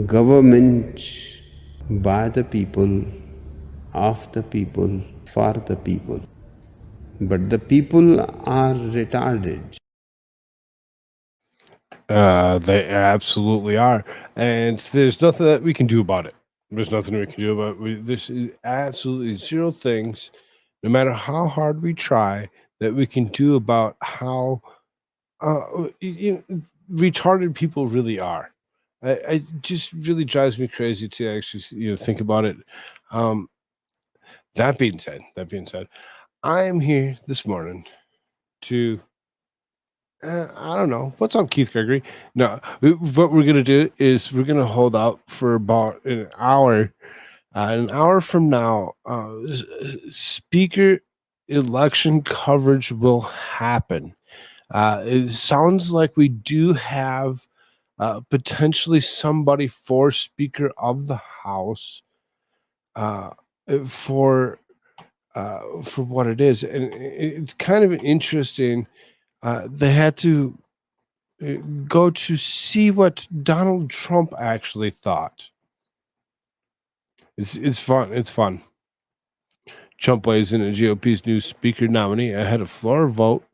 government by the people, of the people, for the people. But the people are retarded. They absolutely are, and there's nothing that we can do about it. There's nothing we can do about it. This is absolutely zero things, no matter how hard we try, that we can do about how retarded people really are. I just really drives me crazy to actually think about it. Um, that being said, I am here this morning to I don't know. What's up, Keith Gregory? No, what we're gonna do is we're gonna hold out for about an hour. An hour from now, speaker election coverage will happen. It sounds like we do have potentially somebody for Speaker of the House uh, for for what it is, and it's kind of interesting. They had to uh, go to see what Donald Trump actually thought. It's fun. It's fun. Trump weighs in a GOP's new speaker nominee ahead of floor vote.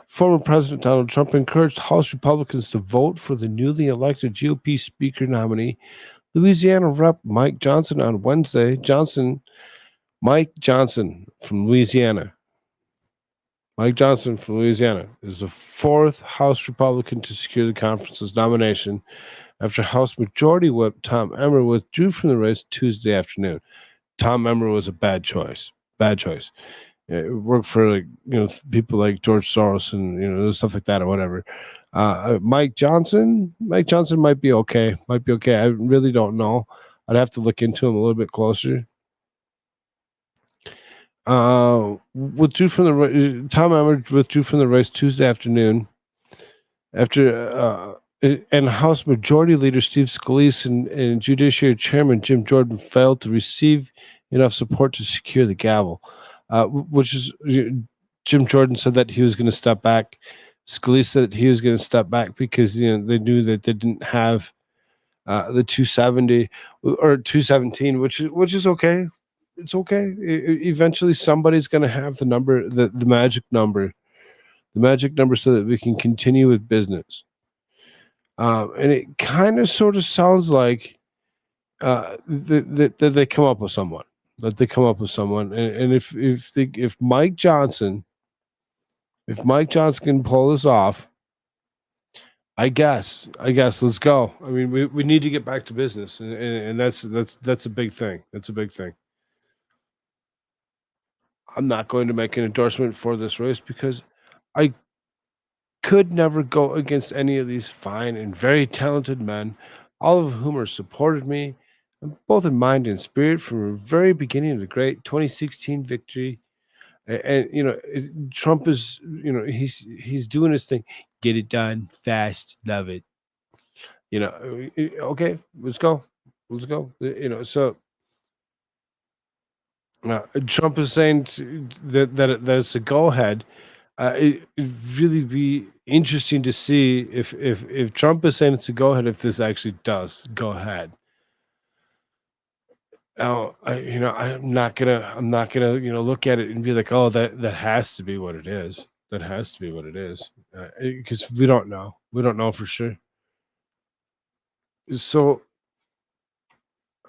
Former President Donald Trump encouraged House Republicans to vote for the newly elected GOP speaker nominee, Louisiana Rep. Mike Johnson, on Wednesday. Mike Johnson from Louisiana. Mike Johnson from Louisiana is the fourth House Republican to secure the conference's nomination after House Majority Whip Tom Emmer withdrew from the race Tuesday afternoon. Tom Emmer was a bad choice. Bad choice. It worked for people like George Soros and stuff like that or whatever. Mike Johnson might be okay. Might be okay. I really don't know. I'd have to look into him a little bit closer. Withdrew from the Tom Emmer withdrew from the race Tuesday afternoon after and House Majority Leader Steve Scalise and Judiciary Chairman Jim Jordan failed to receive enough support to secure the gavel, which is Jim Jordan said that he was going to step back. Scalise said he was going to step back because they knew that they didn't have the 270 or 217, which is okay. It's okay. Eventually, somebody's going to have the number, the magic number, so that we can continue with business. And it kind of sort of sounds like that they come up with someone. That they come up with someone, and if Mike Johnson, can pull this off, I guess let's go. I mean, we need to get back to business, and that's a big thing. That's a big thing. I'm not going to make an endorsement for this race because I could never go against any of these fine and very talented men, all of whom have supported me, both in mind and spirit, from the very beginning of the great 2016 victory. And Trump is, he's doing his thing. Get it done fast, love it. Okay, let's go, So Trump is saying that it's a go ahead. It'd really be interesting to see if Trump is saying it's a go ahead, if this actually does go ahead. Oh, I'm not gonna, look at it and be like, oh, that has to be what it is. That has to be what it is, because we don't know. We don't know for sure. So,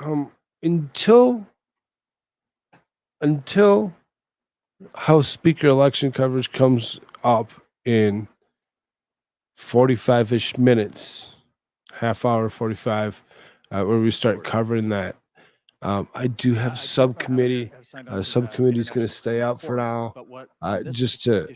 um, until until House Speaker election coverage comes up in 45-ish minutes, half hour, 45, where we start covering that. I do have subcommittee. Subcommittee is going to stay out for now, just to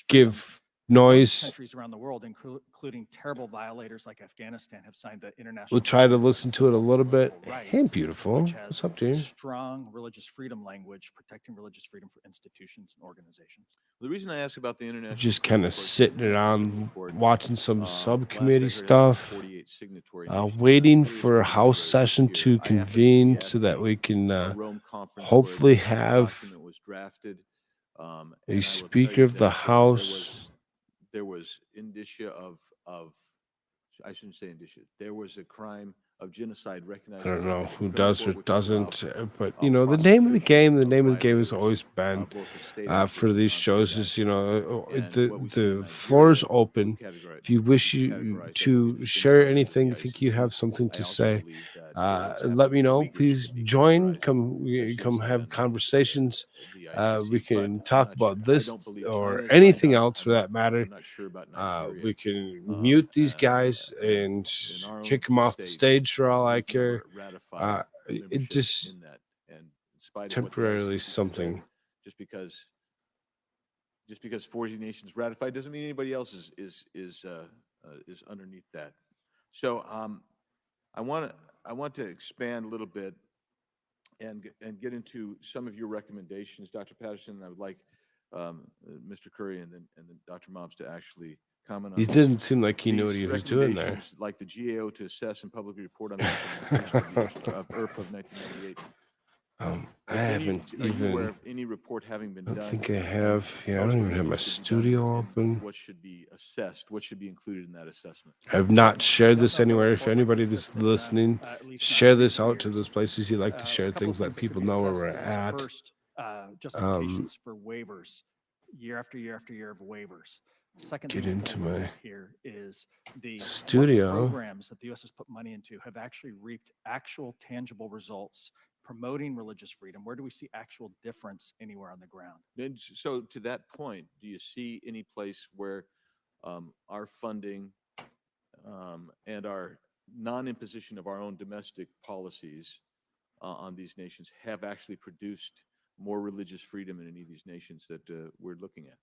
give noise. Countries around the world, including terrible violators like Afghanistan, have signed the international. We'll try to listen to it a little bit. Hey, beautiful. What's up, dude? Strong religious freedom language protecting religious freedom for institutions and organizations. The reason I ask about the international, just kind of sitting around watching some subcommittee stuff, waiting for a House session to convene so that we can hopefully have a Speaker of the House. There was indicia of I shouldn't say indicia. There was a crime of genocide recognized. I don't in know the who Supreme does Court, or which allows, doesn't, but the name of the game, the name of the game has always been both the state for actors these and shows non-state is actors. And what we see in the floor is Nigeria, open. If you wish you to share anything, think you have something to say, let me know. Please join. Come have conversations. We can talk about this or anything else for that matter. I'm not sure about Nigeria. We can mute these guys and in our own kick them off the state, stage for all I we've never care. ratified It membership just in that. And in spite of what the temporarily ICC said, something. just because 40 nations ratified doesn't mean anybody else is underneath that. So I want to expand a little bit and get into some of your recommendations, Dr. Patterson. I would like Mr. Curry and then Dr. Mobs to actually comment on He this. didn't seem like he knew what These he was doing there. recommendations, like the GAO to assess and publicly report on the implementation of IRF of 1998. I haven't Are you aware even. of any report having been I done? think I have. Yeah, I Tell us don't what even you have my think should be done studio and open. what should be assessed? What should be included in that assessment? I've not shared don't this know if a anywhere. If report like anybody this that's that's been done, listening, at least not in share this recent out to years. those places you like to A share couple things, of let things that could people be know where assessed we're is at. First, justifications for waivers, year after year after year of waivers. Second Get thing into to look my at here is what studio. programs that the U.S. has put money into have actually reaped actual tangible results promoting religious freedom. Where do we see actual difference anywhere on the ground? And so to that point, do you see any place where our funding and our non-imposition of our own domestic policies on these nations have actually produced more religious freedom in any of these nations that we're looking at?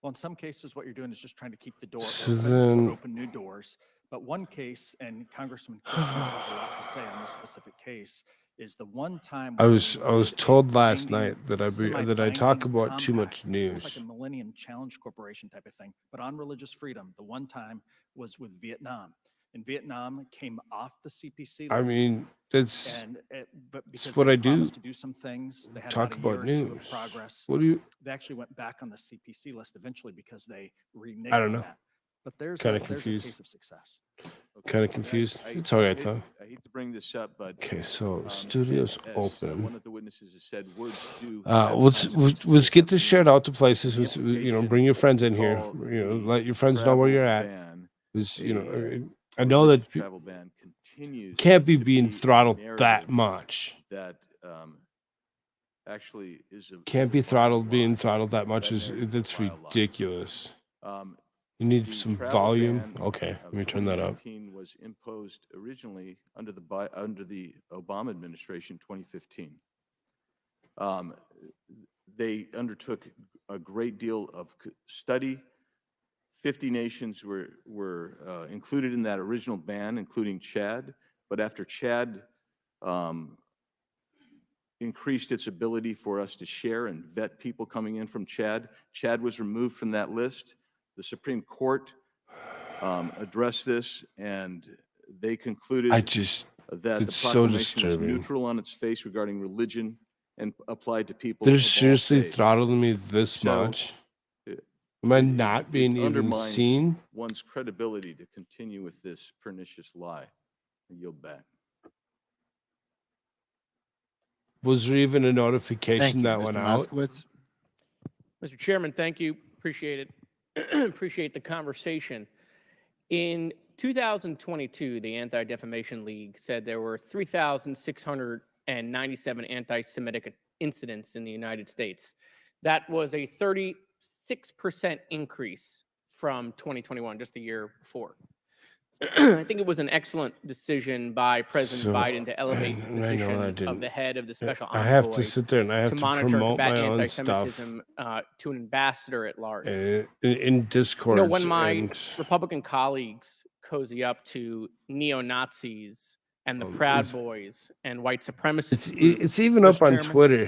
Well, in some cases, what you're doing is just trying to keep the door So open then- or open new doors. But one case, and Congressman Chris Smith has a lot to say on this specific case, is the one time I when was we I was did a told last binding, night that I talk semi-binding about too much compact, almost like news. a Millennium Challenge Corporation type of thing, but on religious freedom. The one time was with Vietnam, and Vietnam came off the CPC list. I mean, that's But because what they I do. promised to do some things, they had Talk about a year about or two of news. progress. What do you? They actually went back on the CPC list eventually because they reneged I don't on know. that. But there's Kinda there's a confused. case of success. Okay. Kinda confused. It's all right, though. I hate to bring this up, but Okay, so um, studio's as open. one of the witnesses has said, words do. have Let's consequences get of this meaning. shared out to places. The Bring your friends in here. call Let your the friends know where you're travel at. ban I know religious that travel ban continues can't be to being a throttled that narrative much. that actually is a Can't is be a throttled. vile Being lie. throttled that much That is narrative that's a vile lie. ridiculous. Um, You need the some travel volume. ban Okay, of let me turn that up. 2019 was imposed originally under the Obama administration, 2015. They undertook a great deal of study. 50 nations were included in that original ban, including Chad. But after Chad increased its ability for us to share and vet people coming in from Chad, Chad was removed from that list. The Supreme Court addressed this, and they concluded I just that the it's so proclamation was disturbing. neutral on its face regarding religion and applied to people. They're of all seriously faiths. throttling me this So, much. it- Am I it- not it being even undermines seen? one's credibility to continue with this pernicious lie. I yield back. Was there even a Thank notification you, that Mr. went out? Moskowitz. Mr. Chairman, thank you. Appreciate it. Appreciate the conversation. In 2022, the Anti-Defamation League said there were 3,697 anti-Semitic incidents in the United States. That was a 36% increase from 2021, just a year before. I think it was an excellent decision by President So, Biden to elevate the I know I position didn't- of the head of the special I have to envoy sit there and I have to to monitor and promote combat my own stuff anti-Semitism to an ambassador at large. in Discord. You know, when my and Republican colleagues cozy up to neo-Nazis and the Oh, Proud it's- Boys and white supremacists, it's even up Mr. on Chairman? Twitter.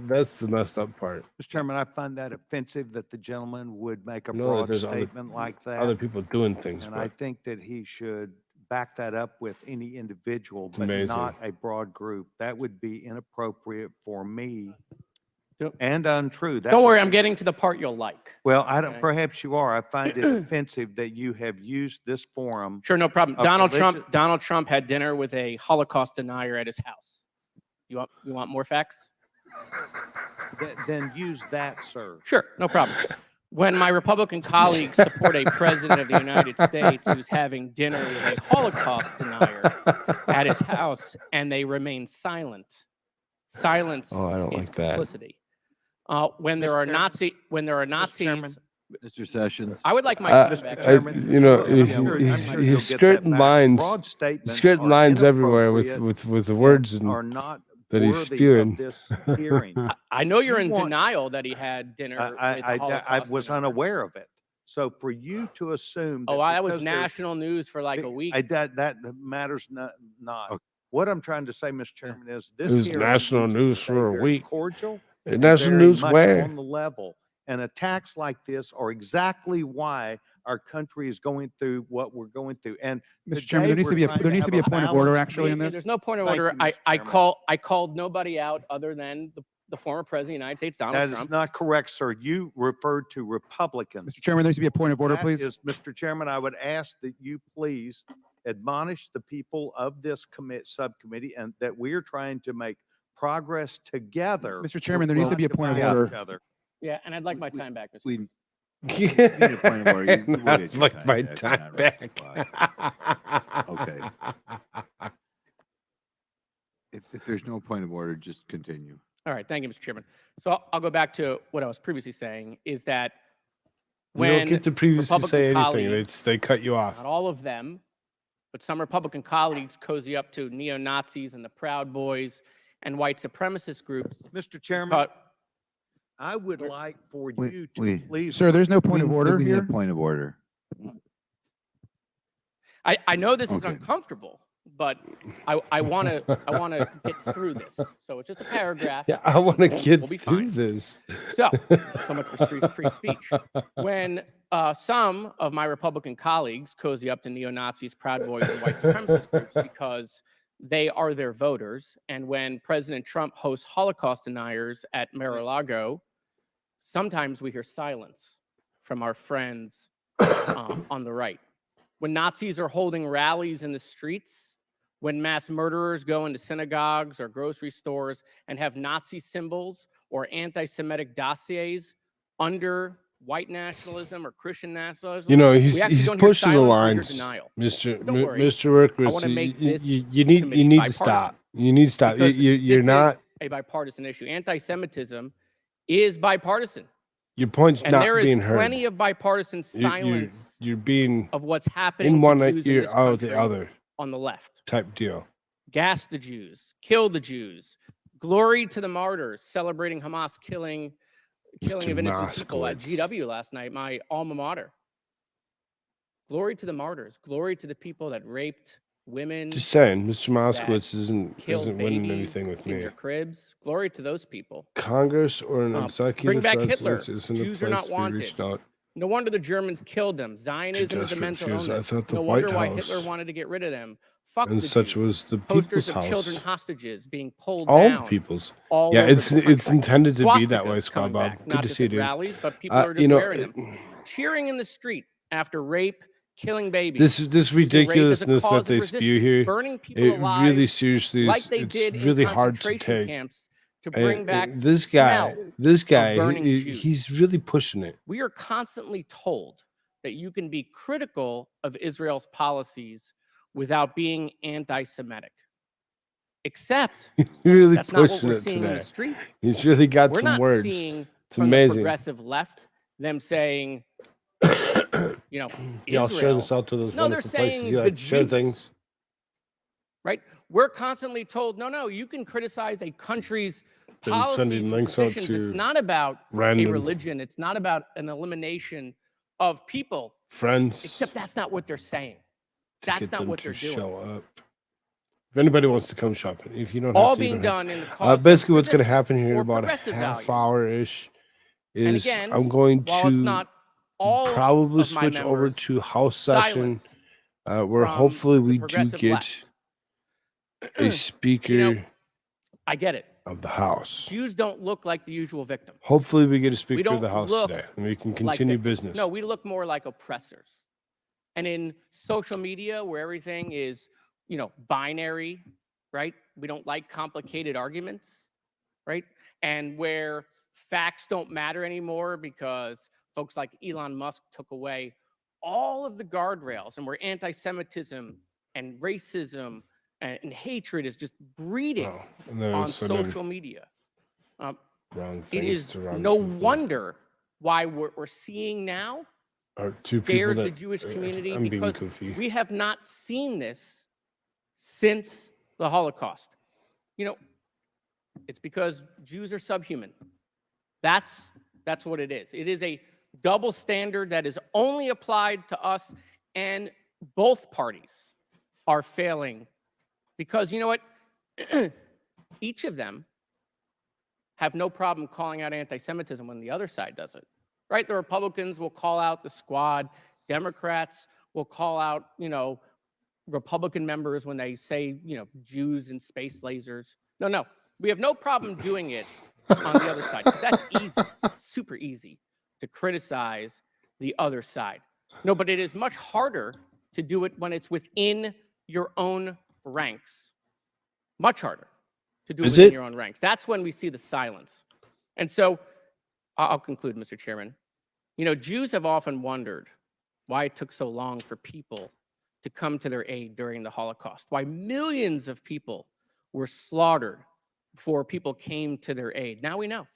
That's the messed up part. Mr. Chairman, I find that offensive that the gentleman would make a No, that broad there's other- statement like Other that. people doing things, And I but think that he should back that up with any individual, but amazing. not a broad group. That would be inappropriate for me and untrue. That Don't worry, was- I'm getting to the part you'll like. Well, I don't, Okay. perhaps you are. I find it offensive that you have used this forum. Sure, no problem. Of Donald religious- Trump had dinner with a Holocaust denier at his house. You want more facts? Then use that, sir. Sure, no problem. When my Republican colleagues support a president of the United States who's having dinner with a Holocaust denier at his house and they remain silent, silence Oh, I don't is like that. complicity. When there Mr. are Chairman. Nazis, Chairman. Mr. Sessions. I would like my Uh, time back. Chairman. you know, I'm he's, sure- I'm he's, sure you'll he's get skirting that back. lines, Broad statements skirting are lines everywhere with, inappropriate with the words and are and not that he's worthy of spewing. this hearing. I know you're you in want- denial that he had dinner with a I Holocaust was denier. unaware of it. So for you to assume. Oh, that was because there's- national news for like a week. That matters not. Okay. What I'm trying to say, Mr. Chairman, is this. It was hearing national needs to news stay for a very week. Cordial. and National very news much where? On the level. And attacks like this are exactly why our country is going through what we're going through. And Mr. Chairman, today there needs to we're be a trying there needs to be a have point of order balanced actually in meeting. this. There's no point of Thank order. you, Mr. Chairman. I called nobody out other than the former president of the United States, Donald That is Trump. not correct, sir. You referred to Republicans. Mr. Chairman, there needs to be a point of order, That please. is- Mr. Chairman, I would ask that you please admonish the people of this subcommittee and that we are trying to make progress together. Mr. Chairman, there needs to be a point of About order. each other. Yeah, and I'd like my time back, Mr. We Speaker. need a point of order. You will Not get your like my back. time Not back. Okay. If there's no point of order, just continue. All right, thank you, Mr. Chairman. So I'll go back to what I was previously saying, is that You don't when get to previously Republican say anything. colleagues- They cut you off. not all of them, but some Republican colleagues cozy up to neo-Nazis and the Proud Boys and white supremacist groups. Mr. Chairman, Cut. I would like for Wait, you to wait. please. Sir, there's no point of We- order we need a here. point of order. I know this is Okay. uncomfortable, but I want to get through this. So it's just a paragraph. Yeah, I want to get We'll be through fine. this. So much for free speech. When some of my Republican colleagues cozy up to neo-Nazis, Proud Boys, and white supremacist groups because they are their voters, and when President Trump hosts Holocaust deniers at Mar-a-Lago, sometimes we hear silence from our friends on the right. When Nazis are holding rallies in the streets, when mass murderers go into synagogues or grocery stores and have Nazi symbols or anti-Semitic dossiers under white nationalism or Christian nationalism, You know, we he's actually he's don't hear pushing the silence or hear lines, denial. Mr. But don't worry. Mr. Workwitz. wanna make this you need committee to bipartisan. stop. You need to stop. Because You're this is not. a bipartisan issue. Anti-Semitism is bipartisan. Your point's And not there is being heard. plenty of bipartisan You're silence being of what's happening in to one Jews in ear this out of the country other on the left. type deal. Gas the Jews, kill the Jews, glory to the martyrs, celebrating Hamas killing of innocent people at Moskowitz. GW last night, my alma mater. Glory to the martyrs, glory to the people that raped women, Just saying, Mr. Moskowitz isn't killed winning babies anything with in me. their cribs. Glory to those people. Congress or an bring executive back Hitler. residence isn't Jews a are place not to be wanted. reached out. No wonder the Germans killed them. Zionism is a just mental refuse. I illness. thought the No wonder White why House Hitler wanted to get rid of them. Fuck And the such Jews. was the Posters people's of house. children hostages being pulled All down. the people's. all Yeah, over it's the country. intended to be that way, Swastikas Scott coming Bob. back, Good not to just see you, at dude. rallies, but people are just You know, wearing them, cheering in the street after rape, killing babies. this using rape as a ridiculousness cause that of they spew resistance, here, burning people it alive really seriously like is, they did it's really in hard to concentration take. camps to bring back This the guy, smell. burning Jews. he's really pushing it. We are constantly told that you can be critical of Israel's policies without being anti-Semitic. Except He's really that's not what pushing we're it seeing in today. the street. He's really got We're some not words. seeing It's from the amazing. progressive left them saying, you know, Y'all share Israel, this out to those No, they're wonderful places saying you the like to share Jews. things. right? We're constantly told, no, you can criticize a country's Been policies sending and links out positions. It's to not about a random religion. It's not about an elimination of people. friends. Except that's not what they're saying. to That's get not them what to they're doing. Show up. If anybody wants to come shopping, if you don't All have to, you being don't have done in the to. cause of Basically, what's going to happen resistance here or about a progressive half values. hour ish And is again, I'm going while it's to not all probably of my switch over members, to house session, silence where from hopefully the we do progressive get left. a speaker. I get it. of the House. Jews don't look like the usual victim. Hopefully, we get a Speaker of the don't House look today, and we can like continue victims. business. No, we look more like oppressors. And in social media, where everything is, binary, right? We don't like complicated arguments, right? And where facts don't matter anymore because folks like Elon Musk took away all of the guardrails, and where anti-Semitism and racism and hatred is just breeding Oh, and then all of on a sudden, social media. wrong It things is to wrong no people. wonder why we're seeing now Or two scares people the that, Jewish community I'm being because goofy. we have not seen this since the Holocaust. It's because Jews are subhuman. That's what it is. It is a double standard that is only applied to us, and both parties are failing because you know what? Each of them have no problem calling out anti-Semitism when the other side does it, right? The Republicans will call out the Squad. Democrats will call out, Republican members when they say, Jews and space lasers. No, we have no problem doing it on the other side. 'Cause that's easy, it's super easy to criticize the other side. No, but it is much harder to do it when it's within your own ranks. Much harder to do it Is within it? your own ranks. That's when we see the silence. And so I'll conclude, Mr. Chairman. Jews have often wondered why it took so long for people to come to their aid during the Holocaust, why millions of people were slaughtered before people came to their aid. Now we know.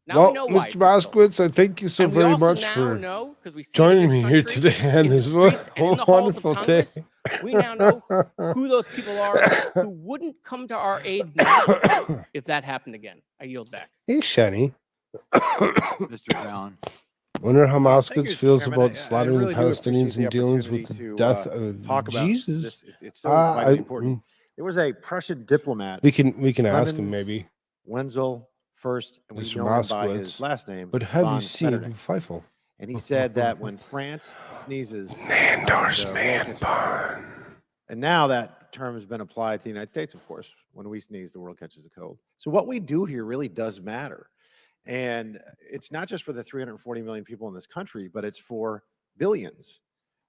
Now Well, we know why Mr. it took so long. Moskowitz, I thank you so And we very also much now for know, 'cause we see it in joining this me here country, today on in the this streets and in the halls of wonderful day. Congress, we now know who those people are who wouldn't come to our aid now if that happened again. I yield back. Hey, Shani. Mr. Brown. Wonder how Thank you, Moskowitz Mr. feels Chairman. about I slaughtering really the do appreciate Palestinians the and dealings with opportunity the to, death of talk about Jesus. this. It's so vitally important. mm, There was a Prussian diplomat, we can ask him Clemens maybe. Wenzel first, and we Mr. know him by Moskowitz. his last name, But have von you seen Metternich. Feifel? And he said that when France sneezes, Nandor's the world man catches a cold. And now that term has been applied to the United States, of course. When we sneeze, the world catches a cold. So what we do here really does matter. And it's not just for the 340 million people in this country, but it's for billions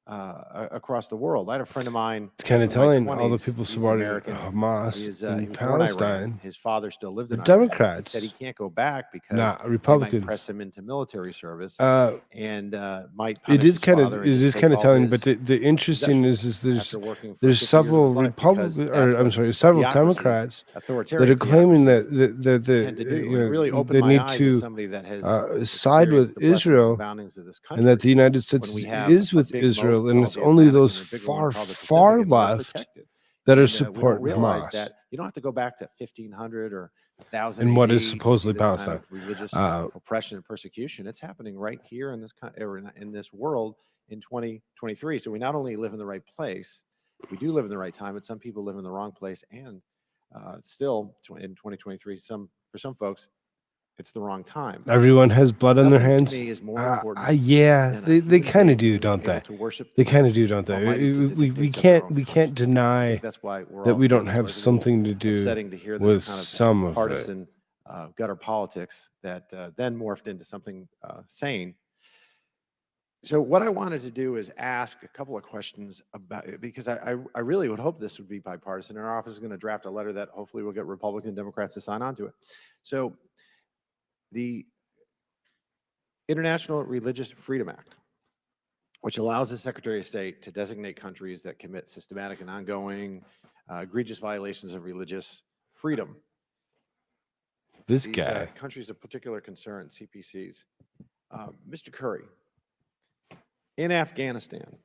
across the world. I had a friend of mine. It's kind of in my telling all the 20s, people he's supporting American. Hamas He was in born in Iran. Palestine. His father still lived The in Iran. Democrats, He said he can't go back because not they might Republicans. press him into military service and might It punish is his kind father of and just take all telling, but his the interesting possessions is after working for there's 50 years of several his life, because Republican, that's or I'm what sorry, several theocracies, Democrats that authoritarian are claiming theocracies that tend to do. you And it really know, opened they my need eyes as to somebody that has side with experienced the blessings and Israel, bounties of this and that the country. United States When we have is a with big moat Israel, and called it's the only Atlantic those and a bigger one far called the far Pacific, and we're left protected. that are And we don't supporting realize Hamas that you don't have to go back to 1500 or 1000 and what AD is to see supposedly this kind Palestine. of religious Uh, oppression and persecution. It's happening right here in this in this world in 2023. So we not only live in the right place, we do live in the right time, but some people live in the wrong place, and still in 2023, for some folks, it's the wrong time. Everyone has blood on their Nothing hands. to me is more important Yeah, than a they human kind of being do, being don't able they? to worship They the kind of do, don't they? Almighty to the We dictates of their own can't conscience. I deny think that's why we're that all we here. don't That's have why it's a something to little do upsetting to hear with this kind of some of it. partisan gutter politics that then morphed into something sane. So what I wanted to do is ask a couple of questions about it, because I really would hope this would be bipartisan, and our office is going to draft a letter that hopefully will get Republican and Democrats to sign on to it. So the International Religious Freedom Act, which allows the Secretary of State to designate countries that commit systematic and ongoing egregious violations of religious freedom. This These guy. countries of particular concern, CPCs. Mr. Curry, in Afghanistan,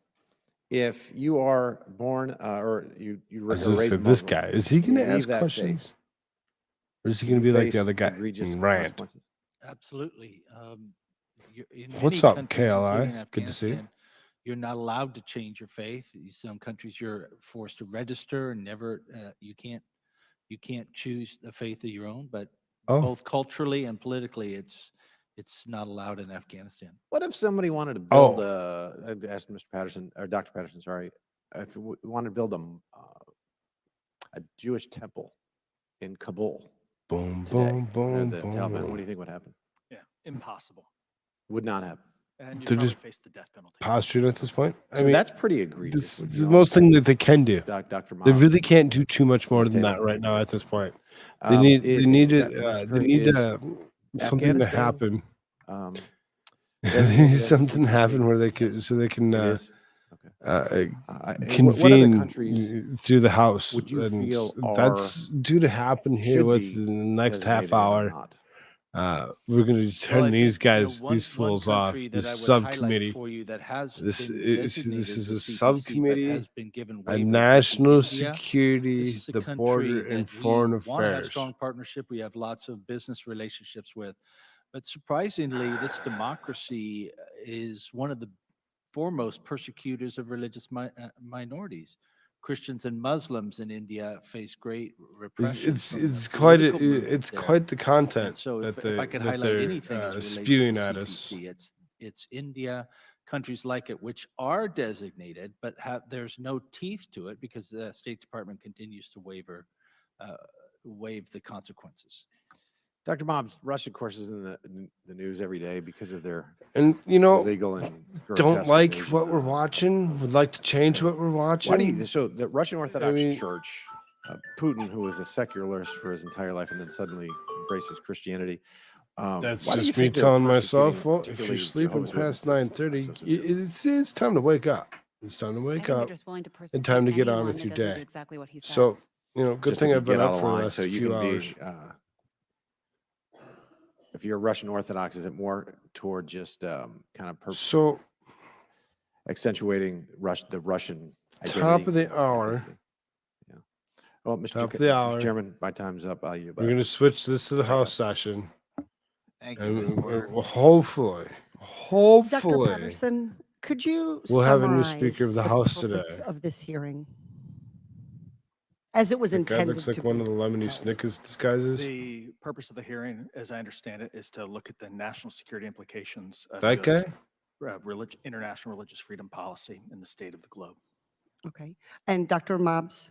if you are born or you were As I raised said, this Muslim, guy, is he going you to leave ask that faith, questions? Or is he you going to be like the face other guy egregious and rant? consequences. Absolutely. In What's many up, countries, including KLI? Good to see you. Afghanistan, you're not allowed to change your faith. In some countries, you're forced to register and never. You can't choose the faith of your own. But Oh, both culturally and politically, it's not allowed in Afghanistan. What if somebody wanted to build Oh. I asked Mr. Patterson, or Dr. Patterson, sorry, if we wanted to build a Jewish temple in Kabul, Boom, today, boom, boom, the boom, Taliban, what boom. do you think would happen? Yeah, impossible. Would not happen. And you'd They're probably just face the death penalty. Posturing at this point. I So mean, that's pretty egregious. this would is you the know, most thing that they can do. Dr. They Mob, really can't do too much more Ms. than Taylor. that right now at this point. Mr. They need Curry, something to Afghanistan, happen. um, They designated need as a something to happen CPC? where they can, so they can It is? Okay. And what other convene countries through the House. would you And feel that's due to happen here should within be the next designated half and are hour. not? We're going to turn Well, I these think, you know, guys, these fools off. country This that I would highlight subcommittee. for you that has This been is designated this is as a CPC, but subcommittee has been given on waivers would be national India. security, This is a the country border, and that foreign we want to have affairs. strong partnership. We have lots of business relationships with, but surprisingly, this democracy is one of the foremost persecutors of religious minorities. Christians and Muslims in India face great repression. It's from the it's quite political movement it's there. quite the And content so that if I could that highlight they're anything as relates spewing to at us. CPC, it's India, countries like it, which are designated, but there's no teeth to it because the State Department continues to waive the consequences. Dr. Mobs, Russia, of course, is in the news every day because of their And you know, illegal and don't grotesque like invasion. what we're watching. Would like to change what we're watching. Why do you, so the Russian Orthodox mean- Church, Putin, who was a secularist for his entire life and then suddenly embraces Christianity. That's why do you just me think they're telling myself. persecuting Well, if you're particularly sleeping Jehovah's past Witnesses, 9:30, it's time to wake up. It's time to I wake think they're up. just willing to and time to persecute get on anyone with that your doesn't day. do exactly what he says. So good just thing if you I've been get out up of for the line, last so you few can hours. be, if you're Russian Orthodox, is it more toward just kind of So accentuating the Russian identity? top of the hour. ethnicity? Yeah. Well, Top of the hour. Mr. Chairman, my time's up. I'll you. We're going to switch this to the House session. Thank you, And Ms. Porter. hopefully, Dr. Patterson, could you we'll have a new summarize Speaker of the House purpose today. of this hearing as it was That guy intended looks to like one be? of the Lemony Snickers disguises. The purpose of the hearing, as I understand it, is to look at the national security implications of That US, guy? international religious freedom policy in the state of the globe. Okay. And Dr. Mobs?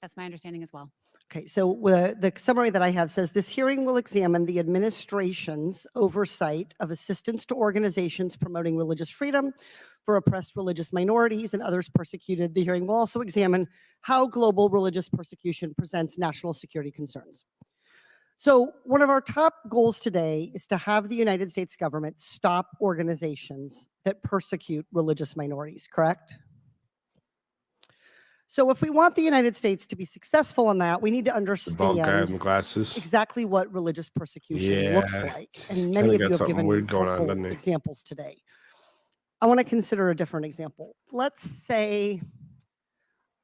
That's my understanding as well. Okay, so the summary that I have says this hearing will examine the administration's oversight of assistance to organizations promoting religious freedom for oppressed religious minorities and others persecuted. The hearing will also examine how global religious persecution presents national security concerns. So one of our top goals today is to have the United States government stop organizations that persecute religious minorities, correct? So if we want the United States to be successful in that, we need to The bald guy in the understand glasses. exactly what religious persecution looks Yeah, like. And kinda many of got you have something given weird going on, helpful doesn't he? examples today. I want to consider a different example. Let's say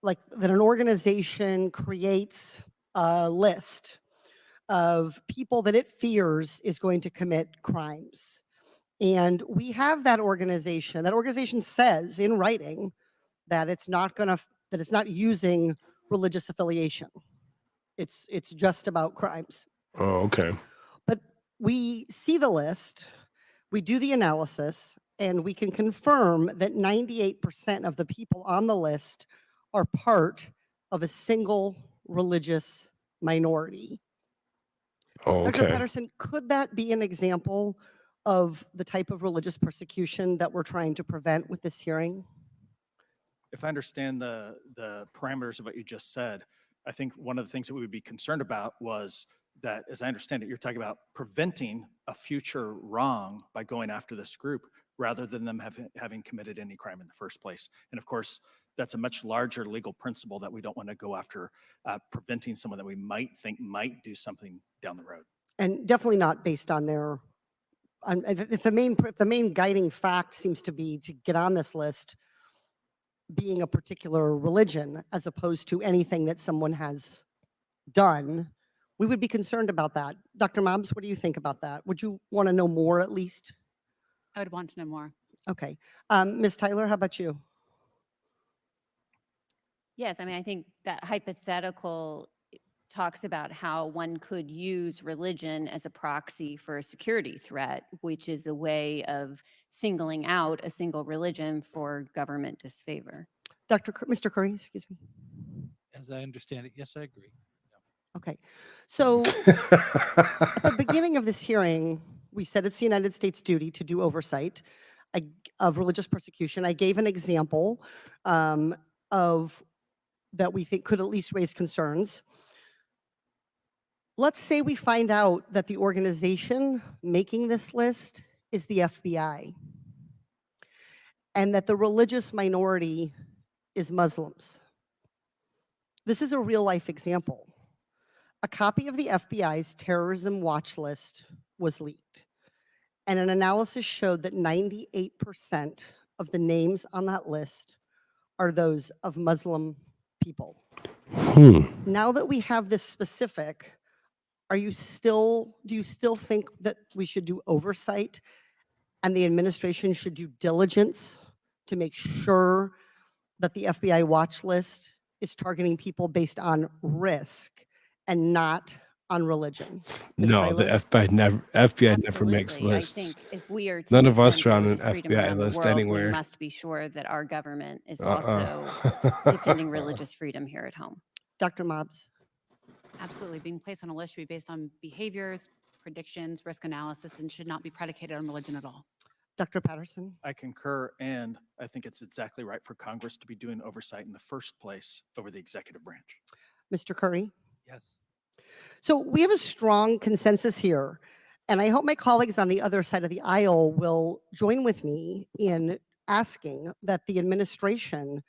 like that an organization creates a list of people that it fears is going to commit crimes. And we have that organization says in writing that it's not using religious affiliation. It's just about crimes. Oh, okay. But we see the list, we do the analysis, and we can confirm that 98% of the people on the list are part of a single religious minority. Oh, Dr. okay. Patterson, could that be an example of the type of religious persecution that we're trying to prevent with this hearing? If I understand the parameters of what you just said, I think one of the things that we would be concerned about was that, as I understand it, you're talking about preventing a future wrong by going after this group rather than them having committed any crime in the first place. And of course, that's a much larger legal principle that we don't want to go after preventing someone that we might think might do something down the road. And definitely not based on their, if the main guiding fact seems to be to get on this list being a particular religion as opposed to anything that someone has done, we would be concerned about that. Dr. Mobs, what do you think about that? Would you want to know more at least? I would want to know more. Okay. Ms. Tyler, how about you? Yes, I mean, I think that hypothetical talks about how one could use religion as a proxy for a security threat, which is a way of singling out a single religion for government disfavor. Mr. Curry, excuse me. As I understand it, yes, I agree. Okay. So at the beginning of this hearing, we said it's the United States' duty to do oversight of religious persecution. I gave an example of that we think could at least raise concerns. Let's say we find out that the organization making this list is the FBI and that the religious minority is Muslims. This is a real life example. A copy of the FBI's terrorism watch list was leaked, and an analysis showed that 98% of the names on that list are those of Muslim people. Now that we have this specific, do you still think that we should do oversight and the administration should do diligence to make sure that the FBI watch list is targeting people based on risk and not on religion? Ms. No, the Tyler? FBI never makes Absolutely. lists. I think if we are to None of us defend are on an religious freedom FBI around the list world, we anywhere. must be sure that our government is Uh-uh. also defending religious freedom here at home. Dr. Mobbs? Absolutely. Being placed on a list should be based on behaviors, predictions, risk analysis, and should not be predicated on religion at all. Dr. Patterson? I concur, and I think it's exactly right for Congress to be doing oversight in the first place over the executive branch. Mr. Curry? Yes. So we have a strong consensus here, and I hope my colleagues on the other side of the aisle will join with me in asking that the administration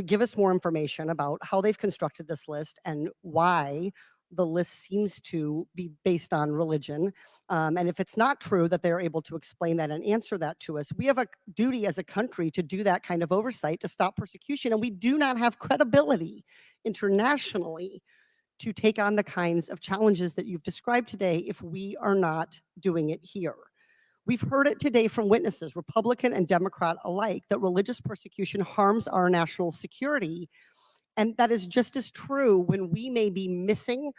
give us more information about how they've constructed this list and why the list seems to be based on religion. And if it's not true, that they're able to explain that and answer that to us. We have a duty as a country to do that kind of oversight to stop persecution, and we do not have credibility internationally to take on the kinds of challenges that you've described today if we are not doing it here. We've heard it today from witnesses, Republican and Democrat alike, that religious persecution harms our national security. And that is just as true when we may be missing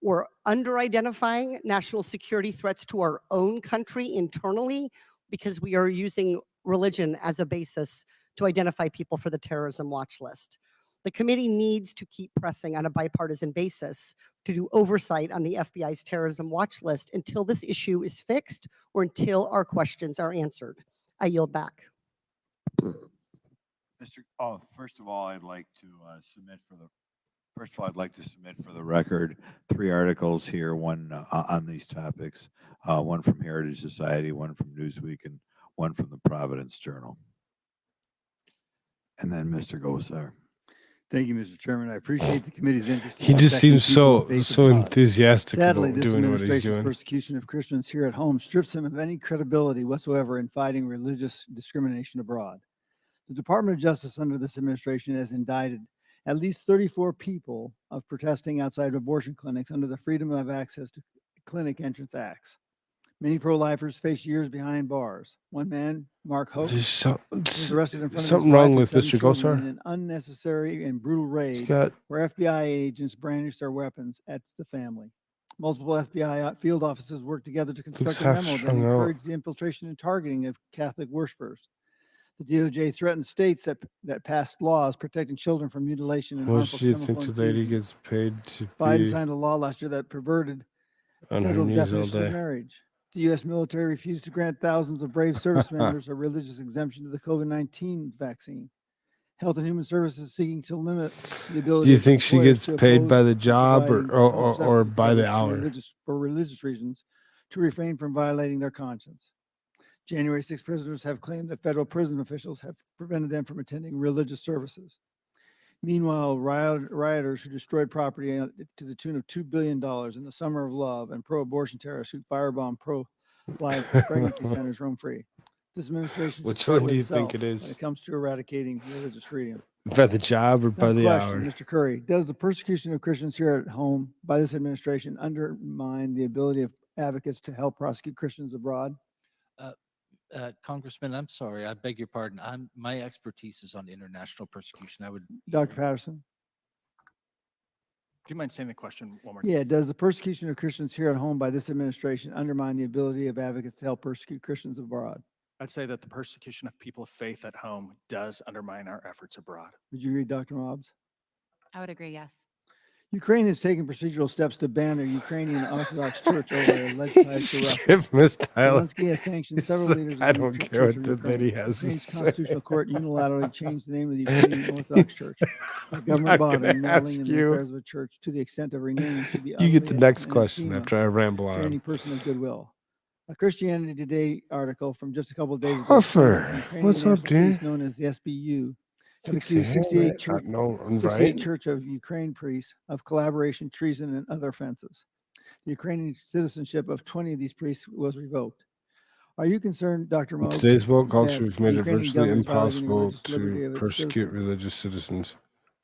or under-identifying national security threats to our own country internally because we are using religion as a basis to identify people for the terrorism watch list. The committee needs to keep pressing on a bipartisan basis to do oversight on the FBI's terrorism watch list until this issue is fixed or until our questions are answered. I yield back. First of all, I'd like to submit for the record 3 articles here, one on these topics, one from Heritage Society, one from Newsweek, and one from the Providence Journal. And then Mr. Gosar. Thank you, Mr. Chairman. I appreciate the committee's interest. in He just protecting seems people of so faith so abroad. enthusiastic Sadly, about this doing what he's administration's doing. persecution of Christians here at home strips them of any credibility whatsoever in fighting religious discrimination abroad. The Department of Justice under this administration has indicted at least 34 people of protesting outside abortion clinics under the Freedom of Access to Clinic Entrance Acts. Many pro-lifers face years behind bars. One man, Mark Hope, was arrested in front of his something wife wrong and with 7 Mr. children Gosar? in an unnecessary and brutal He's raid got where FBI agents brandished their weapons at the family. Multiple FBI field offices worked together to construct a half memo that strung out. encouraged the infiltration and targeting of Catholic worshipers. The DOJ threatened states that passed laws protecting children from mutilation and What harmful do you chemical think the lady infusion. gets paid to Biden be signed a law last year that perverted the on her federal knees all definition of day? marriage. The U.S. military refused to grant thousands of brave service members a religious exemption to the COVID-19 vaccine. Health and Human Services seeking to limit the ability. Do you of think she employers gets to paid oppose by the job or providing or contraceptive by the coverage hour? for religious reasons to refrain from violating their conscience. January 6 prisoners have claimed that federal prison officials have prevented them from attending religious services. Meanwhile, rioters who destroyed property to the tune of $2 billion in the summer of love and pro-abortion terrorists who firebomb pro-life pregnancy centers roam free. This administration should Which start one do with you think itself it is? when it comes to eradicating religious freedom. By the job or by Now, the question, hour? Mr. Curry, does the persecution of Christians here at home by this administration undermine the ability of advocates to help prosecute Christians abroad? Congressman, I'm sorry, I beg your pardon. My expertise is on international persecution. I would. Dr. Patterson? Do you mind saying the question one more time? Yeah, does the persecution of Christians here at home by this administration undermine the ability of advocates to help persecute Christians abroad? I'd say that the persecution of people of faith at home does undermine our efforts abroad. Would you agree, Dr. Mobbs? I would agree, yes. Ukraine is taking procedural steps to ban their Ukrainian Orthodox Church over alleged ties to Russia. Skip Miss Tyler. Zelensky has sanctioned He's several like, leaders of I the don't Church care of what the Ukraine. lady has to Ukraine's say. constitutional court unilaterally changed the name of the Ukrainian Orthodox Church, a government not body gonna meddling ask in the you. affairs of a church to the extent of renaming to be You get the utterly next question anathema after I ramble to any on. person of goodwill. A Christianity Today article from just a couple of days ago. Puffer, claims the Ukrainian what's up, National Police, dear? known as the SBU, have Fix your accused hair, 68 mate. church, No, I'm 68 right. Church of Ukraine priests of collaboration, treason, and other offenses. The Ukrainian citizenship of 20 of these priests was revoked. Are you concerned, Dr. In Moog, today's woke that culture, we've the made it Ukrainian virtually government is violating the impossible religious liberty to of its persecute citizens? religious citizens.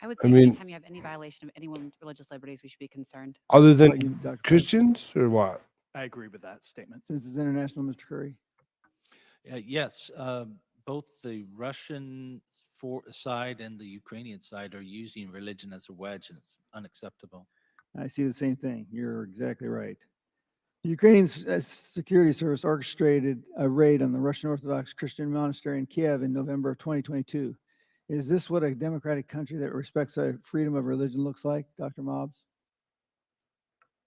I would I say mean, anytime you have any violation of anyone's religious liberties, we should be concerned. other How about than you, Dr. Patterson? Christians or what? I agree with that statement. Since it's international, Mr. Curry. Yes, both the Russian side and the Ukrainian side are using religion as a wedge, and it's unacceptable. I see the same thing. You're exactly right. The Ukrainian security service orchestrated a raid on the Russian Orthodox Christian monastery in Kiev in November of 2022. Is this what a democratic country that respects freedom of religion looks like, Dr. Mobbs?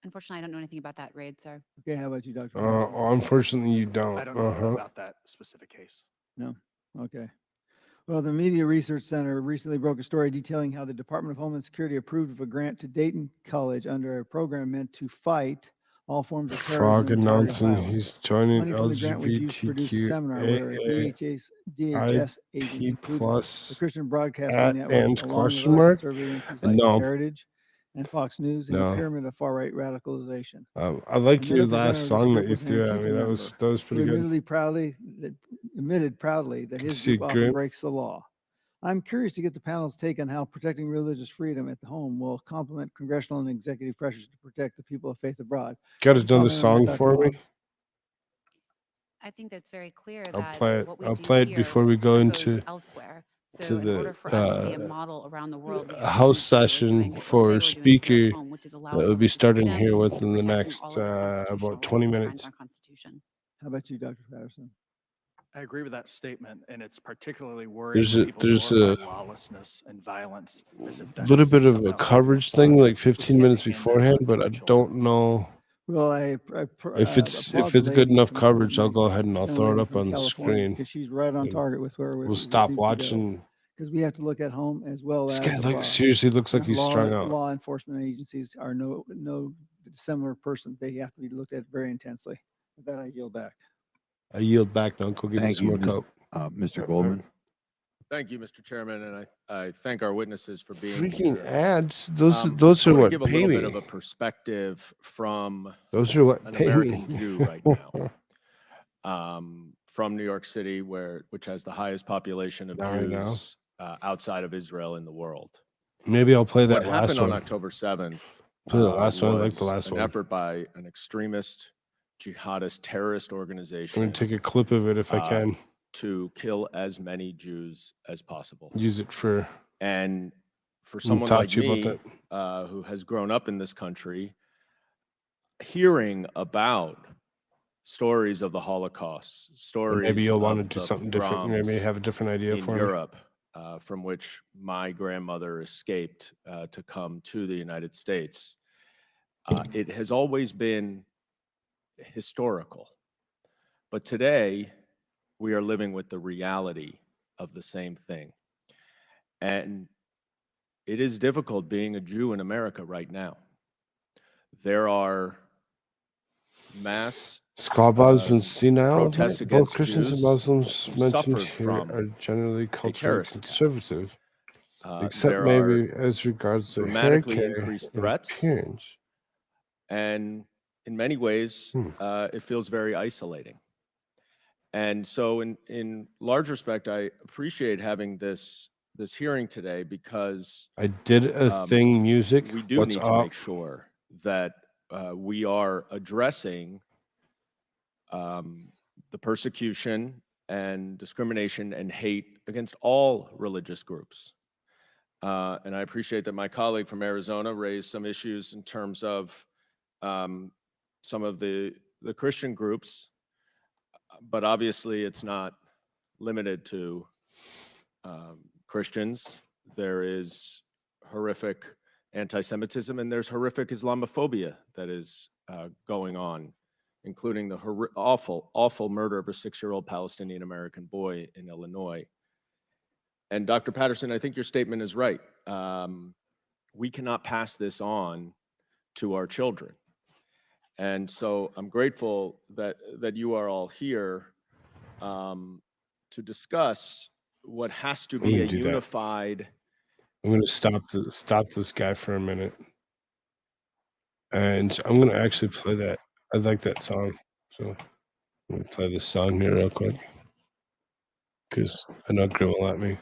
Unfortunately, I don't know anything about that raid, sir. Okay, how about you, Dr. Patterson? Unfortunately, you don't. I don't know about that specific case. No? Okay. Well, the Media Research Center recently broke a story detailing how the Department of Homeland Security approved of a grant to Dayton College under a program meant to fight all forms of Frog terrorism in targeted announcing violence. he's joining Money from the grant was used to produce a seminar where a DHS agent P included the plus Christian Broadcasting at Network, and along with question other mark? conservative entities like No. Heritage and Fox News, in No. a pyramid of far-right radicalization. I like The your middle presenter last of this song group that you was an threw at Antifa me. That was member pretty who good. admitted proudly that his See, group often Grip? breaks the law. I'm curious to get the panel's take on how protecting religious freedom at the home will complement congressional and executive pressures to protect the people of faith abroad. Got Comment another on that, song Dr. for me? Mobbs? I think that's very clear I'll that play it. what we I'll do play it here before we go echoes into elsewhere. to So in the, order for us to be a model around the world, we have to house demonstrate we're session doing what we say for we're doing here speaker at home, which is that allowing will be religious starting freedom here and within the protecting next all of the constitutional about 20 rights enshrined in minutes. our Constitution. How about you, Dr. Patterson? I agree with that statement, and it's particularly worrying There's when a people there's glorify a lawlessness and violence as if little that's bit of a somehow coverage something thing, like positive. We 15 can't minutes hand that beforehand, on but to I our children. don't know Well, if it's applaud good the lady enough from coverage. I'll my go ahead and I'll throw it gentlelady up from on the California, screen. because she's right on and target with where We'll this stop needs to go. watching. Because we have to look at home as well This as guy abroad. seriously looks like he's law, strung out. law enforcement agencies are no similar person. They have to be looked at very intensely. With that, I yield back. I yield back now. Go give me Thank some you, more coke. Mr. Goldman. Thank you, Mr. Chairman, and I thank our witnesses for being Freaking here. ads. Those I are wanna what give a pay little me. bit of a perspective from Those are what an pay American me. Jew right now, from New York City, which has the highest population of I know. Jews outside of Israel in the world. Maybe I'll play What that last happened on one. October 7th Play the last one. I like the was last an one. effort by an extremist jihadist terrorist I'm organization gonna take a clip of it if I can. to kill as many Jews as possible. Use it for. And for We'll someone talk like to you about me, who has grown up in this country, hearing about stories of the Holocaust, And stories maybe you'll want to of do the something different. You pogroms may have a different idea in for me. Europe, from which my grandmother escaped to come to the United States, it has always been historical. But today, we are living with the reality of the same thing. And it is difficult being a Jew in America right now. There are mass Squab's been senile. protests Both against Christians and Jews Muslims who mentioned suffered here from are generally culturally terrorist attack. conservative, except There maybe are as regards their hair dramatically care increased and threats, appearance. and in many ways, it feels very isolating. And so in large respect, I appreciate having this hearing today because I did a thing, music. we do What's need to up? make sure that we are addressing the persecution and discrimination and hate against all religious groups. And I appreciate that my colleague from Arizona raised some issues in terms of some of the Christian groups, but obviously it's not limited to Christians. There is horrific anti-Semitism, and there's horrific Islamophobia that is going on, including the awful, awful murder of a 6-year-old Palestinian American boy in Illinois. And Dr. Patterson, I think your statement is right. We cannot pass this on to our children. And so I'm grateful that you are all here to discuss what has to I'm be gonna a do that. unified. I'm going to stop this guy for a minute, and I'm going to actually play that. I like that song, so I'm going to play this song here real quick because I know Grim will let me.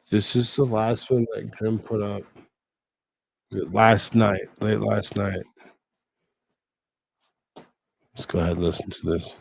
This is the last one that Grim put up. Last night, late last night. Let's go ahead and listen to this.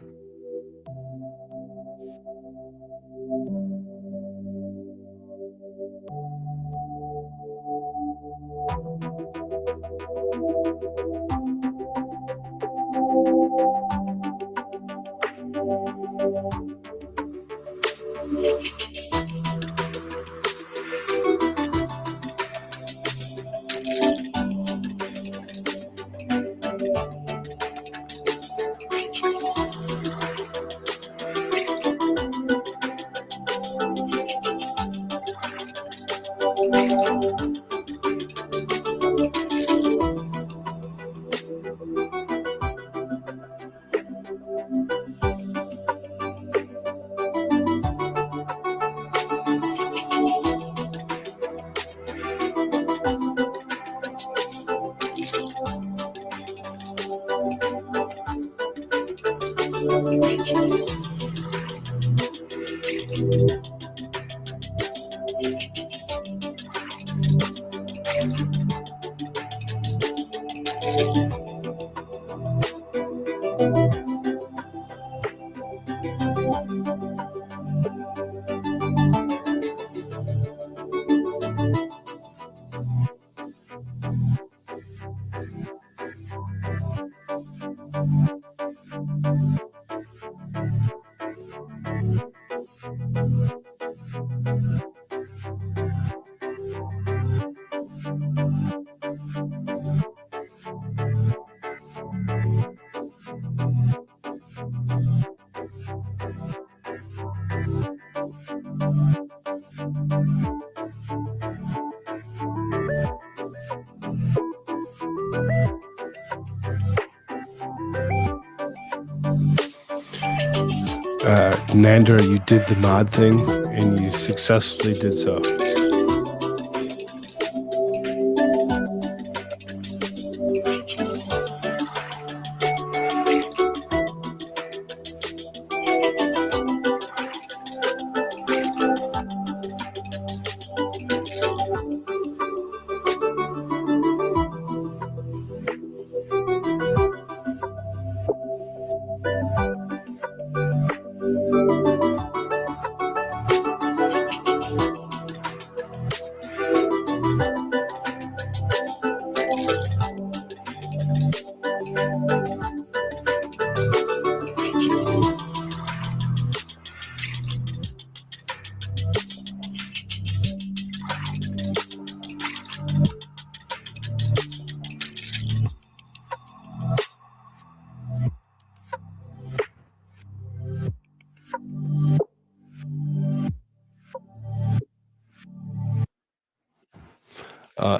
Nandor, you did the mod thing, and you successfully did so.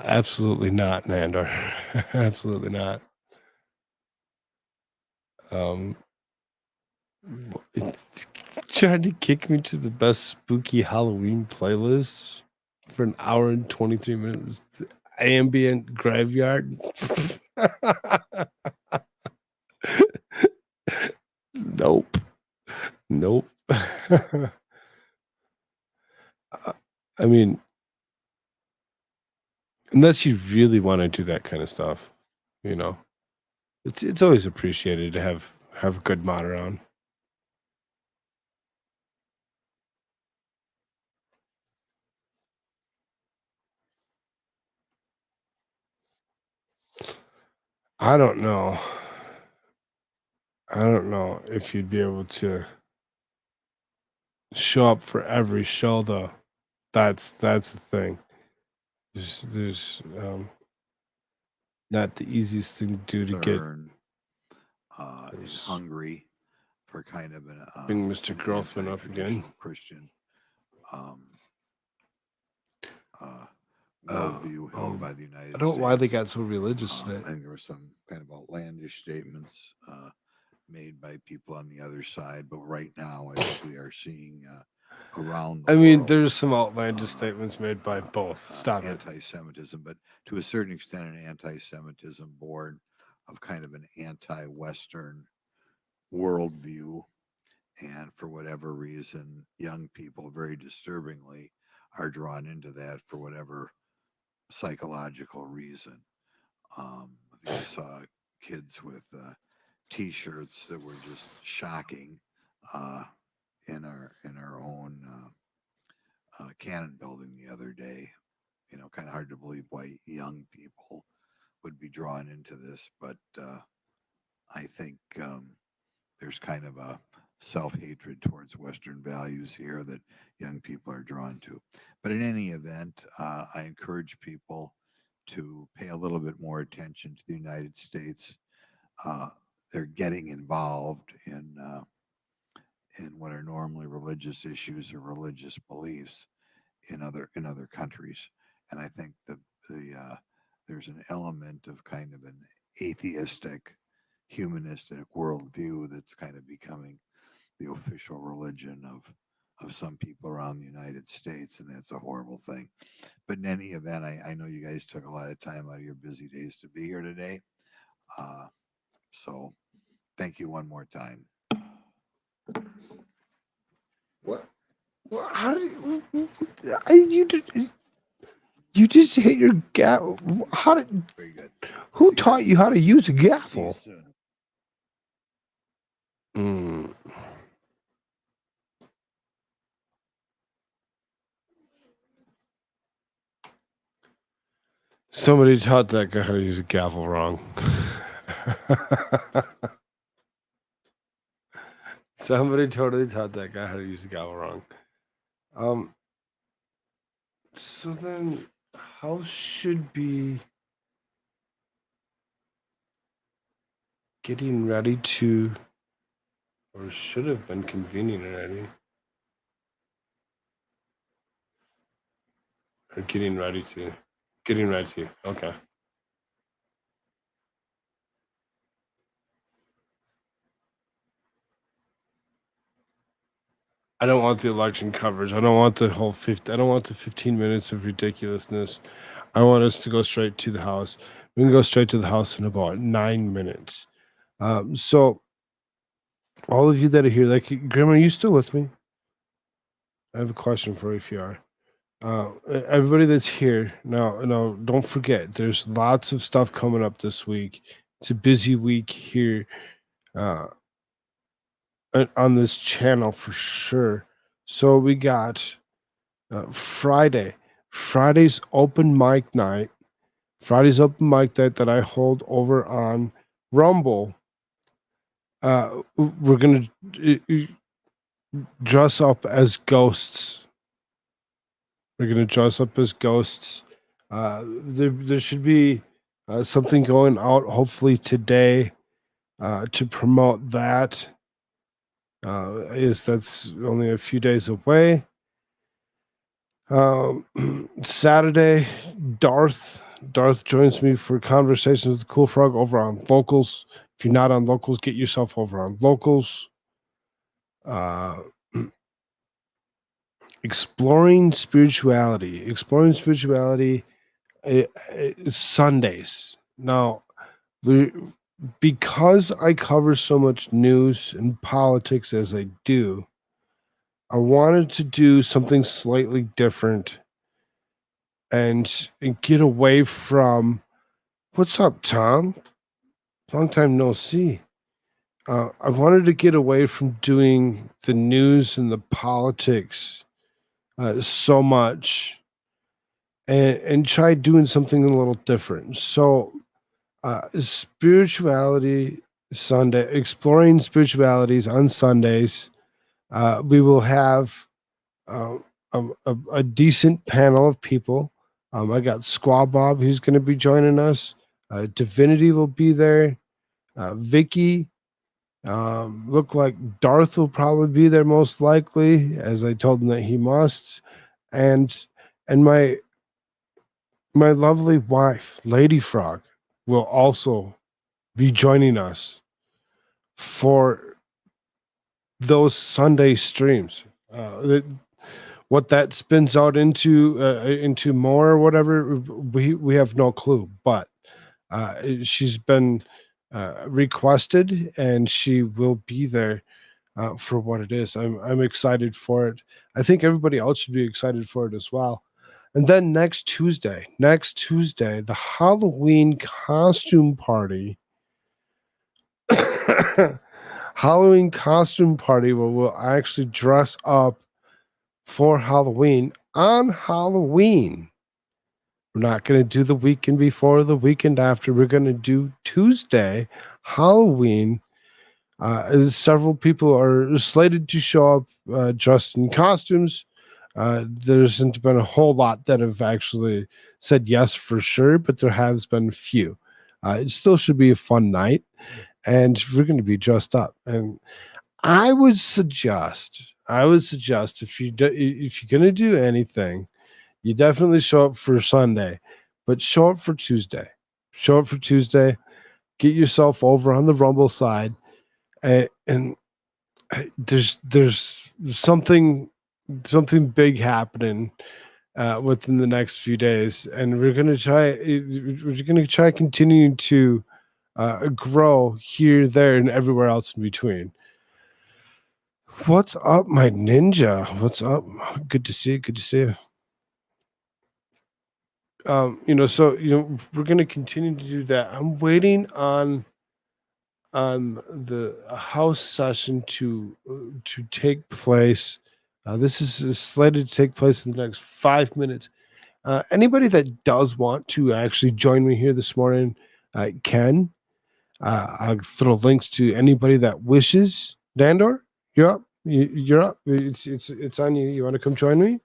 Absolutely not, Nandor. Absolutely not. It's trying to kick me to the best spooky Halloween playlist for an hour and 23 minutes. Ambient graveyard. Nope. Nope. I mean, unless you really want to do that kind of stuff, you know, it's always appreciated to have a good mod around. I don't know. I don't know if you'd be able to show up for every show, though. That's the thing. there's not the easiest thing to do to get Concern, is There's- hungry for kind of an bring Mr. an Grothman up again. anti-traditional Christian worldview held by the United States. I don't know why they got so religious I today. think there were some kind of outlandish statements made by people on the other side, but right now, as we are seeing around the I mean, world, there's some outlandish statements made by both. Stop it. anti-Semitism, but to a certain extent, an anti-Semitism born of kind of an anti-Western worldview. And for whatever reason, young people, very disturbingly, are drawn into that for whatever psychological reason. I think I saw kids with T-shirts that were just shocking in our own Cannon building the other day. You know, kind of hard to believe why young people would be drawn into this, but I think there's kind of a self-hatred towards Western values here that young people are drawn to. But in any event, I encourage people to pay a little bit more attention to the United States. They're getting involved in what are normally religious issues or religious beliefs in other countries, and I think there's an element of kind of an atheistic, humanistic worldview that's kind of becoming the official religion of some people around the United States, and that's a horrible thing. But in any event, I know you guys took a lot of time out of your busy days to be here today. So thank you one more time. What? Well, how did you just hit your gavel? How did? Very good. Who taught you how to use a See you gavel? soon. Somebody taught that guy how to use a gavel wrong. Somebody totally taught that guy how to use the gavel wrong. So then, House should be getting ready to, or should have been convening already, or getting ready to. Okay. I don't want the election coverage. I don't want the whole 50. I don't want the 15 minutes of ridiculousness. I want us to go straight to the House. We can go straight to the House in about 9 minutes. So, all of you that are here, like, Grandma, are you still with me? I have a question for you if you are. Everybody that's here, now, don't forget, there's lots of stuff coming up this week. It's a busy week here on this channel for sure. So we got Friday's open mic night. Friday's open mic night that I hold over on Rumble. We're gonna dress up as ghosts. We're gonna dress up as ghosts. There should be something going out hopefully today to promote that. That's only a few days away. Saturday, Darth joins me for Conversations with the Cool Frog over on Locals. If you're not on Locals, get yourself over on Locals. Exploring spirituality Sundays. Now, because I cover so much news and politics as I do, I wanted to do something slightly different and get away from. What's up, Tom? Long time no see. I wanted to get away from doing the news and the politics so much and try doing something a little different. So, Spirituality Sunday, exploring spiritualities on Sundays. We will have a decent panel of people. I got Squaw Bob who's going to be joining us. Divinity will be there. Vicky, look like Darth will probably be there most likely, as I told him that he must, and my lovely wife, Lady Frog, will also be joining us for those Sunday streams. What that spins out into more or whatever, we have no clue. But she's been requested, and she will be there for what it is. I'm excited for it. I think everybody else should be excited for it as well. And then next Tuesday, the Halloween costume party. Halloween costume party where we'll actually dress up for Halloween on Halloween. We're not going to do the weekend before or the weekend after. We're going to do Tuesday, Halloween. Several people are slated to show up dressed in costumes. There hasn't been a whole lot that have actually said yes for sure, but there has been a few. It still should be a fun night, and we're going to be dressed up. And I would suggest if you're going to do anything, you definitely show up for Sunday, but show up for Tuesday. Show up for Tuesday. Get yourself over on the Rumble side, and there's something big happening within the next few days, and we're gonna try continuing to grow here, there, and everywhere else in between. What's up, my ninja? What's up? Good to see you. Good to see you. We're going to continue to do that. I'm waiting on the house session to take place. This is slated to take place in the next 5 minutes. Anybody that does want to actually join me here this morning can. I'll throw links to anybody that wishes. Dandor, you're up. You're up. It's on you. You want to come join me?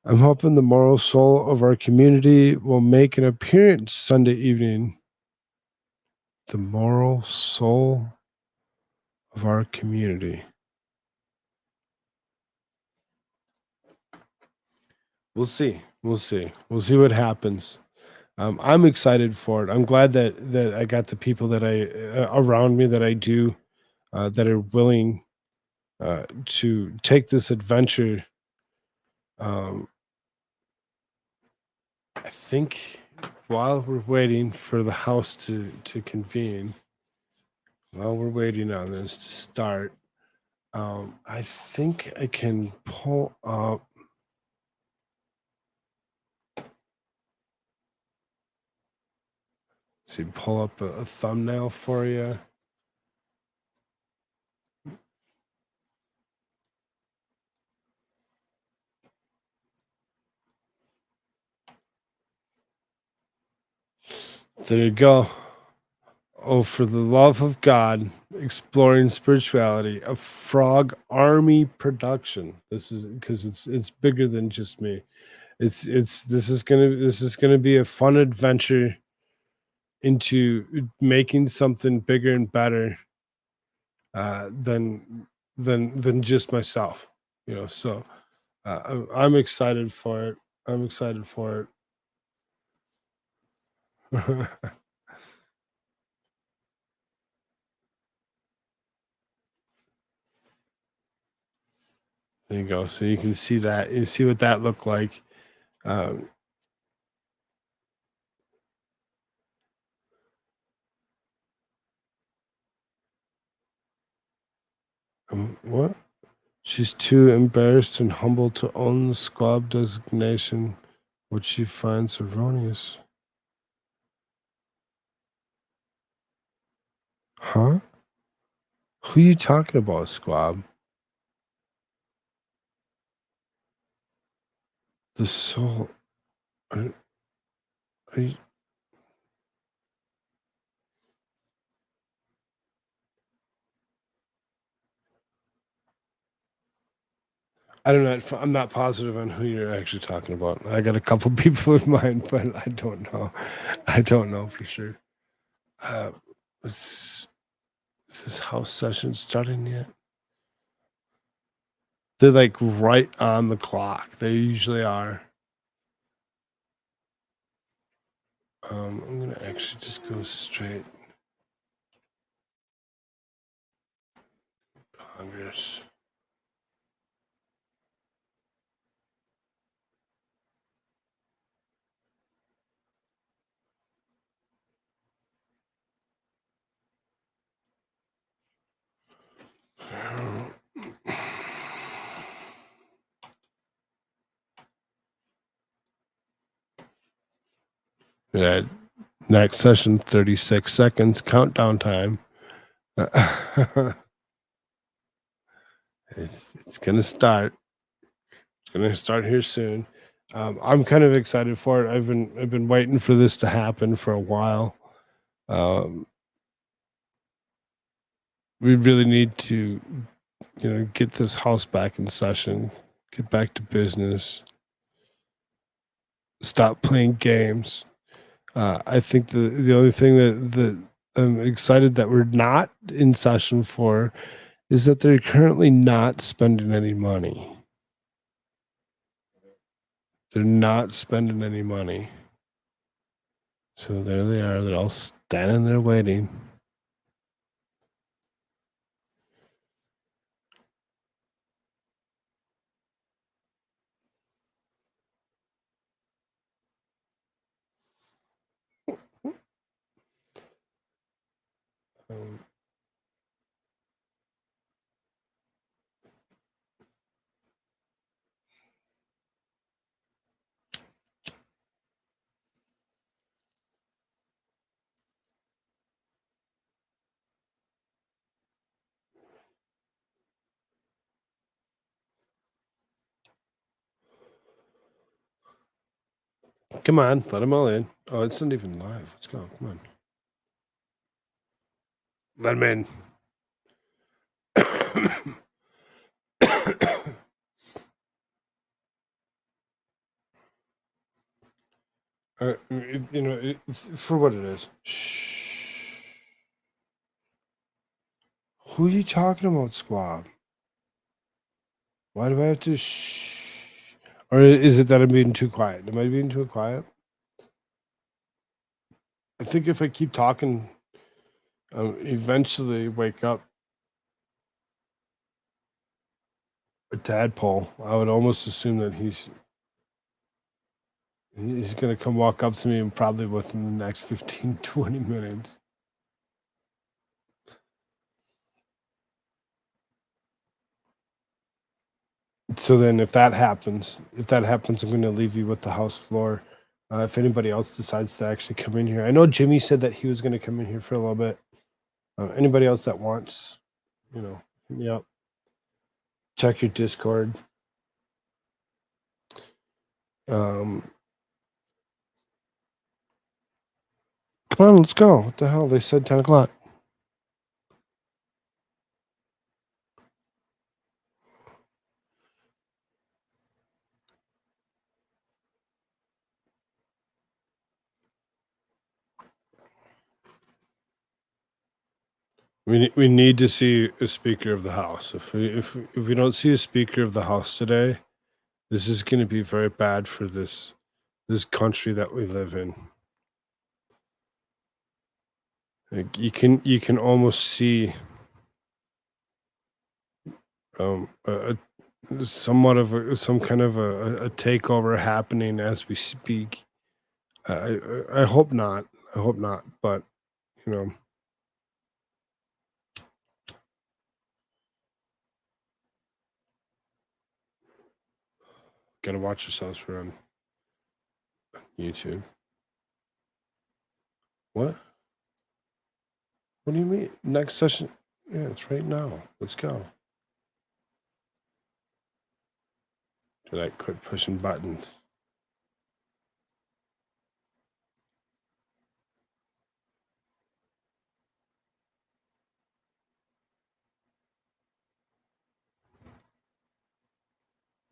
I'm hoping the moral soul of our community will make an appearance Sunday evening. The moral soul of our community. We'll see. We'll see what happens. I'm excited for it. I'm glad that I got the people that I around me that I do that are willing to take this adventure. I think while we're waiting for the house to convene, while we're waiting on this to start, I think I can pull up. See, pull up a thumbnail for you. There you go. Oh, for the love of God, exploring spirituality, a Frog Army production. This is because it's bigger than just me. This is gonna be a fun adventure into making something bigger and better than just myself. So I'm excited for it. I'm excited for it. There you go. So you can see that. You see what that looked like. What? She's too embarrassed and humble to own the squab designation, which she finds erroneous. Huh? Who are you talking about, squab? The soul. Are you, I don't know. I'm not positive on who you're actually talking about. I got a couple people in mind, but I don't know. I don't know for sure. Uh, is this house session starting yet? They're like right on the clock. They usually are. I'm gonna actually just go straight. Congress. Yeah, next session, 36 seconds, countdown time. It's gonna start. It's gonna start here soon. I'm kind of excited for it. I've been waiting for this to happen for a while. We really need to, get this house back in session, get back to business, stop playing games. I think the only thing that I'm excited that we're not in session for is that they're currently not spending any money. They're not spending any money. So there they are. They're all standing there waiting. Um, Come on, let them all in. Oh, it's not even live. Let's go. Come on. Let them in. For what it is. Shh. Who are you talking about, Squab? Why do I have to shh? Or is it that I'm being too quiet? Am I being too quiet? I think if I keep talking, I'll eventually wake up a tadpole. I would almost assume that he's going to come walk up to me and probably within the next 15, 20 minutes. So then if that happens, I'm going to leave you with the house floor. If anybody else decides to actually come in here, I know Jimmy said that he was going to come in here for a little bit. Anybody else that wants, hit me up. Check your Discord. Come on, let's go. What the hell? They said 10 o'clock. We need to see a Speaker of the House. If we don't see a Speaker of the House today, this is going to be very bad for this country that we live in. Like you can almost see somewhat of some kind of a takeover happening as we speak. I hope not. But gotta watch yourselves. We're on YouTube. What? What do you mean? Next session? Yeah, it's right now. Let's go. Did I quit pushing buttons?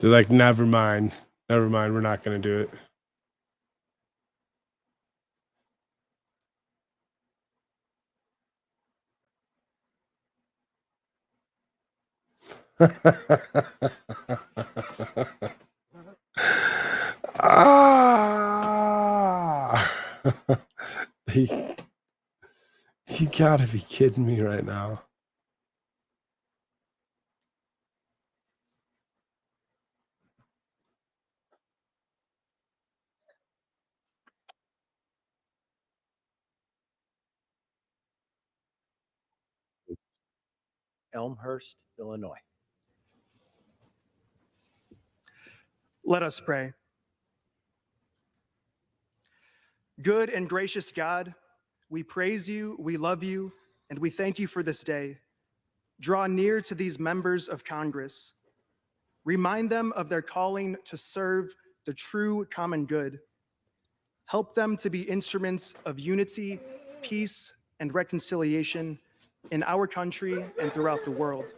They're like, never mind, we're not going to do it. Ah! you gotta be kidding me right now. Elmhurst, Illinois. Let us pray. Good and gracious God, we praise you, we love you, and we thank you for this day. Draw near to these members of Congress. Remind them of their calling to serve the true common good. Help them to be instruments of unity, peace, and reconciliation in our country and throughout the world.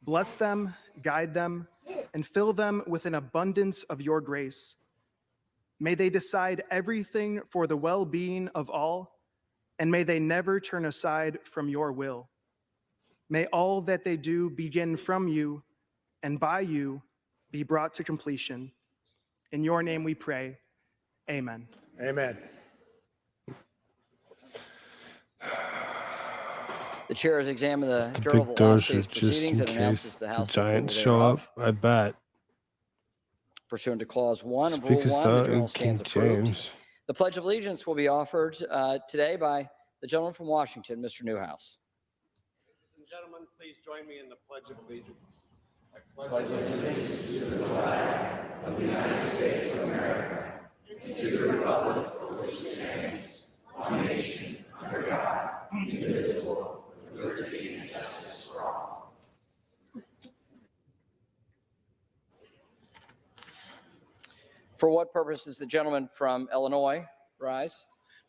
Bless them, guide them, and fill them with an abundance of your grace. May they decide everything for the well-being of all, and may they never turn aside from your will. May all that they do begin from you and by you be brought to completion. In your name we pray, amen. Amen. The chair has examined the The Journal of big the Law doors States are just proceedings in and announces case the the House Giants approval show up. thereof. I bet. Pursuant to Clause 1 of Rule Speak us 1, the out Journal in King stands approved. James. The Pledge of Allegiance will be offered today by the gentleman from Washington, Mr. Newhouse. Ladies and gentlemen, please join me in the Pledge of Allegiance. I pledge allegiance to the flag of the United States of America and to the republic for which it stands, one nation, under God, indivisible, with liberty and justice for all. For what purpose does the gentleman from Illinois rise?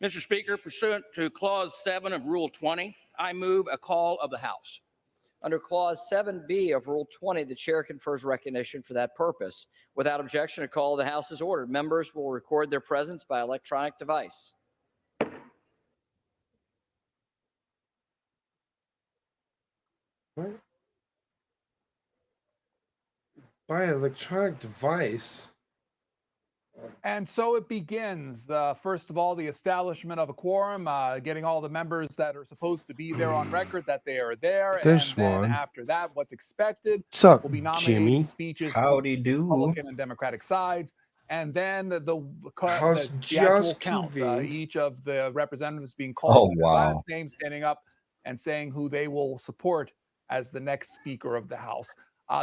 Mr. Speaker, pursuant to Clause 7 of Rule 20, I move a call of the House. Under Clause 7B of Rule 20, the chair confers recognition for that purpose. Without objection, a call of the House is ordered. Members will record their presence by electronic device. What? By electronic device. And so it begins. First of all, the establishment of a quorum, getting all the members that are supposed to be there on record that they are there. There's and then one. after that, what's expected What's up, will be nominating Jimmy? speeches Howdy from do. Republican and Democratic sides. And then the House actual just count, convened. each of the representatives being called Oh, by their wow. last name, standing up and saying who they will support as the next Speaker of the House.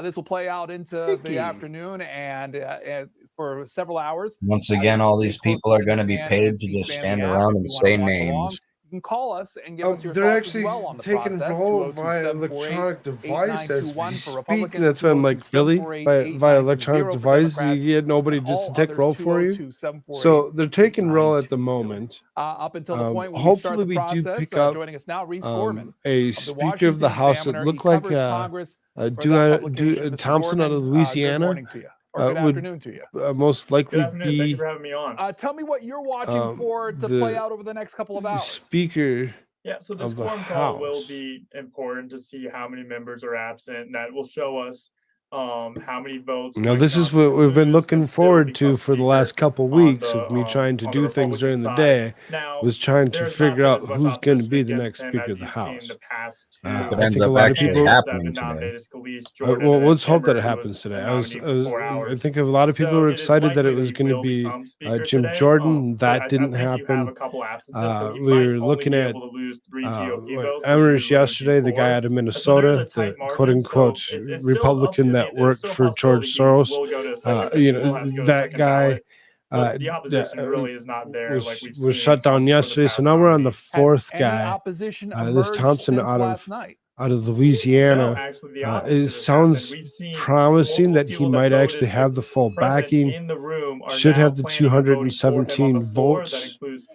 This will play out into the afternoon and for several hours. Once again, all these people are going to be paid to just stand around and say names. You can call us and give us your They're thoughts actually as well on the taking process. vote via electronic device as we 202-748-8921 for speak. Republicans, That's why I'm like, really? Via electronic 202-748-8920 for device, you Democrats, get nobody and just all to take others, roll for you. 202-748-8922. So they're taking roll at the moment. Up until the point when we Hopefully start the we do process, pick up joining us now, Reese Gorman a of the Speaker of the Washington House that Examiner. looked He like covers Congress for that publication. Mr. Thompson out of Gorman, Louisiana. Good morning to you, or good Would afternoon to you. most likely Good afternoon. Thank be you for having me on. Tell me what you're watching for to play the out over the next couple of hours. Speaker Yeah, so this of the quorum call will House. be important to see how many members are absent, and that will show us how many votes. Now, Mike this is Johnson what we've been lose looking and still forward to become for the Speaker last couple on weeks the, of me trying to on the do things Republican during the side. day. Now, Was trying to there's not figure been out as much who's going to opposition be the against next him Speaker as of the you've seen House. the past If it I ends think a up lot of actually people. candidates that have happening been today. nominated, Scalise, Jordan, Well, and let's hope that Emmer, it who was happens today. a I nominee before I ours. think a lot of people So were it is excited that likely it was he going to will be become Speaker Jim today, Jordan. but That I didn't think you have happen. a couple absences, so he We might were only looking be at able to lose 3 GOP votes, but he Emmers could lose yesterday, the guy 4. out of So there is Minnesota, a the tight margin. quote unquote So it's still up to Republican be. that There's worked still for possibility George he Soros. will go to a second. He will have to go to That second guy ballot. But the opposition really is not there, like we've was seen shut down for the yesterday. So past now we're on the nominees. Has fourth any guy. opposition This emerged Thompson since out last of night? of No, Louisiana. actually, the It opposite has sounds happened. We've seen promising multiple that he people that might voted actually have the full present backing. in the room are Should now have the planning on voting for him on 217 the floor. That votes includes to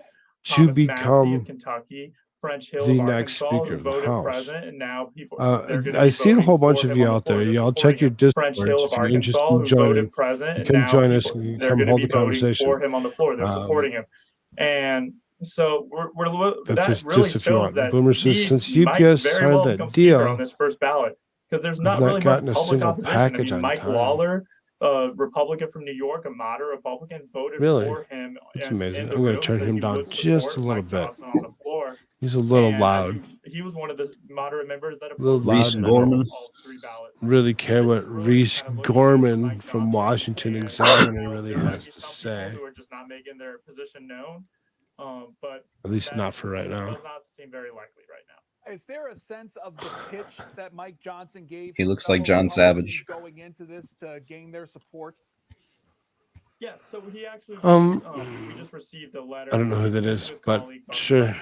Thomas Massey of become Kentucky, French Hill the of next Arkansas, speaker who of the voted House. president, and now they're going to I be see a voting whole bunch for of him you on the out floor. there. They're Y'all supporting check your him. Discord French Hill if of you're interested Arkansas, in who joining. voted president, You and can now join us. You they're come going to hold be the voting conversation. for him on the floor. They're supporting him, and so That's that really just if you shows want. that Boomer says he since might UPS very signed well that become speaker on deal, this first ballot because there's we've not not really much gotten a public single opposition. I package mean, on Mike time. Lawler, a Republican from New York, a moderate Republican, voted Really? for him That's in amazing. the I'm going room, to turn so him he down would just a support little Mike bit. Johnson on the floor. He's a little And loud. he was one of the moderate members that A little opposed loud, and I don't all three ballots. really care what Reese Gorman from Washington Examiner really has to say. Who are just not making their position known, but At least not for right now. does not seem very likely right now. Is there a sense of the pitch that Mike Johnson gave? He his looks like fellow John Savage. Republicans going into this to gain their support? Yes, so he actually we just received a letter. I don't know who that is, but sure.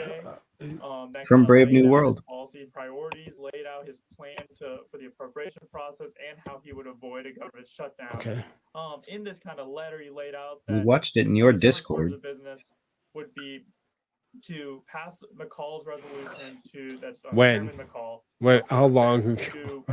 That From kind of Brave laid New out his World. policy priorities, laid out his plan for the appropriation process and how he would avoid a government shutdown. Okay. In this kind of letter, he laid out We that watched it in your the first order Discord. of business would be to pass McCall's resolution to that's When? Chairman McCall. Wait, how long? To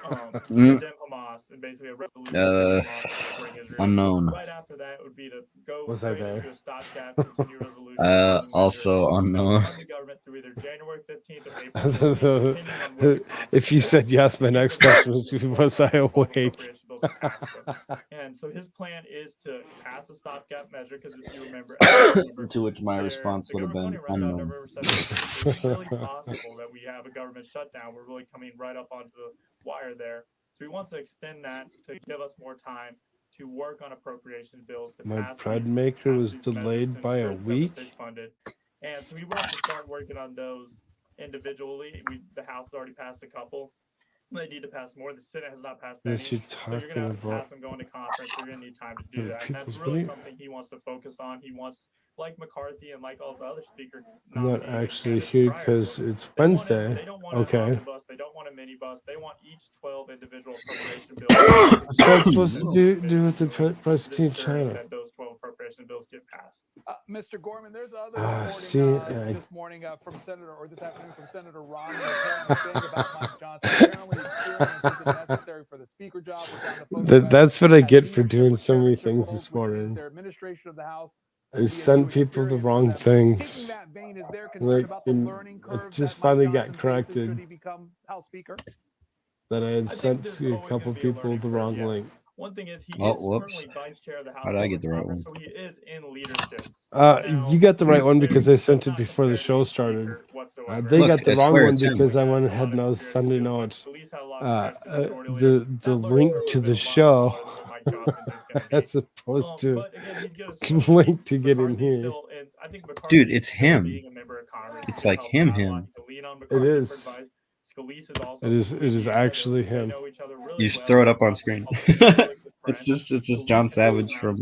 Mm. condemn Hamas and basically a resolution to Hamas to bring Israel. Unknown. Right after that would be to go Was I straight there? into a stopgap, continue resolution. Also unknown. Fund the government through either January 15th or April 15th, depending on when the If you said yes, my next question was I awake? appropriation bills are passed. And so his plan is to pass a stopgap measure because if you remember, To which my response would have been unknown. November 17th, it's really possible that we have a government shutdown. We're really coming right up onto the wire there. So he wants to extend that to give us more time to work on appropriation bills to My pass bread these- maker pass was these measures delayed to by a ensure that the week. state's funded. And so we want to start working on those individually. The House has already passed a couple. They need to pass more. The Senate has not passed any. Yes, you're So you're talking going to have to about. pass them going to conference. You're going to need time to do Yeah, that. And that's people's really belief. something he wants to focus on. He wants, like McCarthy and like all the other speakers. I'm not actually here because it's Wednesday. They don't want an Okay. omnibus. They don't want a minibus. They want each 12 individual appropriation bills. What's that supposed to do with the president of China? That those 12 appropriation bills get passed. Mr. Gorman, there's other See, reporting this morning from Senator, or this afternoon from Senator Romney, apparently saying about Mike Johnson. Apparently, experience isn't necessary for the speaker job. We're down to focus that's what I on get for leadership doing with so many temperature things polls, this which is morning. their administration of the House. I sent people the wrong things. Taking that vein, is there concern Like, about the learning it curve just that finally Mike got Johnson faces corrected should he become House Speaker? that I had sent to a couple people the wrong link. One thing is he Oh, is whoops. currently vice chair of the House. How did I get the right Conference, one? So he is in leadership. You got the right one because I sent it before the show started. They Look, got the I wrong swear one it's him. because I went ahead and I was sending out the link to the show as opposed to link to get in here. Dude, it's him. It's like him. It is. It is actually him. You should throw it up on screen. it's just John Savage from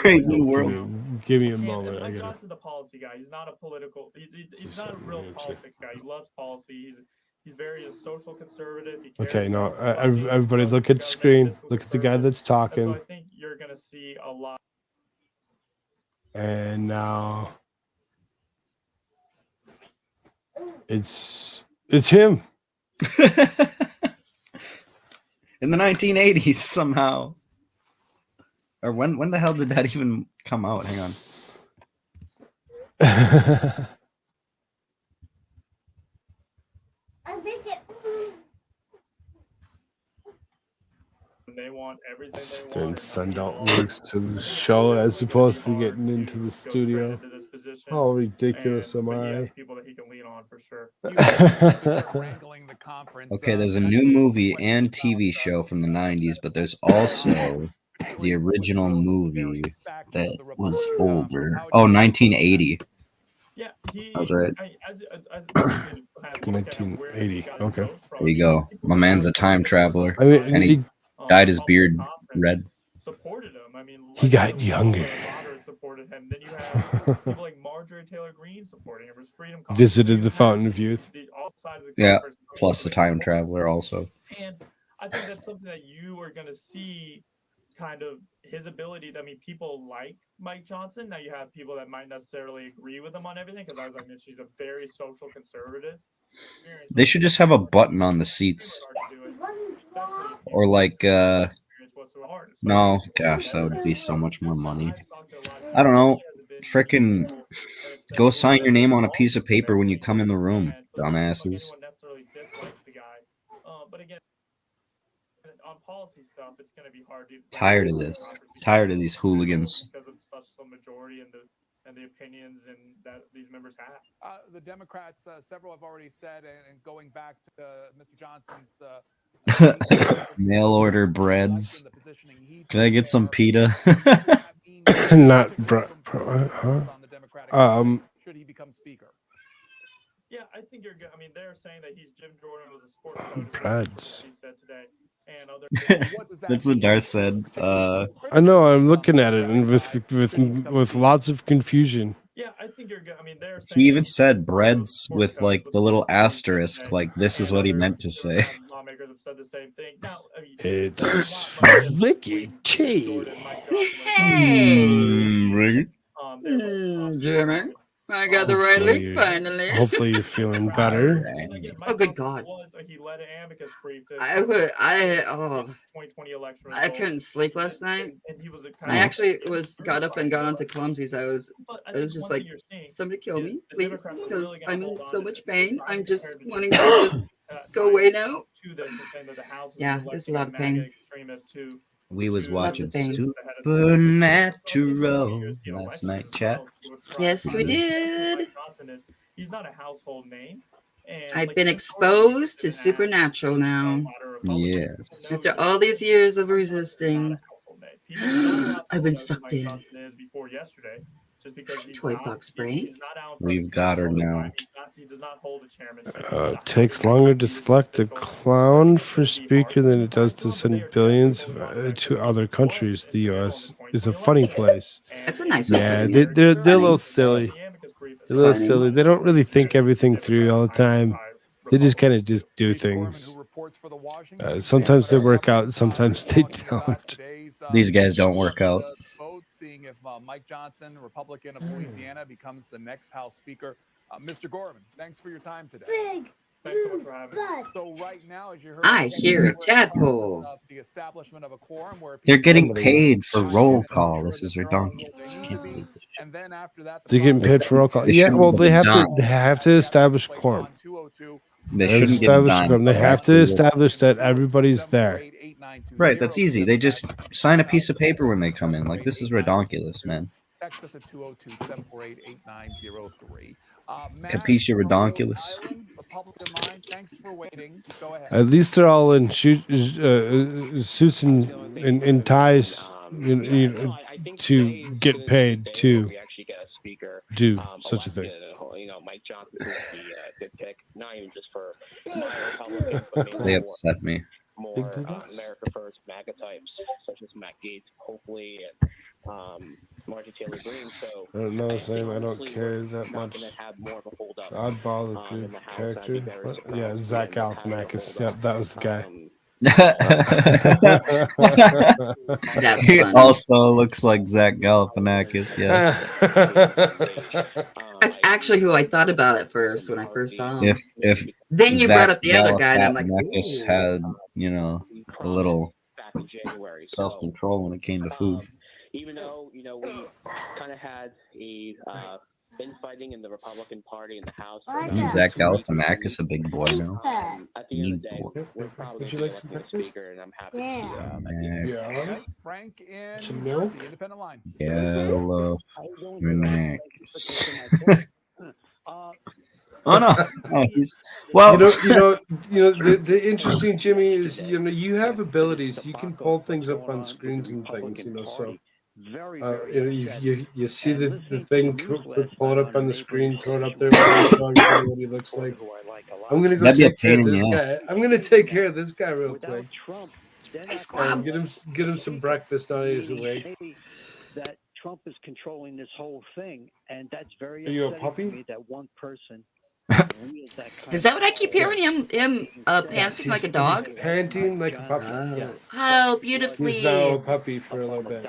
Brave New World. Give me a moment. I gotta. Johnson's a policy guy. He's not a political. He's not a real politics guy. He loves policy. He's very a social conservative. He cares Okay, no, about everybody look at the screen. Look at the guy that's so talking. I think you're gonna see a lot. And now it's him. In the 1980s somehow. Or when the hell did that even come out? Hang on. They want everything they Then want. send out links to the show as opposed to getting into the studio. How ridiculous am I? People that he can lean on for sure. Okay, there's a new movie and TV show from the 90s, but there's also the original movie that was older. Oh, 1980. Yeah, he. I was right. 1980. Okay. There you go. My man's a time traveler. I mean, and he dyed his beard red. Supported him. I mean, He got younger. Moderate supported him. Then you have people like Marjorie Taylor Greene supporting him. There's Freedom Caucus. Visited the Fountain of Youth. All sides of the Yeah, conference. plus the time traveler also. And I think that's something that you are going to see kind of his ability. I mean, people like Mike Johnson. Now you have people that might necessarily agree with him on everything because, as I mentioned, he's a very social conservative. They should just have a button on the seats. Or like no, gosh, that would be so much more money. I don't know. Frickin' go sign your name on a piece of paper when you come in the room, dumbasses. But again, on policy stuff, it's going to be hard to Tired of this. Tired of these hooligans. because of such a majority and the opinions and that these members have. The Democrats, several have already said, and going back to Mr. Johnson's Mail order breads. Can I get some pita? Not huh? should he become speaker? Yeah, I think you're good. I mean, they're saying that he's Jim Jordan with a sports coach. Breads. He said today, and other. That's what Darth said. I know. I'm looking at it and with lots of confusion. Yeah, I think you're good. I mean, they're He even said breads with like the little asterisk, like this is what he meant to say. lawmakers have said the same thing. Now, I mean, It's Vicky T. Right? Jimmy, I got the right Hopefully link you're- finally. Hopefully you're feeling better. Oh, good God. he led an amicus brief to I 2020 election. I couldn't sleep last night. And he was a I actually got up and got onto Clumsy's. I was just like, somebody kill me, please, because I'm in so much pain. I'm just wanting to just go away now. Yeah, it's a lot of pain. We was Lots watching of pain. Supernatural last night, chat. Yes, we did. He's not a household name. And I've been exposed to Supernatural now. Yes. After all these years of resisting, I've been sucked in. before yesterday, just because Toy box brain. We've got her now. he does not hold a chairmanship. Takes longer to select a clown for speaker than it does to send billions to other countries. The U.S. is a funny place. That's a nice one. Yeah, they're a little silly. They're a little silly. They don't really think everything through all the time. They just kind of just do things. Sometimes they work out, sometimes they don't. These guys don't work out. Seeing if Mike Johnson, Republican of Louisiana, becomes the next House Speaker. Mr. Gorman, thanks for your time today. Thanks so much for having me. So right now, as you heard, I hear a tadpole. The establishment of a quorum where They're getting paid for roll call. This is ridiculous. Can't believe this shit. and then after that, They're getting paid for roll call. They Yeah, shouldn't well, give they a have to. dime. They have to establish quorum. They Let's shouldn't give a establish dime. quorum. They have to establish that everybody's there. Right, that's easy. They just sign a piece of paper when they come in. Like, this is ridiculous, man. text us at 202-748-8903. Capisce ridiculous? Republican Mind, thanks for waiting. Go ahead. At least they're all in suits and ties, to get paid to do such a thing. Mike Johnson is the good pick, not even just for Republicans, but They maybe upset me. more America First MAGA types, such as Matt Gaetz, hopefully, and Marjorie Taylor Greene. So I don't know, Sam. I don't hopefully care we're that not much. gonna have more of a hold up. Oddball, the in good the House. I'd character. be very What? surprised Yeah, if Zach we end up having a Galifianakis. hold up. Yep, that was the guy. He also looks like Zach Galifianakis. Yeah. That's actually who I thought about at first when I first saw him. If Then you Zach brought up the other guy, and I'm like, Galifianakis ooh. had, a little self-control when it came to food. Even though we kind of had a infighting in the Republican Party in the House. Isn't Zach Galifianakis a big boy now? At the end of the day, we're probably Would you going like to some elect a speaker, and I'm happy to see Yeah. Okay, Frank in Some milk? Jersey, Independent Line. Galifianakis. Oh no! Oh, he's well. The interesting, Jimmy, is you have abilities. You can pull things up on screens and things. So, you see the thing, pull it up on the screen, throw it up there, what he looks like. I'm gonna go That'd be a take care pain of in this the guy. I'm gonna take care of this guy real quick. Squab. Get him some breakfast on his way. That Trump is controlling this whole thing, and that's very Are you a upsetting to puppy? me that one person Is that what I keep hearing? Him panting like a dog? He's panting like a puppy. Oh, beautifully. He's now a puppy for a little bit.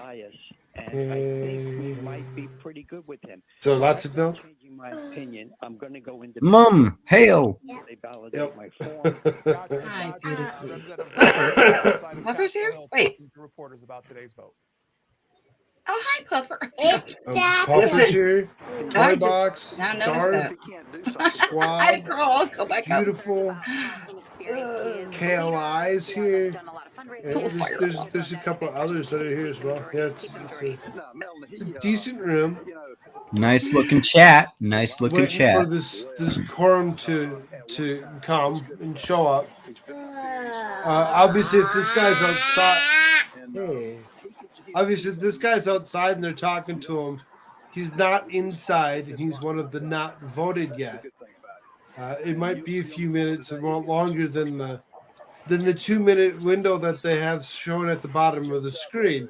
Pretty good with him. So lots of milk? Changing my opinion. I'm going to go into Mom, hail. They validate my form. Hi, beautifully. Puffer's here? Wait. Reporters about today's vote. Oh, hi, Puffer. Puffer's here. I Toy just box. now noticed Darth, that. Squad. I had a girl. I'll come back up. Beautiful. KLI's here. Yeah, there's a couple others that are here as well. Yeah, it's a decent room. Nice looking chat. Nice looking Waiting chat. for this quorum to come and show up. Obviously, if this guy's outside, obviously if this guy's outside and they're talking to him, he's not inside. He's one of the not voted yet. It might be a few minutes and longer than the 2-minute window that they have shown at the bottom of the screen.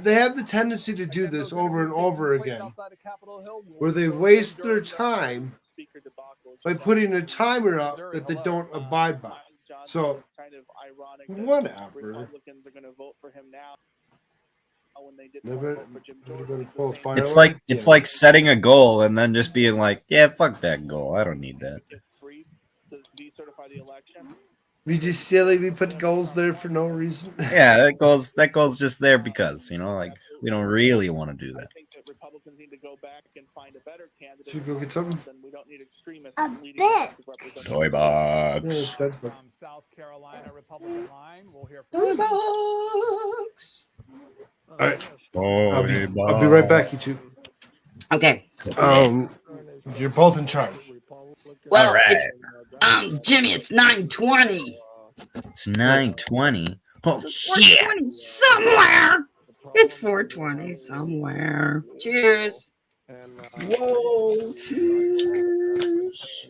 They have the tendency to do this over and over again, where they waste their time by putting a timer up that they don't abide by. So, whatever. Never gonna pull a It's firework? like setting a goal and then just being like, yeah, fuck that goal. I don't need that. We just silly. We put goals there for no reason. Yeah, that goal's just there because, like we don't really want to do that. Should we go get something? A bit. Toy box. South Carolina Republican line. We'll hear Toy box. All right. Toy I'll be right back, you two. Okay. You're both in charge. Well, All right. it's Jimmy. It's 9:20. It's 9:20. Oh It's shit! 4:20 somewhere. It's 4:20 somewhere. Cheers. Whoa! Cheers.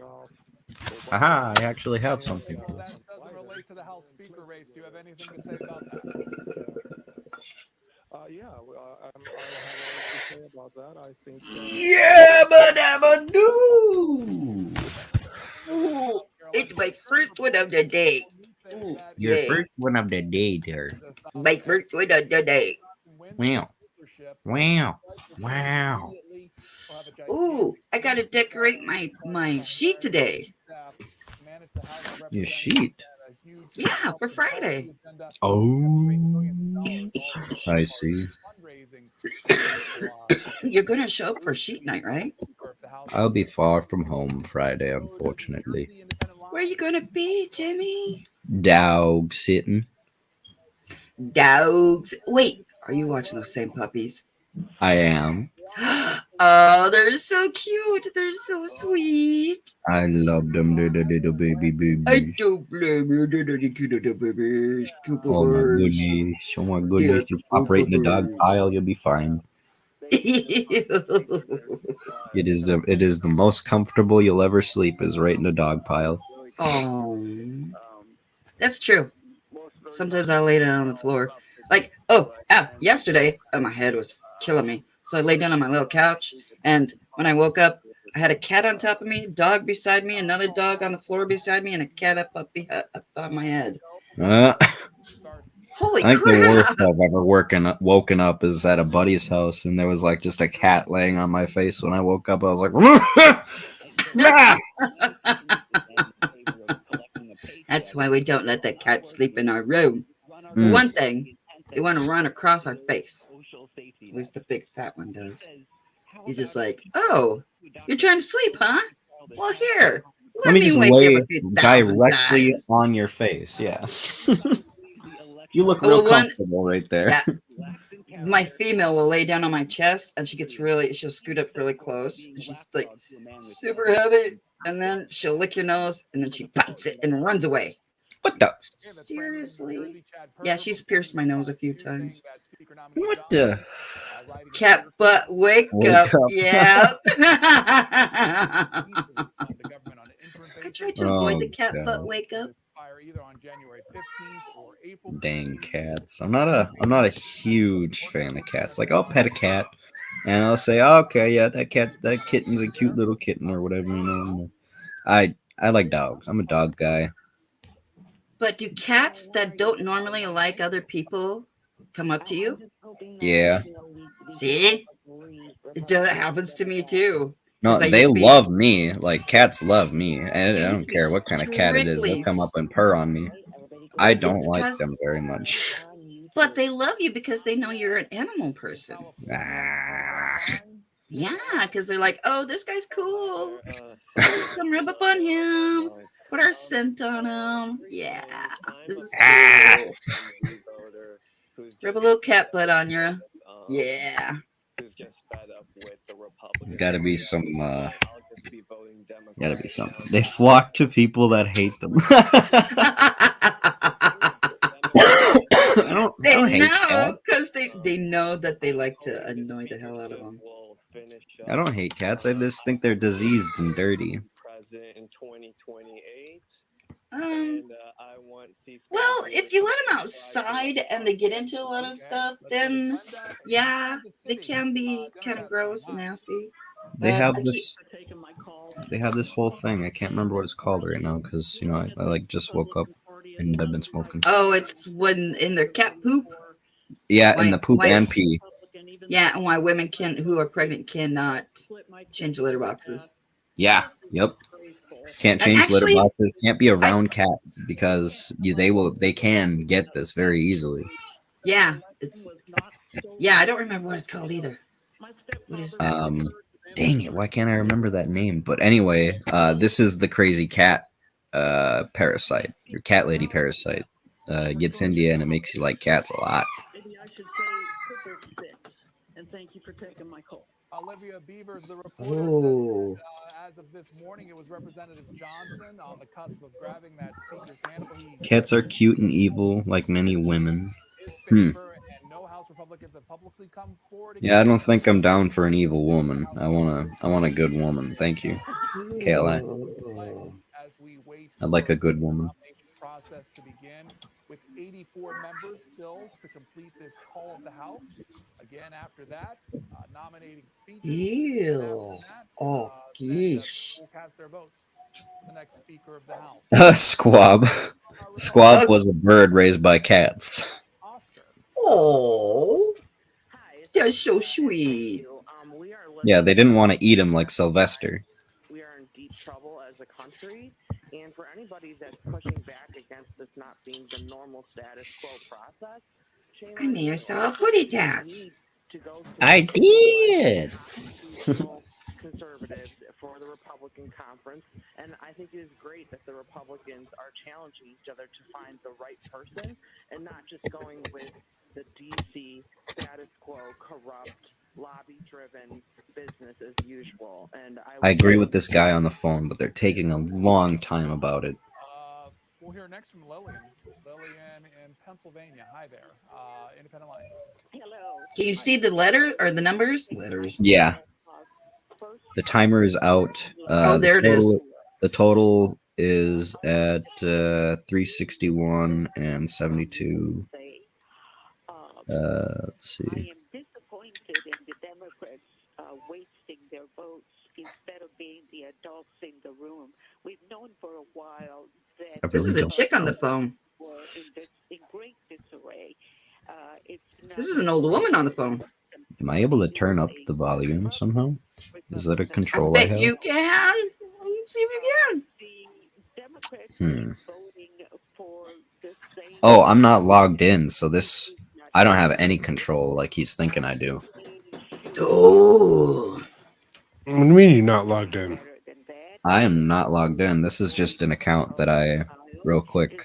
Aha! I actually have something. that doesn't relate to the House Speaker race. Do you have anything to say about that? Yeah, I have a lot to say about that. I think. Yeah, but do. Ooh, it's my first one of the day. Ooh, Your yeah. first one of the day, there. My first one of the day. Wow! Wow! Wow! Ooh, I gotta decorate my sheet today. Your sheet. Yeah, for Friday. Oh, I see. You're gonna show up for sheet night, right? I'll be far from home Friday, unfortunately. Where you gonna be, Jimmy? Dog sitting. Dogs. Wait, are you watching those same puppies? I am. Oh, they're so cute. They're so sweet. I love them. They're the little baby I babies. don't blame you. They're the cute little babies. Oh my goodness. Oh my goodness. Just pop right in the dog pile. You'll be fine. It is the most comfortable you'll ever sleep is right in the dog pile. Oh, that's true. Sometimes I lay down on the floor. Like, yesterday, my head was killing me. So I lay down on my little couch, and when I woke up, I had a cat on top of me, dog beside me, another dog on the floor beside me, and a cat up on my head. Holy I think crap! the worst I've ever woken up is at a buddy's house, and there was like just a cat laying on my face. When I woke up, I was like, That's why we don't let the cat sleep in our room. Mm. One thing, they want to run across our face. At least the big fat one does. He's just like, "Oh, you're trying to sleep, huh? Well, here, let me just wake lay you up a few thousand directly times." on your face. Yeah. You look Well, real one- comfortable right there. Yeah. My female will lay down on my chest, and she'll scoot up really close. And she's like super heavy, and then she'll lick your nose, and then she bites it and runs away. What the? Seriously? Yeah, she's pierced my nose a few times. What the? Cat butt, wake Wake up. up. Yeah. I tried to avoid the Oh, cat butt God. wake up. Dang cats. I'm not a huge fan of cats. Like I'll pet a cat and I'll say, oh, okay, yeah, that kitten's a cute little kitten or whatever, I like dogs. I'm a dog guy. But do cats that don't normally like other people come up to you? Yeah. See? It happens to me too. No, 'Cause I they used to be- love me. Like cats love me. And It I used don't to be care what kind of cat it is. They'll strictly come up and purr on me. I don't It's like 'cause- them very much. But they love you because they know you're an animal person. Ah. Yeah, because they're like, oh, this guy's cool. Let's come rub up on him. Put our scent on him. Yeah, this is cool. Rub a little cat butt on you. Yeah. There's gotta be some They flock to people that hate them. I They don't hate know cats. because they know that they like to annoy the hell out of them. I don't hate cats. I just think they're diseased and dirty. Well, if you let them outside and they get into a lot of stuff, then yeah, they can be kind of gross and nasty. They But have I this. They have this whole thing. I can't remember what it's called right now because I like just woke up and I've been smoking. Oh, it's when in their cat poop. Yeah, in the poop Why- and pee. Yeah, and why women who are pregnant cannot change litter boxes. Yeah. Yep. Can't And change litter actually- boxes. Can't be around cats because they can get this very easily. Yeah, I don't remember what it's called either. What is that? Dang it, why can't I remember that name? But anyway, this is the crazy cat parasite, or cat lady parasite. Gets into you and it makes you like cats a lot. And thank you for taking my call. Olivia Beavers, the reporter, Oh. said, as of this morning, it was Representative Johnson on the cusp of grabbing that speaker's hand. Cats are cute and evil, like many women. And no House Republicans have publicly come forward. Yeah, I don't think I'm down for an evil woman. I want a good woman. Thank you, KLI. I'd like a good woman. Process to begin with 84 members still to complete this call of the House. Again, after that, nominating speeches. Ew. Oh, geesh. We'll cast their votes. The next Speaker of the House. Squab. Squab was a bird raised by cats. Oh, that's so sweet. Yeah, they didn't want to eat him like Sylvester. We are in deep trouble as a country. And for anybody that's pushing back against this not being the normal status quo process, I may have saw a footy tat. I did. Conservatives for the Republican conference, and I think it is great that the Republicans are challenging each other to find the right person and not just going with the DC status quo, corrupt, lobby-driven business as usual. And I agree with this guy on the phone, but they're taking a long time about it. We'll hear next from Lillian. Lillian in Pennsylvania. Hi there. Independent Line. Hello. Can you see the letter or the numbers? Letters. Yeah. The timer is out. There it is. The total is at 361 and 72. Let's see. I am disappointed in the Democrats wasting their votes instead of being the adults in the room. We've known for a while that This is a chick on the phone. were in great disarray. This is an old woman on the phone. Am I able to turn up the volume somehow? Is that a control I Bet have? you can. Let's see if you can. Oh, I'm not logged in, so I don't have any control like he's thinking I do. Oh. What do you mean you're not logged in? I am not logged in. This is just an account that I real quick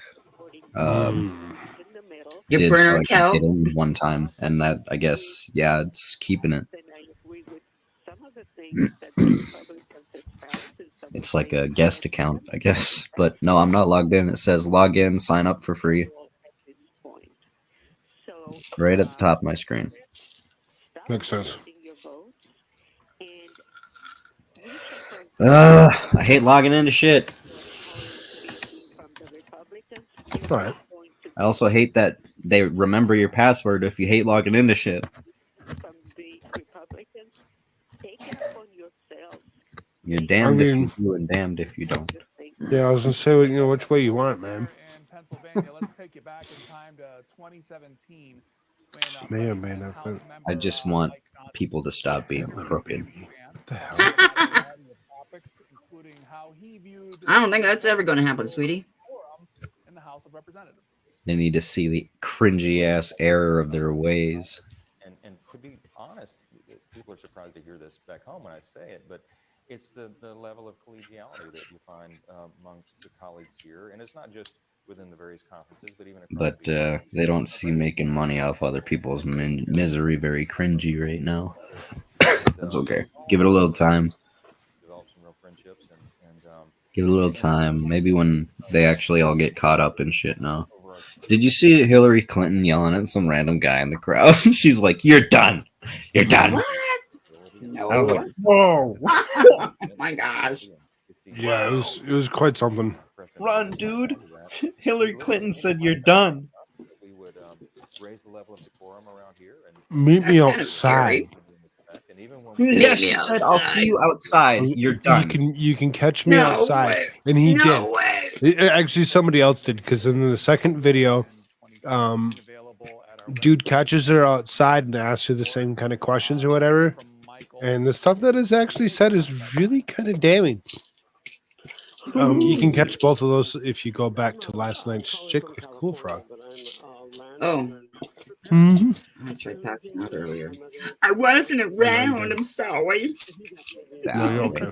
Your did burner so I could account? get in one time, and that I guess it's keeping it. It's like a guest account, I guess. But no, I'm not logged in. It says log in, sign up for free. Right at the top of my screen. Makes sense. I hate logging into shit. All right. I also hate that they remember your password if you hate logging into shit. You're damned I mean- if you do and damned if you don't. Yeah, I was gonna say, which way you want, man. In Pennsylvania, let's take you back in time to 2017 when May or may not. But I just want people to stop being crooked. I don't think that's ever going to happen, sweetie. in the House of Representatives. They need to see the cringy ass error of their ways. And to be honest, people are surprised to hear this back home when I say it, but it's the level of collegiality that you find amongst the colleagues here, and it's not just within the various conferences, but even across But they don't see making money off other people's misery very cringy right now. That's okay. Give it a little time. develop some real friendships and Give it a little time. Maybe when they actually all get caught up in shit now. Did you see Hillary Clinton yelling at some random guy in the crowd? She's like, "You're done. You're done." What? No. I was like, "Whoa." Oh my gosh. yeah, it was quite something. Run, dude. Hillary Clinton said you're done. we would raise the level of decorum around here. And Meet me That's kinda outside. and even when Yeah, she said, "I'll see you outside. You're done." You can catch me No outside, way. and he No did. way. Actually, somebody else did because in the second video, dude catches her outside and asks her the same kind of questions or whatever, and the stuff that is actually said is really kind of damning. You can catch both of those if you go back to last night's chick with Cool Frog. Oh, Mm-hmm. I tried passing out earlier. I wasn't around. I'm sorry. No, you're okay.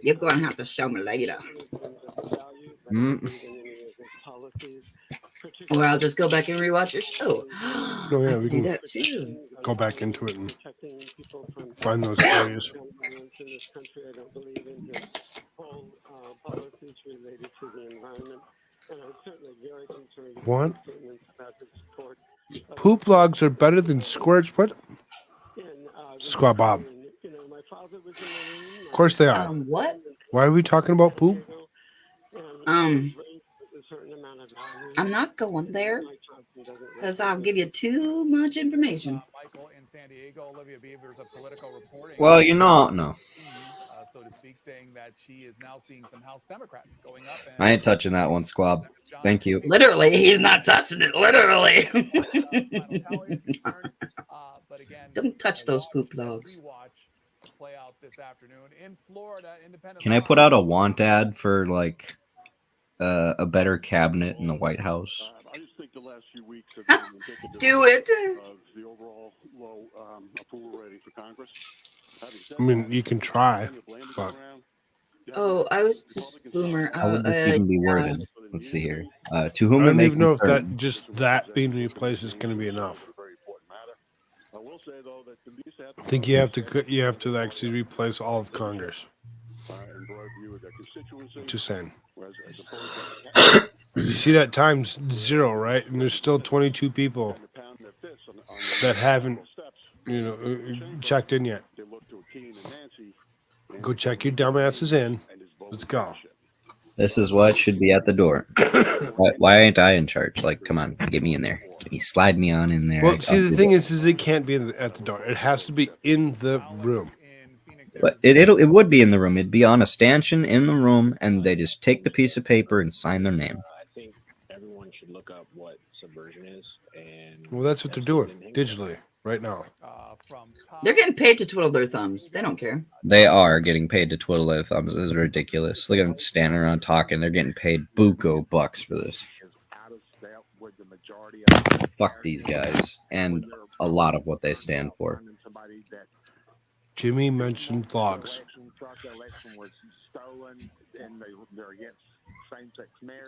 You're going to have to show me later. Or I'll just go back and rewatch your show. Oh, yeah, I we can do can that too. go back into it and find those areas. What? Poop logs are better than squirts. What? Squad Bob. Of course they are. What? Why are we talking about poop? I'm not going there because I'll give you too much information. Michael in San Diego, Olivia Beavers of Politico reporting. Well, no. So to speak, saying that she is now seeing some House Democrats going up. And I ain't touching that one, Squab. Thank you. Literally, he's not touching it. Literally. Don't touch those poop logs. play out this afternoon in Florida. Independent Can I put out a want ad for like a better cabinet in the White House? I just think the last few weeks have been indicative Do it. of the overall low approval rating for Congress. I mean, you can try, but Oh, I was just boomer. How would this even be worded? Let's see here. To I whom it don't may even know if concern. that just that being replaced is going to be enough. I will say though that the least I think you have to actually replace all of Congress. in broad view of their constituency. Just saying. Whereas as opposed to You see that times 0, right? And there's still 22 people that haven't, checked in yet. Go check your dumbasses in. Let's go. This is what should be at the door. Why ain't I in charge? Like, come on, get me in there. Get me, slide me on in there. Well, see, the thing is it can't be at the door. It has to be in the room. But it would be in the room. It'd be on a stanchion in the room, and they just take the piece of paper and sign their name. I think everyone should look up what subversion is. And Well, that's what they're doing digitally right now. They're getting paid to twiddle their thumbs. They don't care. They are getting paid to twiddle their thumbs. This is ridiculous. Look at them standing around talking. They're getting paid buco bucks for this. Fuck these guys and a lot of what they stand for. Jimmy mentioned logs.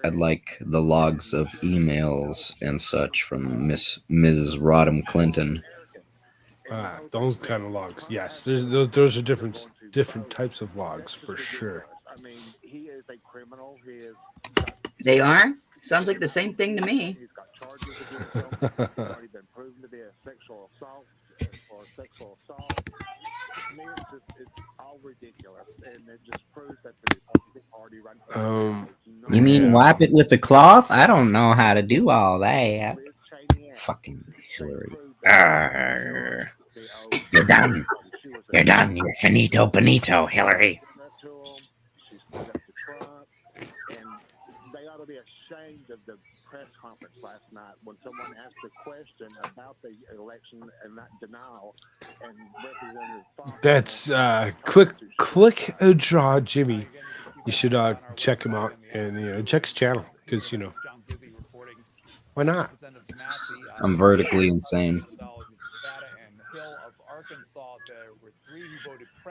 I'd like the logs of emails and such from Mrs. Rodham Clinton. Those kind of logs. Yes, those are different types of logs for sure. They are? Sounds like the same thing to me. You mean wipe it with a cloth? I don't know how to do all that. Fucking Hillary. Arr. You're done. You're done. You're finito bonito, Hillary. She stood up to Trump, and they ought to be ashamed of the press conference last night when someone asked a question about the election and that denial, and Representative Fox. That's click a draw Jimmy. You should check him out and check his channel because why not? I'm vertically insane.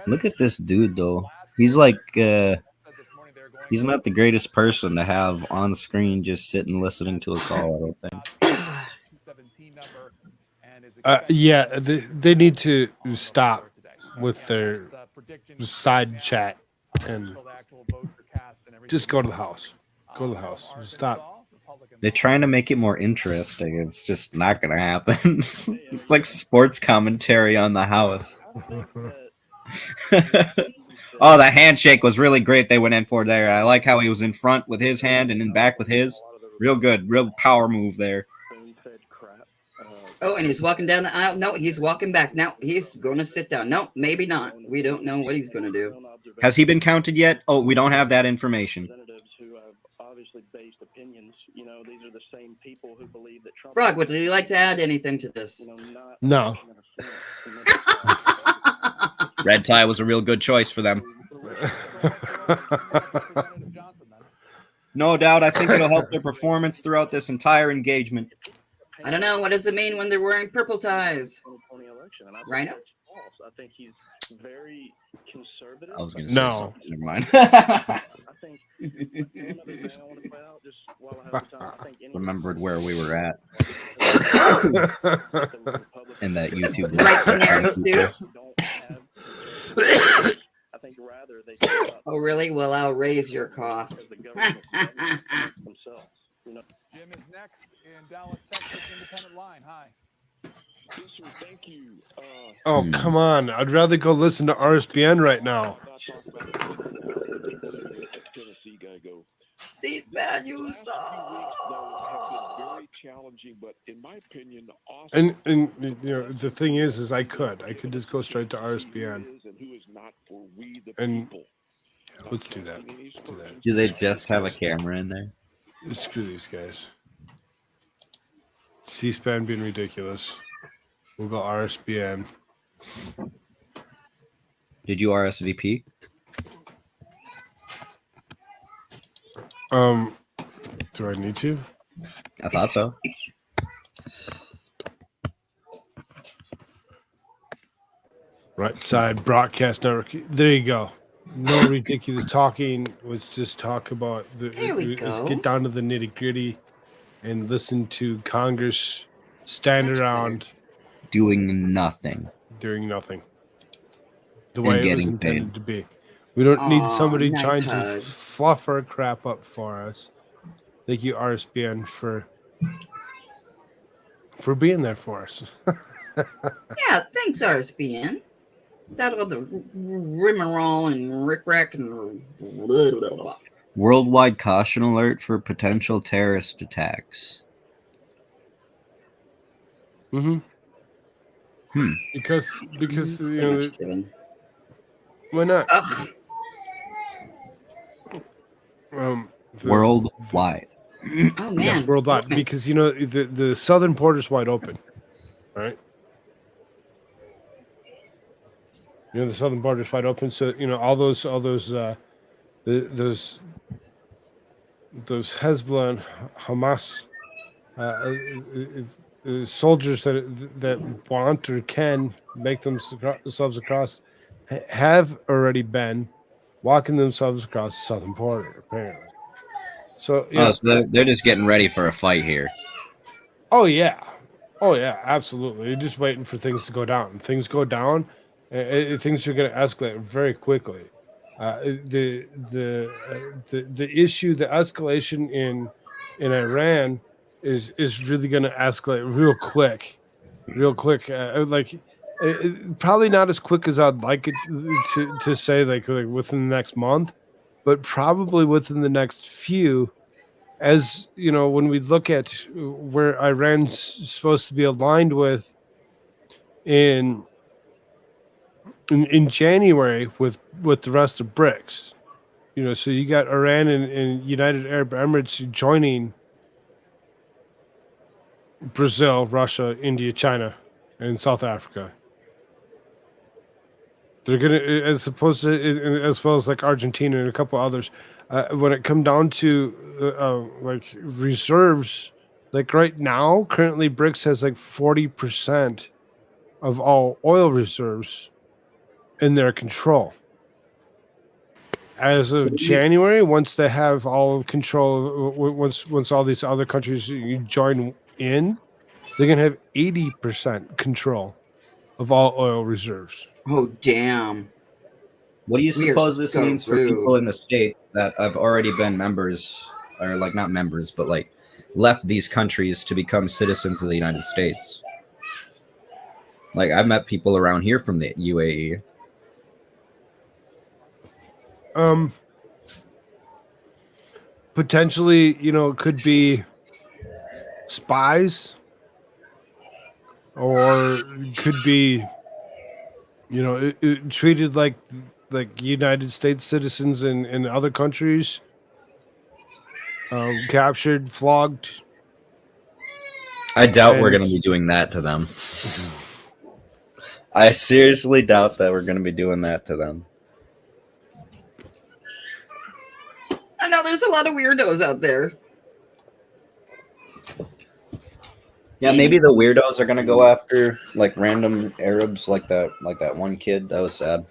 Look at this dude though. He's like he's not the greatest person to have on screen just sitting listening to a call, I don't think. Yeah, they need to stop with their side chat and just go to the house. Go to the house. Stop. They're trying to make it more interesting. It's just not going to happen. It's like sports commentary on the house. Oh, the handshake was really great they went in for there. I like how he was in front with his hand and in back with his. Real good. Real power move there. Oh, and he's walking down the aisle. No, he's walking back. Now he's going to sit down. No, maybe not. We don't know what he's going to do. Has he been counted yet? Oh, we don't have that information. Who have obviously based opinions. You know, these are the same people who believe that Trump. Frog, would you like to add anything to this? No. Red tie was a real good choice for them. No doubt. I think it'll help their performance throughout this entire engagement. I don't know. What does it mean when they're wearing purple ties? Rhino? I think he's very conservative. I was going to say something. Never mind. Remembered where we were at. In that YouTube. Right scenarios, dude. Oh, really? Well, I'll raise your cough. Jim is next in Dallas, Texas, Independent Line. Hi. Thank you. Oh, come on. I'd rather go listen to RSBN right now. C-SPAN, you suck. Very challenging, but in my opinion, awesome. And the thing is I could just go straight to RSBN. And yeah, let's do that. Do they just have a camera in there? Screw these guys. C-SPAN being ridiculous. We'll go RSBN. Did you RSVP? Do I need to? I thought so. Right side broadcast network. There you go. No ridiculous talking. Let's just talk about There we go. Let's get down to the nitty gritty and listen to Congress stand around doing nothing. Doing nothing. The way it was getting intended paid. to be. We don't need somebody nice trying hug. to fluff our crap up for us. Thank you, RSBN, for being there for us. Yeah, thanks, RSBN. That all the rigmarole and rickrack and blah, blah, blah. Worldwide caution alert for potential terrorist attacks. Because So you know, much given. why not? Ugh. Worldwide. Oh man. Yes, worldwide. Okay. Because the southern border's wide open, right? The southern border's wide open, so all those Hezbollah and Hamas soldiers that want or can make themselves across have already been walking themselves across the southern border, apparently. So, so they're just getting ready for a fight here. oh yeah, absolutely. You're just waiting for things to go down. Things go down, things are going to escalate very quickly. The issue, the escalation in Iran is really going to escalate real quick. Probably not as quick as I'd like it to say, like within the next month, but probably within the next few. As when we look at where Iran's supposed to be aligned with in in January with the rest of BRICS. You know, so you got Iran and United Arab Emirates joining Brazil, Russia, India, China, and South Africa. They're gonna, as opposed to, as well as like Argentina and a couple others. When it come down to like reserves, like right now, currently BRICS has like 40% of all oil reserves in their control. As of January, once they have all of control, once all these other countries join in, they're gonna have 80% control of all oil reserves. Oh damn! What do you We are suppose this so means for rude. people in the States that have already been members, or like not members, but like left these countries to become citizens of the United States? Like I've met people around here from the UAE. Potentially, you know, it could be spies, or it could be, you know, it treated like United States citizens in other countries, captured, flogged. I doubt we're going to be doing that to them. I seriously doubt that we're going to be doing that to them. I know there's a lot of weirdos out there. Yeah, maybe the weirdos are gonna go after like random Arabs, like that one kid. That was sad.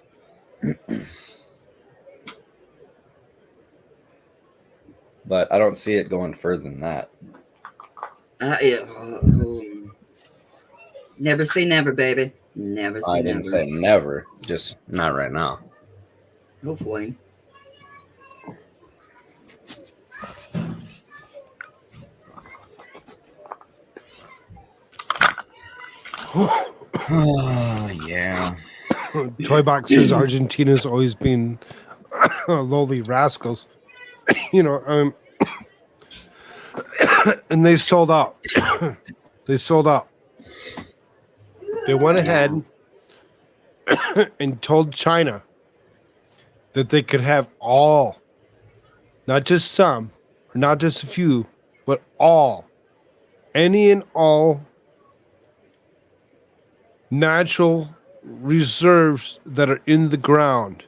But I don't see it going further than that. Never say never, baby. Never say I never. didn't say never, just not right now. Hopefully. Yeah. Toy Box says Argentina's always been lowly rascals. You know, and they sold out. They sold out. They went ahead and told China that they could have all, not just some, or not just a few, but all, any and all natural reserves that are in the ground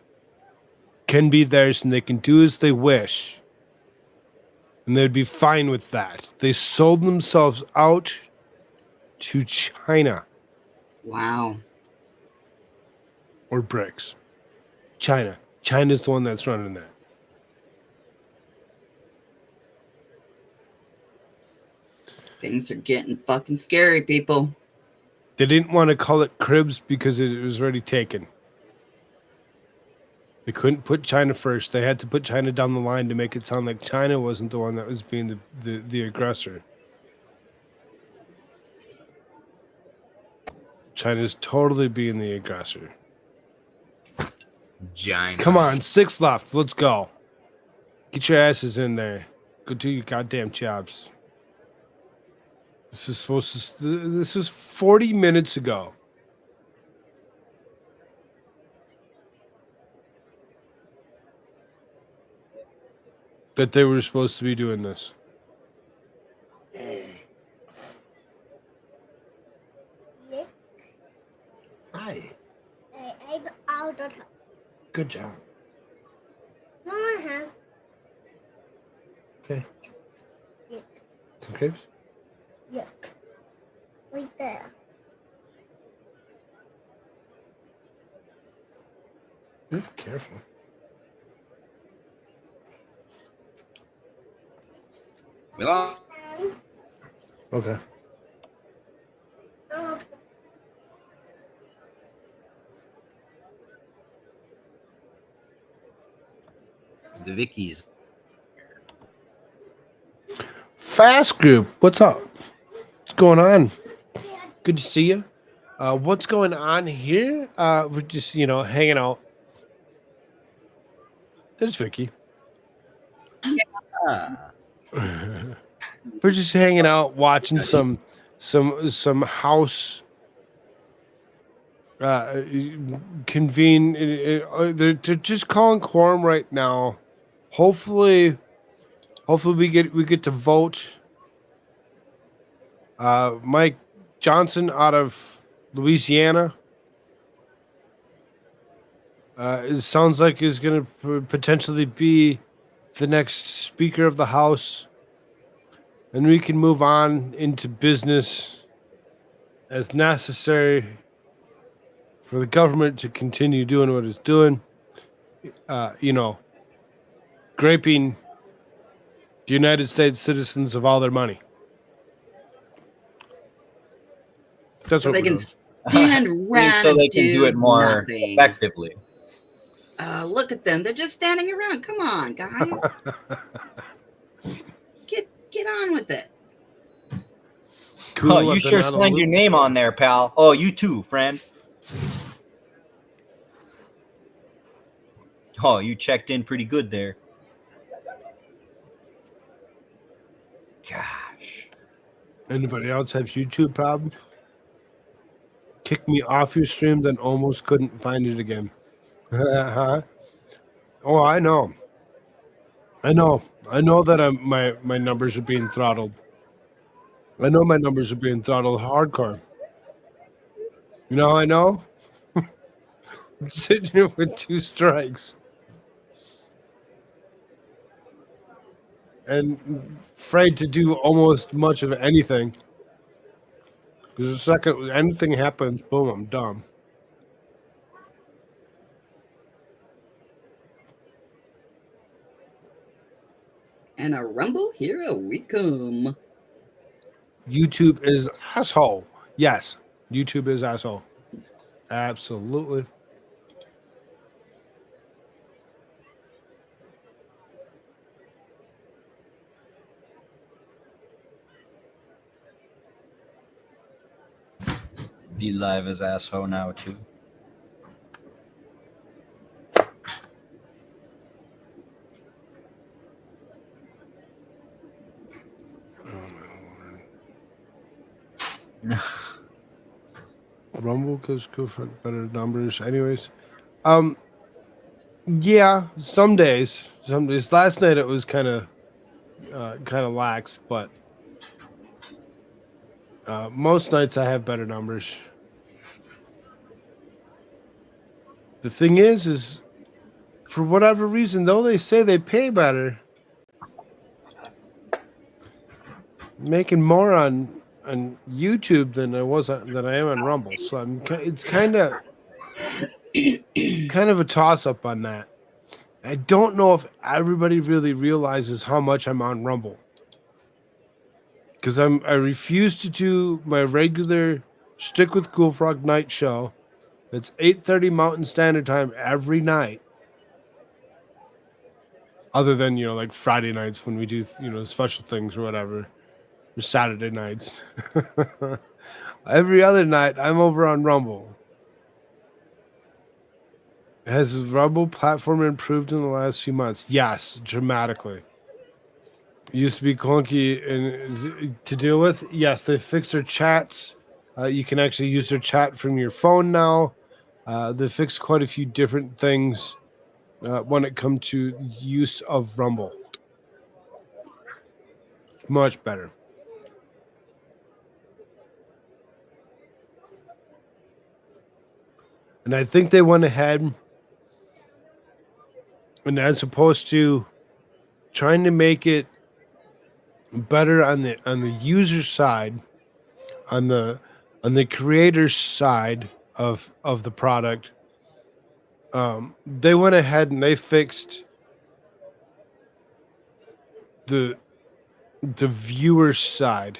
can be theirs, and they can do as they wish, and they'd be fine with that. They sold themselves out to China. Wow. Or BRICS. China's the one that's running that. Things are getting fucking scary, people. They didn't want to call it cribs because it was already taken. They couldn't put China first. They had to put China down the line to make it sound like China wasn't the one that was being the aggressor. China's totally being the aggressor. Giant. Come on, 6 left. Let's go. Get your asses in there. Go do your goddamn jobs. This is supposed to. This is 40 minutes ago. That they were supposed to be doing this. Hi. Good job. Okay. Some crepes? Yuck. Right there. Careful. Okay. The Vickies. Fast Group, what's up? What's going on? Good to see you. What's going on here? We're just, you know, hanging out. There's Vicky. Yeah. We're just hanging out, watching some house convene. They're just calling quorum right now. Hopefully we get to vote. Mike Johnson out of Louisiana. It sounds like is going to potentially be the next Speaker of the House, and we can move on into business as necessary for the government to continue doing what it's doing. Graping the United States citizens of all their money. That's So what they we're can doing. stand around so they and can do it more nothing. effectively. Look at them. They're just standing around. Come on, guys. Get on with it. Oh, you sure signed your name on there, pal. Oh, you too, friend. Oh, you checked in pretty good there. Gosh. Anybody else have YouTube problems? Kick me off your stream, then almost couldn't find it again. Huh? Oh, I know that my numbers are being throttled. I know my numbers are being throttled hardcore. You know how I know? I'm sitting here with 2 strikes. And afraid to do almost much of anything. Because the second anything happens, boom, I'm dumb. And a rumble, here we come. YouTube is asshole. Yes, YouTube is asshole. Absolutely. D Live is asshole now too. Rumble goes good for better numbers. Anyways, yeah, some days. Last night it was kind of lax, but most nights I have better numbers. The thing is for whatever reason, though they say they pay better, making more on YouTube than I am on Rumble. So it's kind of a toss up on that. I don't know if everybody really realizes how much I'm on Rumble, because I refuse to do my regular Stick with Cool Frog night show. That's 8:30 Mountain Standard Time every night. Other than, like Friday nights when we do, special things or whatever. Or Saturday nights. Every other night, I'm over on Rumble. Has the Rumble platform improved in the last few months? Yes, dramatically. It used to be clunky to deal with. Yes, they fixed their chats. You can actually use their chat from your phone now. They fixed quite a few different things when it comes to use of Rumble. Much better. And I think they went ahead and, as opposed to trying to make it better on the user side, on the creator's side of the product, they went ahead and they fixed the viewer's side.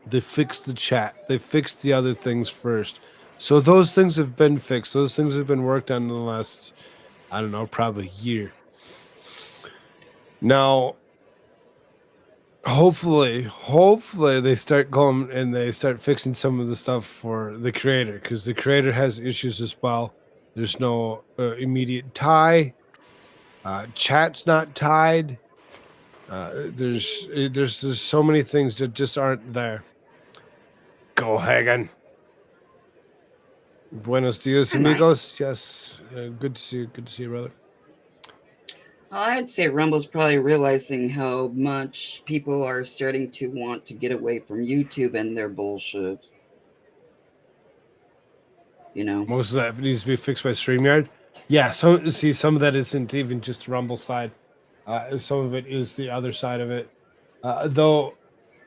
They fixed the chat. They fixed the other things first. So those things have been fixed. Those things have been worked on in the last, I don't know, probably a year. Now, hopefully they start going and they start fixing some of the stuff for the creator, because the creator has issues as well. There's no immediate tie. Chat's not tied. There's so many things that just aren't there. Go Hagen. Buenos dias, Hi, Mike. amigos. Yes, good to see you. Good to see you, brother. I'd say Rumble's probably realizing how much people are starting to want to get away from YouTube and their bullshit. You know, Most of that needs to be fixed by StreamYard. Yeah, some of that isn't even just the Rumble side. Some of it is the other side of it. Though,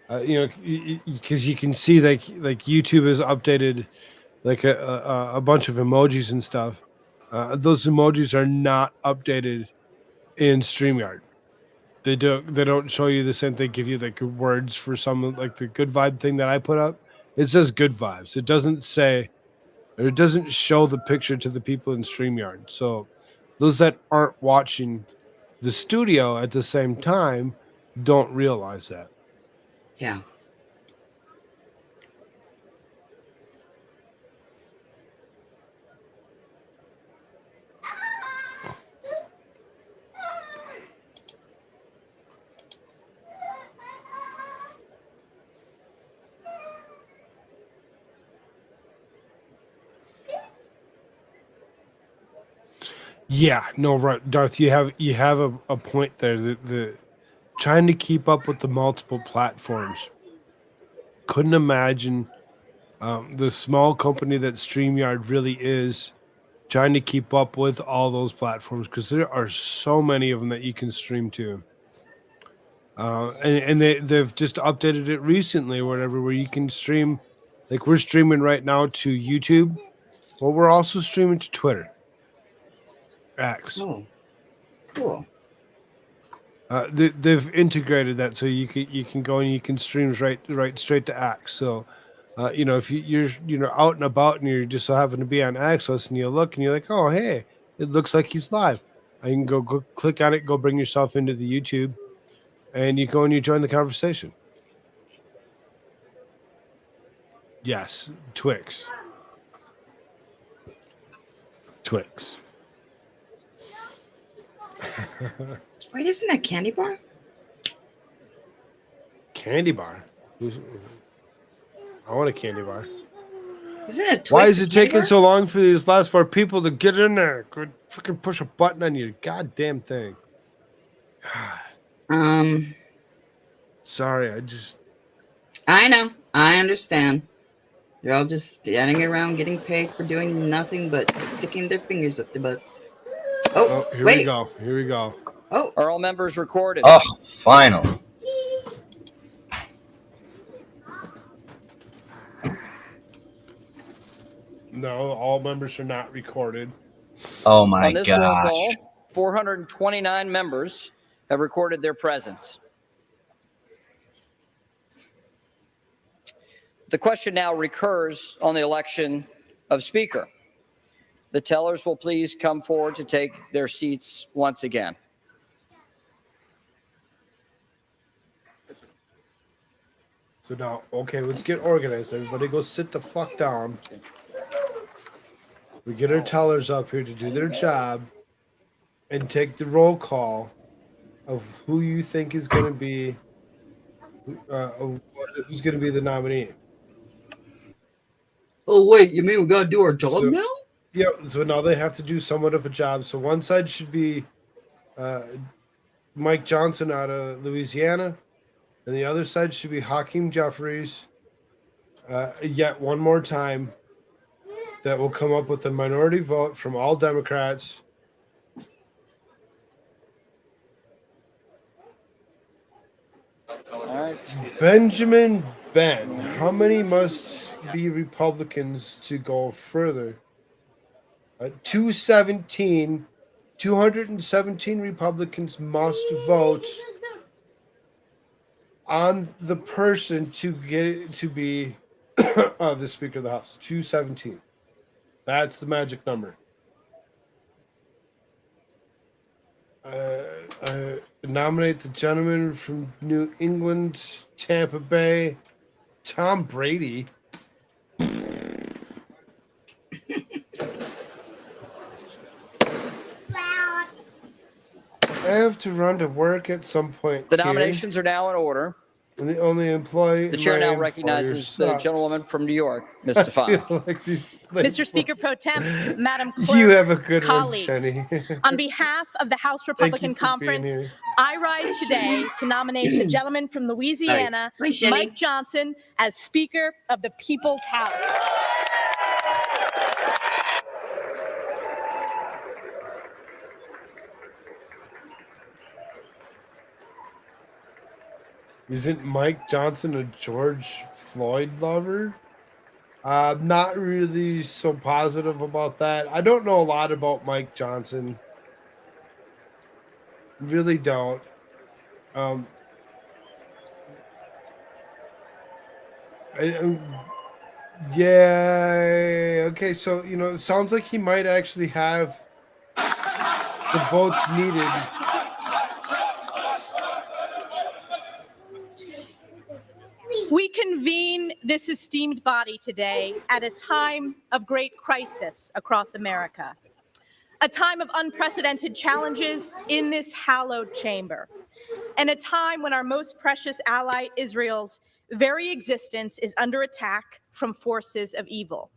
you know, because you can see like YouTube has updated like a bunch of emojis and stuff. Those emojis are not updated in StreamYard. They don't show you the same. They give you like words for some, like the good vibe thing that I put up. It says good vibes. It doesn't say, or it doesn't show the picture to the people in StreamYard. So those that aren't watching the studio at the same time don't realize that. yeah. Yeah, no, right, Darth, you have a point there. The trying to keep up with the multiple platforms. Couldn't imagine the small company that StreamYard really is trying to keep up with all those platforms, because there are so many of them that you can stream to. And they've just updated it recently or whatever, where you can stream, like we're streaming right now to YouTube, but we're also streaming to Twitter. X. Oh, cool. They've integrated that so you can go and you can stream right straight to X. So, you know, if you're out and about and you're just so happen to be on Access and you look and you're like, oh hey, it looks like he's live. I can go click on it, go bring yourself into the YouTube, and you go and you join the conversation. Yes, Twix. Wait, isn't that candy bar? Candy bar? I want a candy bar. Isn't it? Why Twix is a it candy taking bar? so long for these last 4 people to get in there? Could freaking push a button on your goddamn thing. Sorry, I know. I understand. They're all just standing around getting paid for doing nothing but sticking their fingers up their butts. Oh, here wait. we go. Here we go. Oh, Are all members recorded? Oh, finally. No, all members are not recorded. Oh my On this roll gosh. call, 429 members have recorded their presence. The question now recurs on the election of Speaker. The tellers will please come forward to take their seats once again. So now, okay, let's get organized. Everybody go sit the fuck down. We get our tellers up here to do their job and take the roll call of who you think is going to be who's going to be the nominee. oh wait, you mean we gotta do our job So- now? Yeah, so now they have to do somewhat of a job. So one side should be Mike Johnson out of Louisiana, and the other side should be Hakeem Jeffries. Yet one more time, that will come up with a minority vote from all Democrats. All right. Benjamin Ben, how many must be Republicans to go further? 217 Republicans must vote on the person to get it to be the Speaker of the House. 217. That's the magic number. Nominate the gentleman from New England, Tampa Bay, Tom Brady. I have to run to work at some point. The Karen. nominations are now in order. And the only employee. The chair my now employer recognizes the sucks. gentlewoman from New York, Ms. I Stefano. feel like Mr. Speaker Pro Tem, Madam Clerk, You have a good colleagues, one, Jenny. on behalf of the House Thank you Republican for being Conference, here. I rise today to nominate the gentleman from Louisiana, Hi, Jenny. Mike Johnson, as Speaker of the People's House. Isn't Mike Johnson a George Floyd lover? Not really so positive about that. I don't know a lot about Mike Johnson. Really don't. Yeah. Okay. So it sounds like he might actually have the votes needed. We convene this esteemed body today at a time of great crisis across America, a time of unprecedented challenges in this hallowed chamber, and a time when our most precious ally, Israel's very existence, is under attack from forces of evil.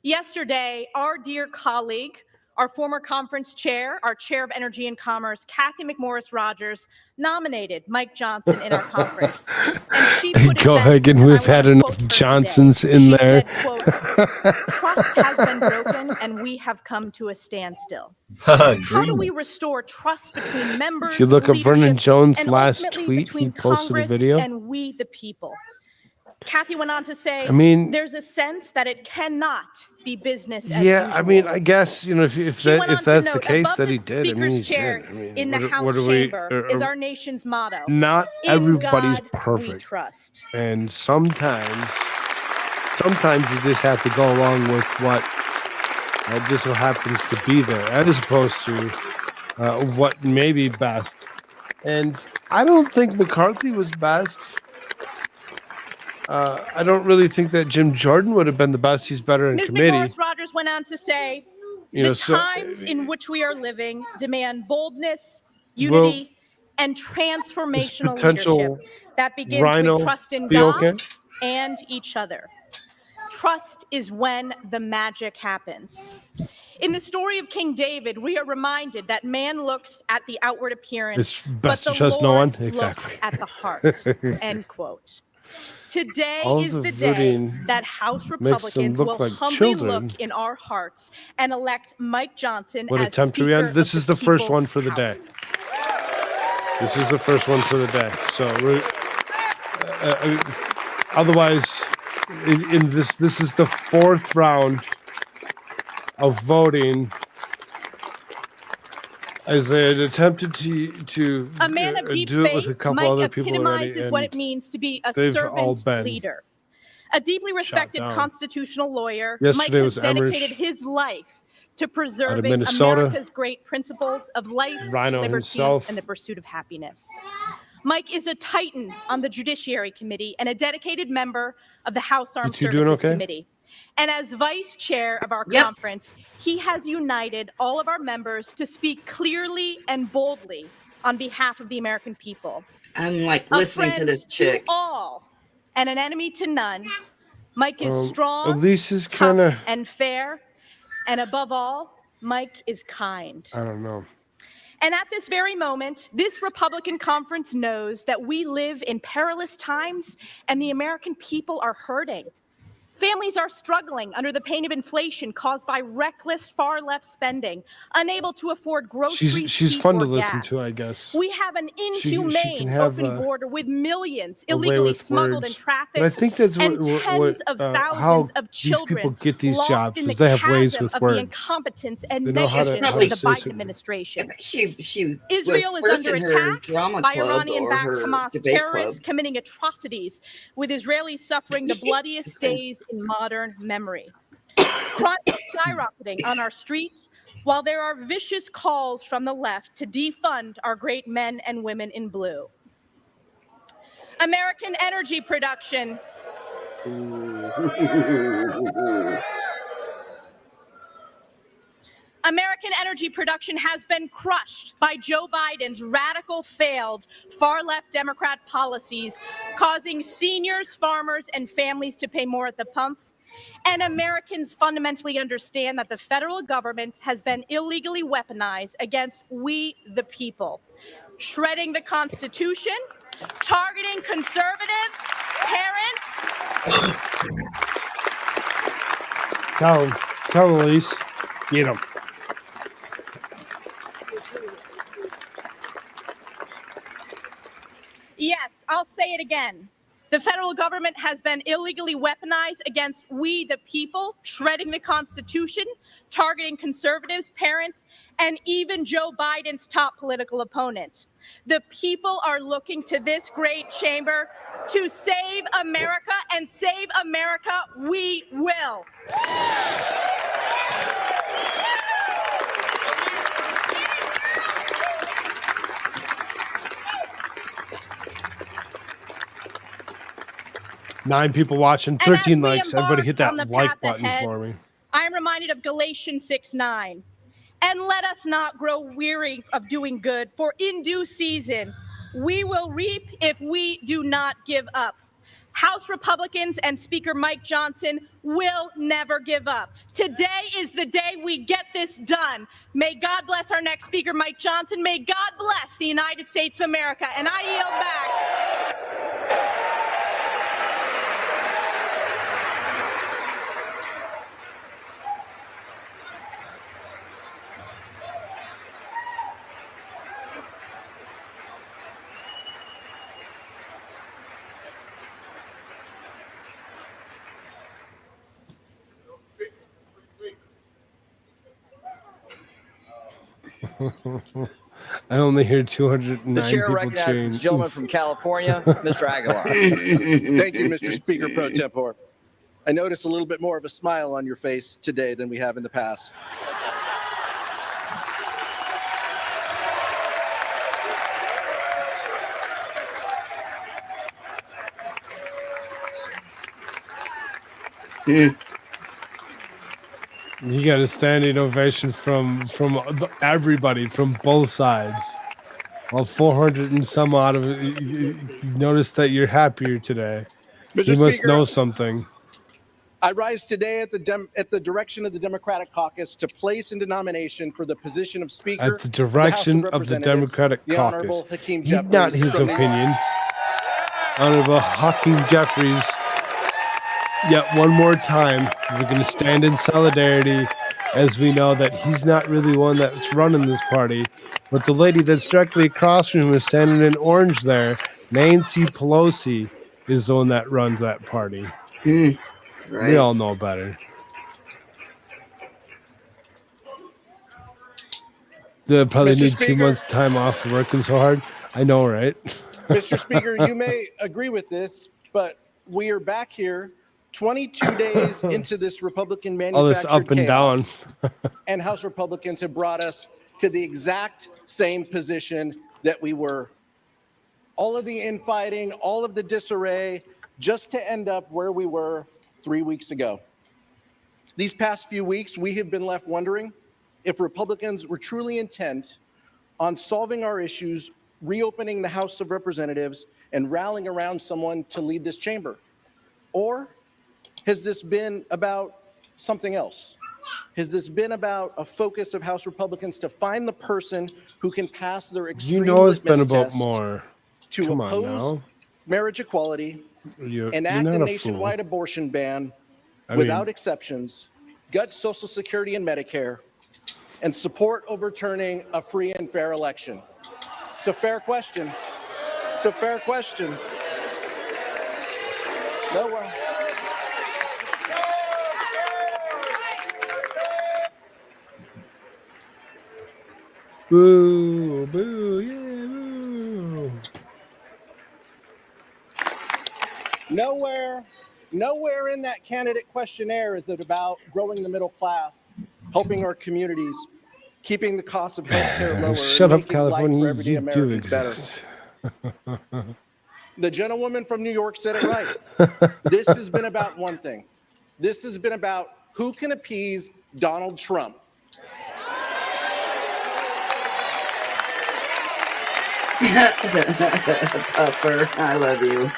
Yesterday, our dear colleague, our former conference chair, our chair of Energy and Commerce, Kathy McMorris Rogers, nominated Mike Johnson in our conference. And she put it Go best, ahead, and and I we've had wanna enough quote her Johnsons today. in She there. said, quote, "Trust has been broken and we have come to a standstill. How do we restore trust between members, If you look up Vernon leadership, Jones' and last ultimately tweet, he between posted a Congress video. and we the people?" Kathy went on to say, I mean- there's a sense that it cannot be business as Yeah, usual. I mean, I guess if She went on to that's the note, case above that he the did. I mean, Speaker's he chair did. I mean, in the House what are we? chamber is our nation's motto. Not In everybody's God perfect, we trust. and sometimes you just have to go along with what just so happens to be there, as opposed to what may be best. And I don't think McCarthy was best. I don't really think that Jim Jordan would have been the best. He's better in Ms. committee. McMorris Rogers went on to say, You the know, so- times in which we are living demand boldness, Well, unity, and transformational potential leadership that begins Rhino with trust in be God okay? and each other. Trust is when the magic happens. In the story of King David, we are reminded that man looks at the outward appearance, It's but best the to trust Lord no one. Exactly. looks at the heart. End quote. Today All is the the day voting that House makes them Republicans look will like humbly children. look in our hearts and elect Mike Johnson What as attempt are we Speaker on? This of is the first one People's for the day. House. This is the first one for the day. So otherwise, in this is the fourth round of voting. As they had attempted to A man of deep do it with a faith, couple Mike other people already, epitomizes what it and means to be a they've all servant been leader. A deeply respected down. constitutional lawyer, Mike Yesterday has was Emmerich dedicated his life to preserving Minnesota. America's great principles of life, Rhino liberty, himself. and the pursuit of happiness. Mike is a titan on the Judiciary Committee and a dedicated member of the House Armed two doing Services okay? Committee. And as vice chair of our Yep. conference, he has united all of our members to speak clearly and boldly on behalf of the American people. I'm like A listening to friend this chick. to all and an enemy to none. Mike is At strong, least is tough, kind of, and fair. And above all, Mike is kind. I don't know. And at this very moment, this Republican conference knows that we live in perilous times and the American people are hurting. Families are struggling under the pain of inflation caused by reckless far-left spending, unable to afford groceries, She's heat, fun to or listen gas. to, I guess. We have an She inhumane can have open border with millions a way illegally with smuggled words. and trafficked, But I think that's and what tens of how thousands of these children people get these lost jobs, in the is they have ways chasm with of words. the incompetence and They know how to- negligence how of to the say Biden something. administration. She Israel was is first under in her attack drama by club or Iranian-backed her Hamas debate terrorists club. committing atrocities, with Israelis suffering the bloodiest days in modern memory. Crime is skyrocketing on our streets, while there are vicious calls from the left to defund our great men and women in blue. American energy production American energy production has been crushed by Joe Biden's radical, failed, far-left Democrat policies, causing seniors, farmers, and families to pay more at the pump. And Americans fundamentally understand that the federal government has been illegally weaponized against we, the people, shredding the Constitution, targeting conservatives, parents. Tell Elise, get him. Yes, I'll say it again. The federal government has been illegally weaponized against we, the people, shredding the Constitution, targeting conservatives, parents, and even Joe Biden's top political opponent. The people are looking to this great chamber to save America, and save America we will. 9 people watching, 13 likes. Everybody hit that like button for me. I am reminded of Galatians 6:9. And let us not grow weary of doing good, for in due season we will reap if we do not give up. House Republicans and Speaker Mike Johnson will never give up. Today is the day we get this done. May God bless our next Speaker, Mike Johnson. May God bless the United States of America. And I yield back. I only hear 209 The chair people recognizes cheering. the gentleman from California, Mr. Aguilar. Thank you, Mr. Speaker Pro Tempore. I notice a little bit more of a smile on your face today than we have in the past. You got a standing ovation from everybody, from both sides. All 400 and some odd of it. You notice that you're happier today. Mr. You must Speaker, know something. I rise today at the direction of the Democratic Caucus to place into nomination for the position of Speaker At the direction of the Democratic the Caucus. Honorable Hakeem Heed not Jeffries his from New York. opinion. Honorable Hakeem Jeffries. Yet one more time, we're going to stand in solidarity as we know that he's not really one that's running this party, but the lady that's directly across from him is standing in orange there. Nancy Pelosi is the one that runs that party. We all know better. They'll probably Mr. need Speaker. 2 months time off for working so hard. I know, right? Mr. Speaker, you may agree with this, but we are back here 22 days into this Republican All this manufactured up and down. chaos, and House Republicans have brought us to the exact same position that we were. All of the infighting, all of the disarray, just to end up where we were 3 weeks ago. These past few weeks, we have been left wondering if Republicans were truly intent on solving our issues, reopening the House of Representatives, and rallying around someone to lead this chamber. Or has this been about something else? Has this been about a focus of House Republicans to find the person who can pass their extreme You know it's been litmus about test more. to Come on oppose now. marriage equality, You're enact not a a fool. nationwide abortion ban I without mean- exceptions, gut Social Security and Medicare, and support overturning a free and fair election? It's a fair question. It's a fair question. No one. Boo, boo, yeah, boo. Nowhere in that candidate questionnaire is it about growing the middle class, helping our communities, keeping the cost of healthcare lower, Shut and up, making life for California. everyday You do Americans better. exist. The gentlewoman from New York said it right. This has been about one thing. This has been about who can appease Donald Trump. Upper, I love you.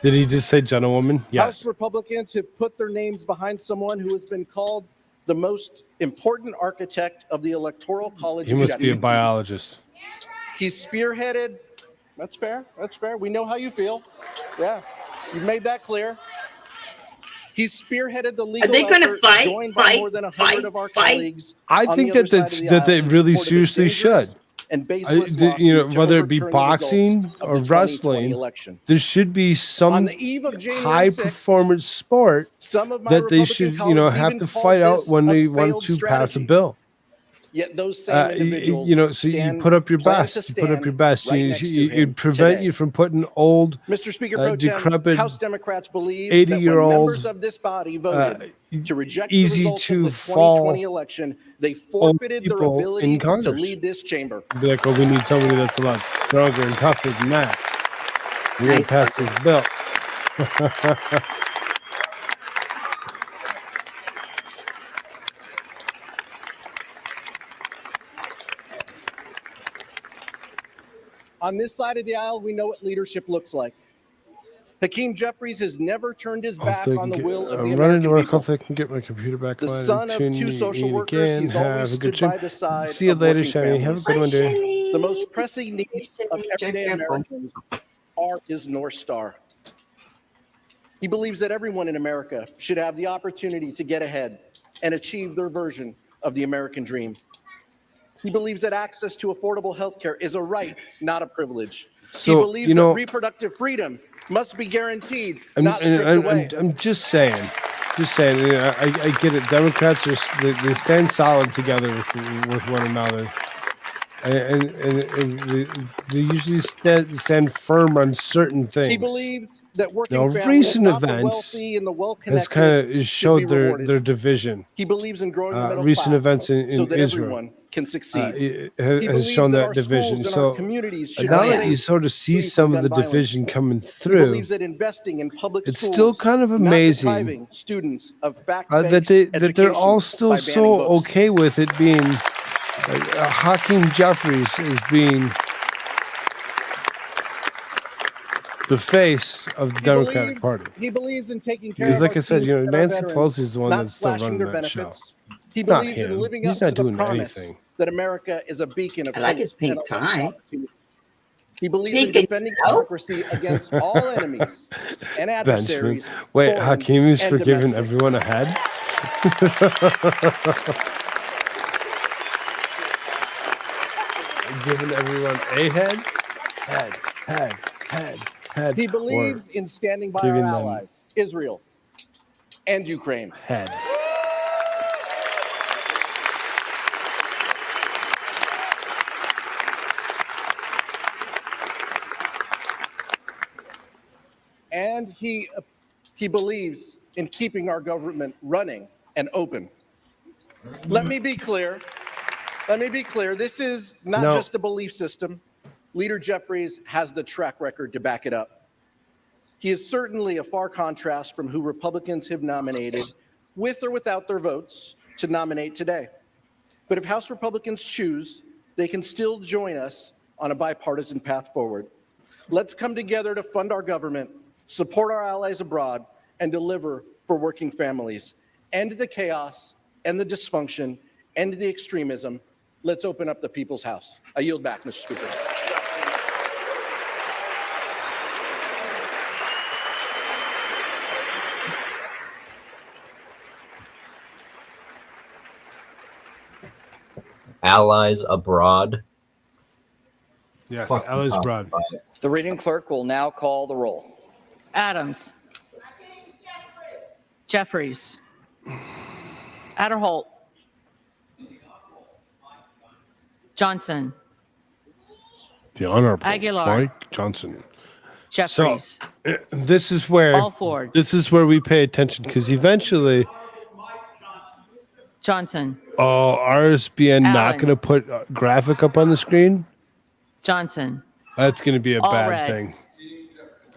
Did he just say gentlewoman? House Yes. Republicans have put their names behind someone who has been called the most important architect of the Electoral College. He must be a objectives. biologist. He's spearheaded. That's fair. That's fair. We know how you feel. Yeah, you've made that clear. He's spearheaded the legal they gonna effort fight, joined by fight, more than 100 fight, of our fight? colleagues. I on think the that other side of the that they aisle in really support of this seriously dangerous should. and baseless Whether lawsuit it be to overturn the results boxing of or the 2020 wrestling, election. there should be On some the eve of January high 6th, performance sport some of my that they Republican should, colleagues have even to called fight out this when a they want failed to pass a strategy. bill. Yet those same individuals So you stand- put up your plan best. to You put up your stand best. right next to It him prevent today. you from putting old, Mr. Speaker Pro Tem, decrepit, House Democrats believe that when 80-year-old, members of this body voted to reject the easy results to of the fall 2020 election, they old forfeited their people ability in to Congress. lead this chamber. Be like, oh, we need somebody that's a lot stronger and tougher than that. We're going to pass this bill. On this side of the aisle, we know what leadership looks like. Hakeem Jeffries has never turned his back on the will of the I'm running American to work. people. Hopefully I can get my computer back The on. son of Tune two in social workers, again. he's Have always a good stood by trip. the side See you of later, working Shani. Have a families. good one, day. The most pressing needs of everyday Americans are his North Star. He believes that everyone in America should have the opportunity to get ahead and achieve their version of the American dream. He believes that access to affordable health care is a right, not a privilege. He So, believes that reproductive freedom must be guaranteed, not stripped away. I'm just saying. I get it. Democrats they stand solid together with one another, and they usually stand firm on certain things. He believes that working Now, families, recent not the events wealthy and the has well-connected, kind of should showed be their rewarded. division. He believes in growing the middle Recent class events in so that Israel everyone can succeed. He He has believes shown that that our division. schools and So our communities should now be that you safe, sort of see free from some of gun the violence. division coming He through, believes that investing in public it's schools, still kind of not amazing depriving students of fact-based that they're all education still by so banning books. okay with it being Hakeem Jeffries as being the face of the Democratic Party. He believes in taking care Because, of like our I said, teens and our Nancy veterans, Pelosi is the one not that's still slashing running their that show. benefits. He Not believes in him. living He's up not to the doing promise anything. that America is a beacon of I like hope his pink and tie. opportunity. He believes in Speaking defending of- democracy against all enemies and Benjamin. adversaries. Wait, foreign Hakeem is and for giving domestic. everyone a head? Giving everyone a head? Head. He or believes in standing by our giving them- allies, Israel and Ukraine. head. And he believes in keeping our government running and open. Let me be clear. This is not No. just a belief system. Leader Jeffries has the track record to back it up. He is certainly a far contrast from who Republicans have nominated, with or without their votes, to nominate today. But if House Republicans choose, they can still join us on a bipartisan path forward. Let's come together to fund our government, support our allies abroad, and deliver for working families. End the chaos, end the dysfunction, end the extremism. Let's open up the people's house. I yield back, Mr. Speaker. Allies abroad. Yes, Fuck Alice off. Broad. The reading clerk will now call the roll. Adams. Jeffries. Adderholt. Johnson. The Honorable Aguilar. Mike Johnson. Jeffries. So, this is where Alford. we pay attention, because eventually, Johnson. RSBN not Allen. going to put graphic up on the screen. Johnson. That's going to be a All bad red. thing.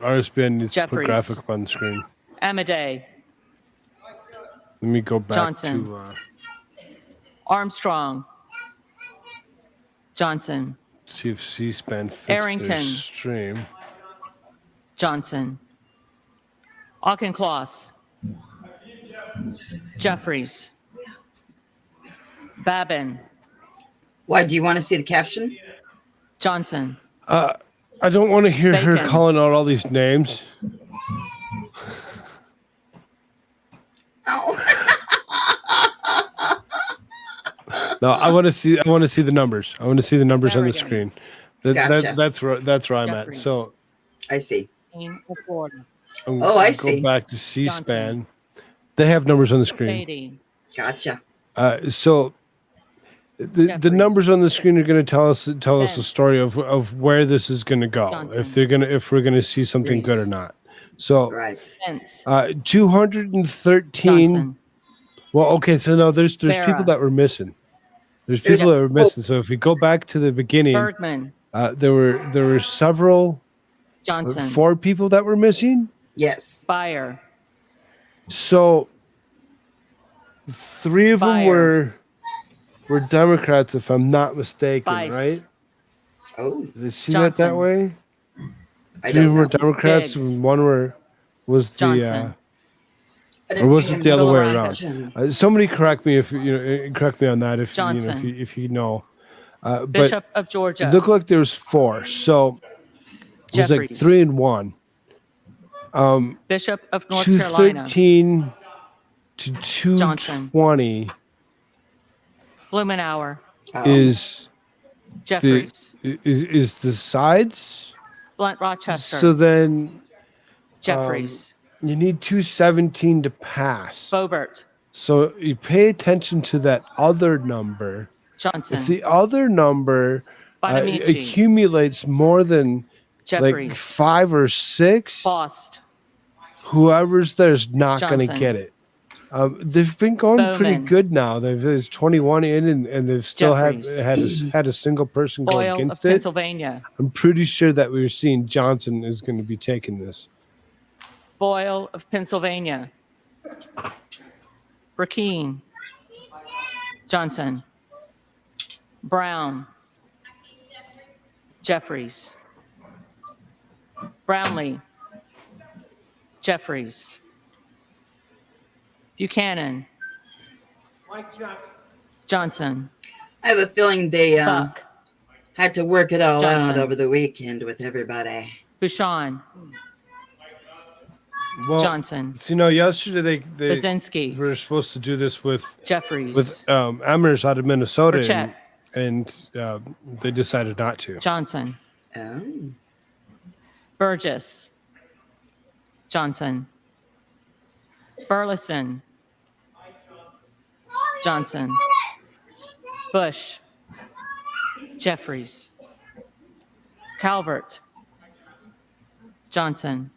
RSBN needs to Jeffries. put graphic up on the screen. Amadei. Let me go back Johnson. to Armstrong. Johnson. See if C-SPAN fits their Arrington. stream. Johnson. Auchincloss. Jeffries. Babin. Why, do you want to see the caption? Johnson. I don't want to hear her Bacon. calling out all these names. No, I want to see the numbers. I want to see the numbers on the screen. Gotcha. That's where I'm at. So I see. Florida. Oh, I go see. back to C-SPAN. They have numbers on the screen. Beatty. Gotcha. So the numbers on the screen are going to tell us the story of where this is going to go. Johnson. If we're going to see something good or not. So Right. Pence. 213. Johnson. Well, okay, so now there's people Barra. that were missing. There's There's people that were missing. So if we go back to the beginning, Bergman. there were several, Johnson. 4 people that were missing. Yes. Fire. So 3 of them Fire. were Democrats, if I'm not mistaken, Vice. right? Oh, Did I see that Johnson. way? I 3 of don't them were know. Democrats, Biggs. and 1 was the. Johnson. I Or didn't was think it the other way Bill around? Johnson. Somebody correct me correct me on that if Johnson. if you know. But Bishop of Georgia. it looked like there was 4, so it was like Jeffries. 3 and 1. Bishop of North Carolina. 213 to Johnson. 220 Blumenauer. is Jeffries. is the sides. Blunt Rochester. So then Jeffries. you need 217 to pass. Bobert. So you pay attention to that other number. Johnson. If the other number Bonamici. accumulates more than Jeffries. like 5 or 6, Bost. whoever's there's not going to Johnson. get it. They've been going pretty Bowman. good now. There's 21 in, and they've still Jeffries. had a single person go Boyle of against it. Pennsylvania. I'm pretty sure that we're seeing Johnson is going to be taking this. Boyle of Pennsylvania. Burkeen. Johnson. Brown. Jeffries. Brownlee. Jeffries. Buchanan. Johnson. I have a feeling they Buck. had to work it all Johnson. out over the weekend with everybody. Bouchon. Well, Johnson. So, yesterday they Baczynski. were supposed to do this with Jeffries. Emmers out of Minnesota, Burchett. and they decided not to. Johnson. Oh. Burgess. Johnson. Burleson. Johnson. Bush. Jeffries. Calvert. Johnson.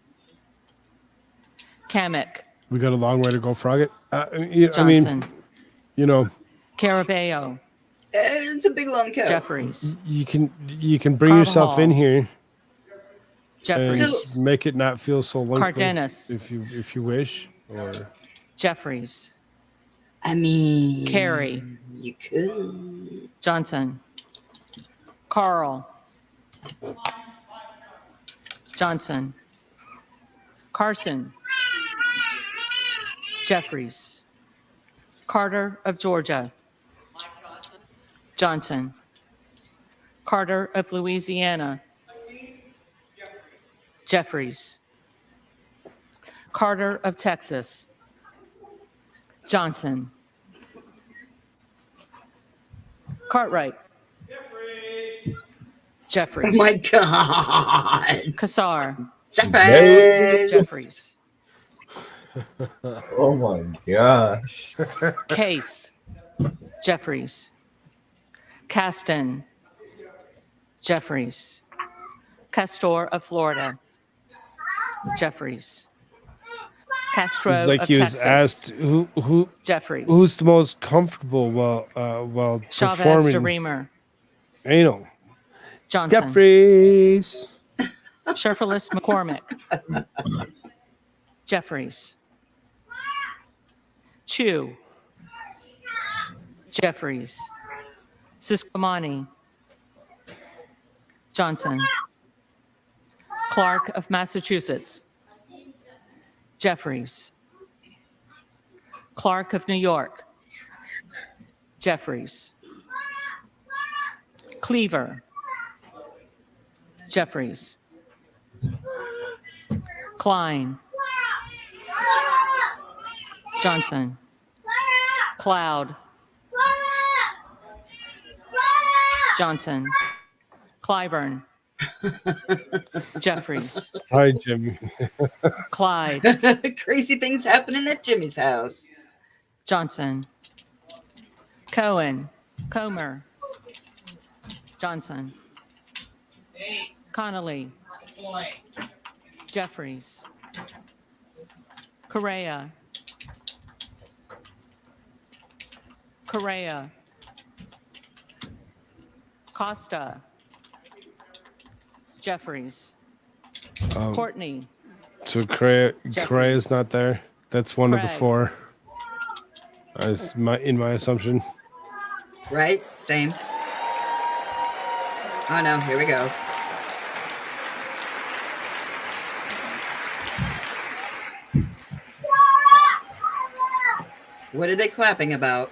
Kamek. We got a long way to go, Frogget. I Johnson. mean, Caraballo. It's a big long coat. Jeffries. you can bring yourself in here Jeffries. and make it not feel so lengthy Cardenas. if you wish. Or Jeffries. I mean, Carey. you could. Johnson. Carl. Johnson. Carson. Jeffries. Carter of Georgia. Johnson. Carter of Louisiana. Jeffries. Carter of Texas. Johnson. Cartwright. Jeffries. Oh my God. Kassar. Jeffries. Jeffries. Oh my gosh. Case. Jeffries. Caston. Jeffries. Castor of Florida. Jeffries. Castro it's like of he was Texas. asked who Jeffries. who's the most comfortable while Chavez performing de Reamer. anal. Johnson. Jeffries. Sherfilis McCormick. Jeffries. Chu. Jeffries. Siscomani. Johnson. Clark of Massachusetts. Jeffries. Clark of New York. Jeffries. Cleaver. Jeffries. Klein. Johnson. Cloud. Johnson. Clyburn. Jeffries. Sorry, Jimmy. Clyde. Crazy things happening at Jimmy's house. Johnson. Cohen. Comer. Johnson. Connolly. Jeffries. Correa. Correa. Costa. Jeffries. Courtney. So Correa's not there. That's one of the Craig. four. In my assumption. Right? Same. Oh no, here we go. What are they clapping about?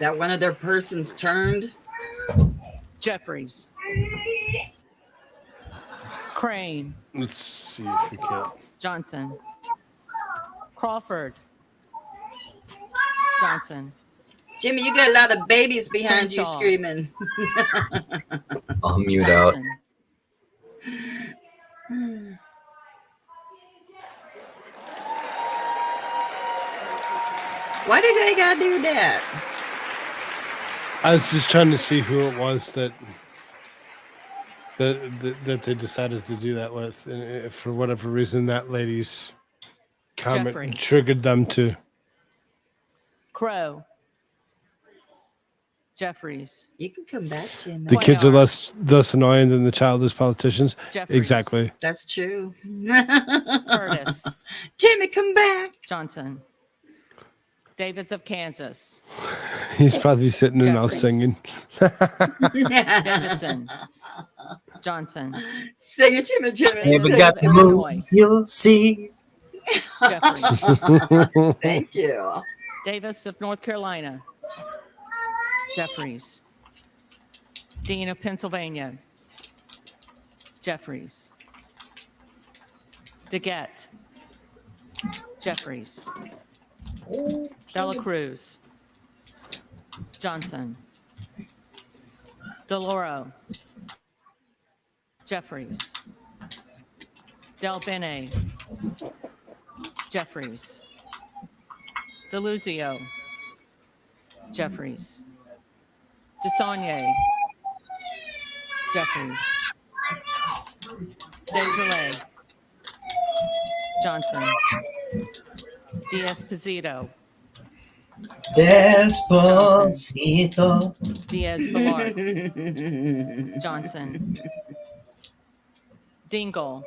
That one of their persons turned? Jeffries. Crane. Let's see if we can. Johnson. Crawford. Johnson. Jimmy, you got a lot of babies behind you Crenshaw. screaming. I'll mute out. Why did they gotta do that? I was just trying to see who it was that they decided to do that with, and if for whatever reason that lady's comment Jeffries. triggered them to. Crow. Jeffries. You can come back, Jimmy. The kids are less annoying than the childish politicians. Jeffries. Exactly. That's true. Curtis. Jimmy, come back. Johnson. Davis of Kansas. He's probably sitting in house Jeffries. singing. Davidson. Johnson. Sing it, Jimmy, Jimmy. Never sing got it. the moves, you'll see. Jeffries. Thank you. Davis of North Carolina. Jeffries. Dean of Pennsylvania. Jeffries. DeGette. Jeffries. Dela Cruz. Johnson. DeLauro. Jeffries. Del Bene. Jeffries. DeLuzio. Jeffries. DeSaulnier. Jeffries. Desjardins. Johnson. Diaz-Pizito. Despacito. Diaz-Balart. Johnson. Dingle.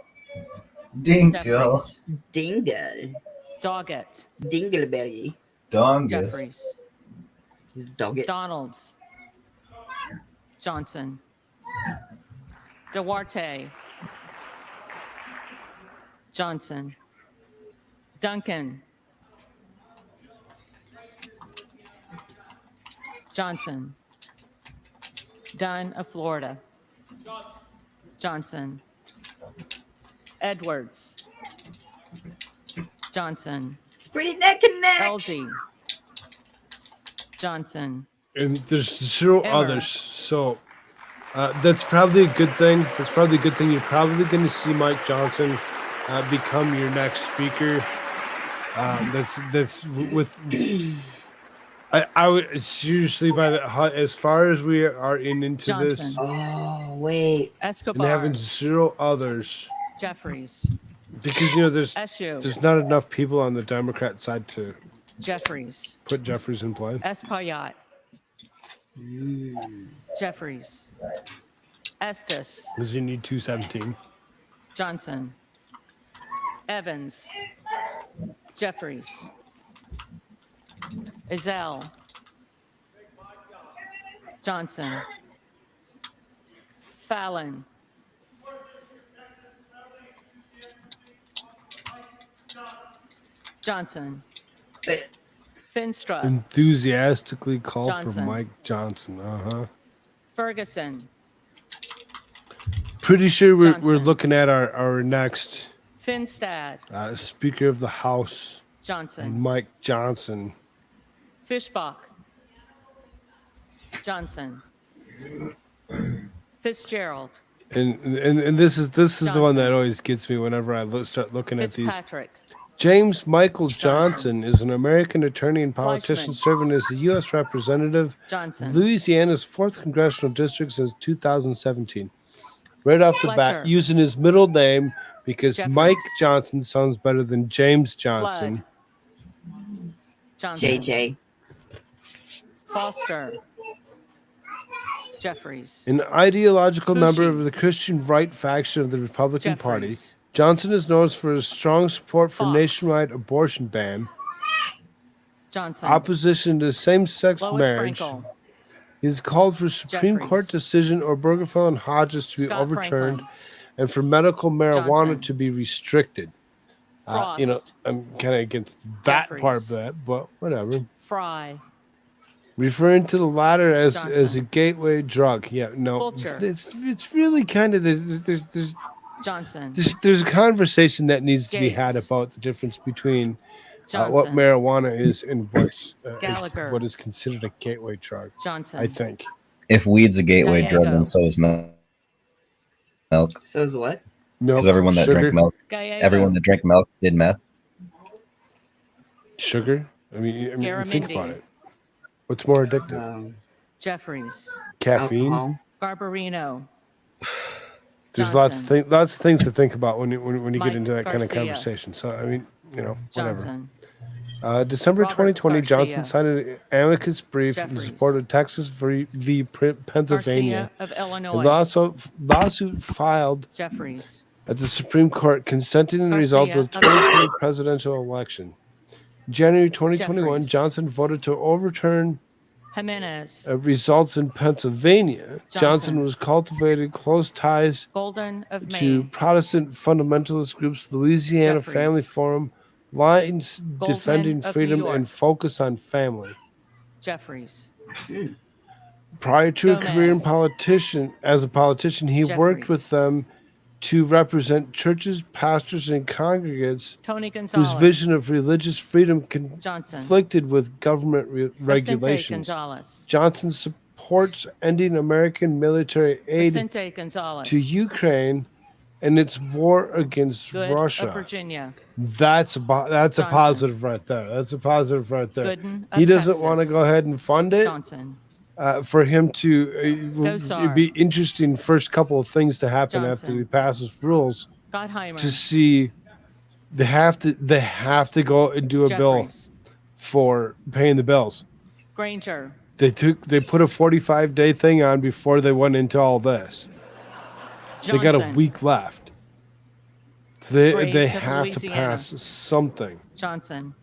Dingle. Jeffries. Dingle. Doggett. Dingleberry. Dongus. Jeffries. He's Doggett. Donalds. Johnson. Duarte. Johnson. Duncan. Johnson. Dunn of Florida. Johnson. Edwards. Johnson. It's pretty neck and neck. LG. Johnson. And there's zero Emmer. others. So that's probably a good thing. That's probably a good thing. You're probably going to see Mike Johnson become your next speaker. That's with. I would. It's usually by the as far as we are into this, Johnson. Oh, wait. and Escobar. having zero others, Jeffries. because there's Eshu. not enough people on the Democrat side to Jeffries. put Jeffries in play. Espaillat. Jeffries. Estes. Because you need 217. Johnson. Evans. Jeffries. Ezell. Johnson. Fallon. Johnson. Finstra. Enthusiastically call for Johnson. Mike Johnson. Ferguson. Pretty sure we're Johnson. looking at our next Finstad. Speaker of the House, Johnson. Mike Johnson. Fishbach. Johnson. Fitzgerald. And this is the one that always gets me whenever I start looking at these. Fitzpatrick. James Michael Johnson is an American attorney and politician Fleischman. serving as the U.S. Representative, Johnson. Louisiana's 4th Congressional District since 2017. Right off the bat, Fletcher. using his middle name because Jeffries. Mike Johnson sounds better than James Johnson. Johnson. JJ. Foster. Jeffries. An ideological member Fushi. of the Christian right faction of the Republican Party, Jeffries. Johnson is known for his strong support for Fox. nationwide abortion ban, Johnson. opposition to same-sex Lois marriage. Frankel. He's called for Supreme Jeffries. Court decision Obergefell and Hodges to be Scott overturned Franklin. and for medical marijuana Johnson. to be restricted. You know, Frost. I'm kind of against that part of Jeffries. that, but whatever. Fry. Referring to the latter as a Johnson. gateway drug. Yeah, no, Fulcher. it's really kind of Johnson. there's a conversation that needs to be had Gates. about the difference between what Johnson. marijuana is and what's Gallagher. what is considered a gateway drug. Johnson. I think. If weed's a gateway drug, Gallego. then so is milk. So is what? Milk, Because everyone that sugar, drank milk, Gallego. everyone that drank milk did meth. sugar. I mean, think Garamendi. about it. What's more addictive? Jeffries. Caffeine. Alcohol. Garbarino. There's Johnson. lots of things to think about when you Mike get into that kind of Garcia. conversation. So I mean, whatever. Johnson. December Robert 2020, Johnson Garcia. signed an amicus brief in Jeffries. support of Texas v. Pennsylvania. Garcia of A Illinois. lawsuit filed Jeffries. at the Supreme Court consenting in the result of the Garcia of 2020 presidential election. January 2021, Jeffries. Johnson voted to overturn Jimenez. results in Pennsylvania. Johnson was cultivated close ties Golden of to Maine. Protestant fundamentalist groups, Louisiana Jeffries. Family Forum, Lines Defending of New Freedom, York. and Focus on Family. Jeffries. Prior to a career in Gomez. as a politician, he worked Jeffries. with them to represent churches, pastors, and congregates Tony Gonzalez. whose vision of religious freedom Johnson. conflicted with government Vicente regulations. Gonzalez. Johnson supports ending American military aid Vicente Gonzalez. to Ukraine and its war against Good of Russia. Virginia. That's a Johnson. positive right there. That's a positive right there. Gooden of He doesn't want to Texas. go ahead and fund it. Johnson. For him to, Gosar. it'd be interesting. First couple of things to happen after Johnson. he passes rules Gottheimer. to see. They have to go and do a bill Jeffries. for paying the bills. Granger. They put a 45-day thing on before they went into all this. Johnson. They got a week left. So they Graves of have to Louisiana. pass something. Johnson.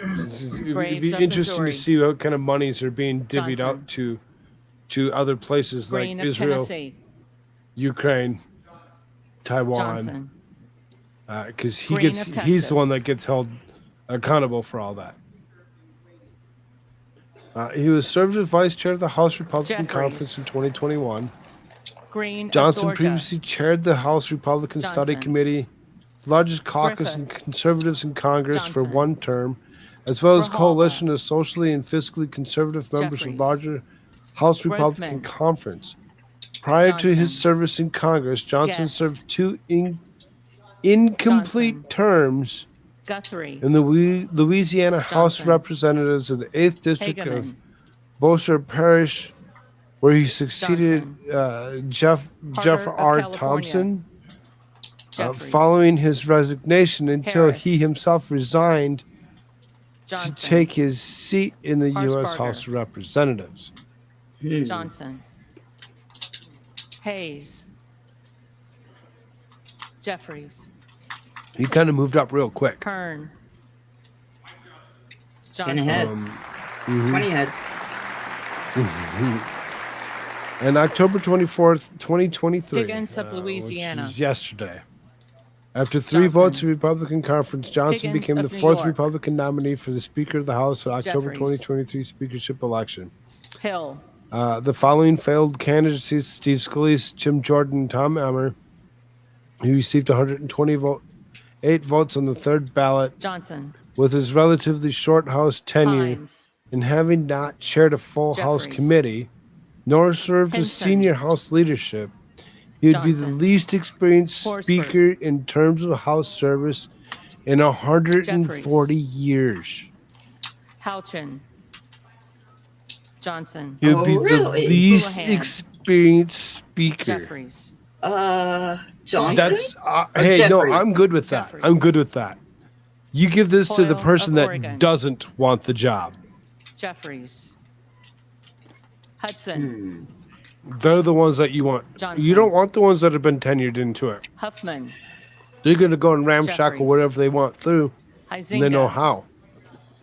It'd Graves be of interesting Missouri. to see what kind of monies are being divvied Johnson. out to other places Green like of Israel, Tennessee. Ukraine, Taiwan, Johnson. because Green of he's the one Texas. that gets held accountable for all that. He was served as vice chair of the House Republican Jeffries. Conference in 2021. Green Johnson of Georgia. previously chaired the House Republican Study Johnson. Committee, the largest caucus in Griffith. conservatives in Congress for Johnson. one term, as well as Grijalva. coalition of socially and fiscally conservative members Jeffries. of larger House Republican Grothman. Conference. Prior to his Johnson. service in Congress, Johnson Guest. served two incomplete Johnson. terms Guthrie. in the Louisiana House of Johnson. Representatives of the 8th District of Hageman. Bossier Parish, where he succeeded Jeff Carter of R. California. Thompson. Jeffries. Following his resignation until he Harris. himself resigned Johnson. to take his seat in the U.S. Harshbarger. House of Representatives. Johnson. Hayes. Jeffries. He kind of moved up real quick. Kern. 10 ahead. Mhm. 20 ahead. And October 24th, 2023. Higgins of which Louisiana. is yesterday. After three votes in the Republican conference, Johnson Higgins became the of New fourth York. Republican nominee for the Speaker of the House at October Jeffries. 2023 speakership election. Hill. The following failed candidacies: Steve Scalise, Jim Jordan, and Tom Emmer, who received 128 votes on the third ballot. Johnson. With his relatively short House tenure Himes. and having not chaired a full House Jeffries. committee, nor served as Henson. senior House leadership, he would be the Johnson. least experienced Horsford. speaker in terms of House service in 140 years. Halchin. Johnson. He would be really? the least Houlihan. experienced speaker. Jeffries. Johnson? That's Or hey, no, Jeffries? I'm good with that. Jeffries. I'm good with that. You give this to the Hoyle person of that Oregon. doesn't want the job. Jeffries. Hudson. They're the ones that you want. Johnson. You don't want the ones that have been tenured into it. Huffman. They're going to go and ramshackle Jeffries. whatever they want through. And they know Huizinga. how.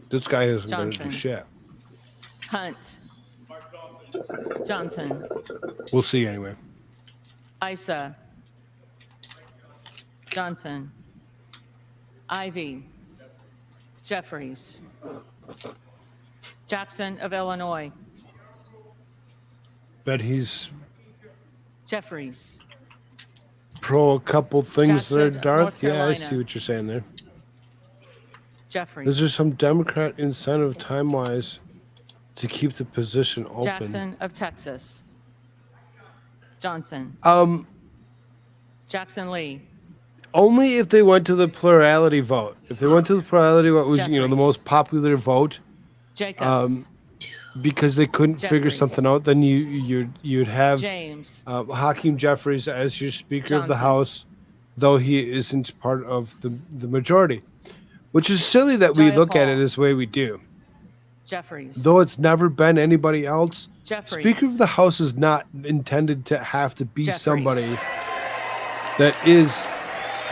This guy isn't going to do Johnson. shit. Hunt. Johnson. We'll see anyway. Isa. Johnson. Ivy. Jeffries. Jackson of Illinois. Bet he's Jeffries. pro a couple things Jackson there, of Darth. North Yeah, I Carolina. see what you're saying there. Jeffries. Is there some Democrat incentive time-wise to keep the position open? Jackson of Texas. Johnson. Jackson Lee. Only if they went to the plurality vote. If they went to the plurality vote, was the Jeffries. most popular vote. Jacobs. Because they couldn't figure Jeffries. something out, then you'd have James. Hakeem Jeffries as your Speaker of the Johnson. House, though he isn't part of the majority, which is silly that we Jayapal. look at it this way we do. Jeffries. Though it's never been anybody else. Jeffries. Speaker of the House is not intended to have to be Jeffries. somebody that is,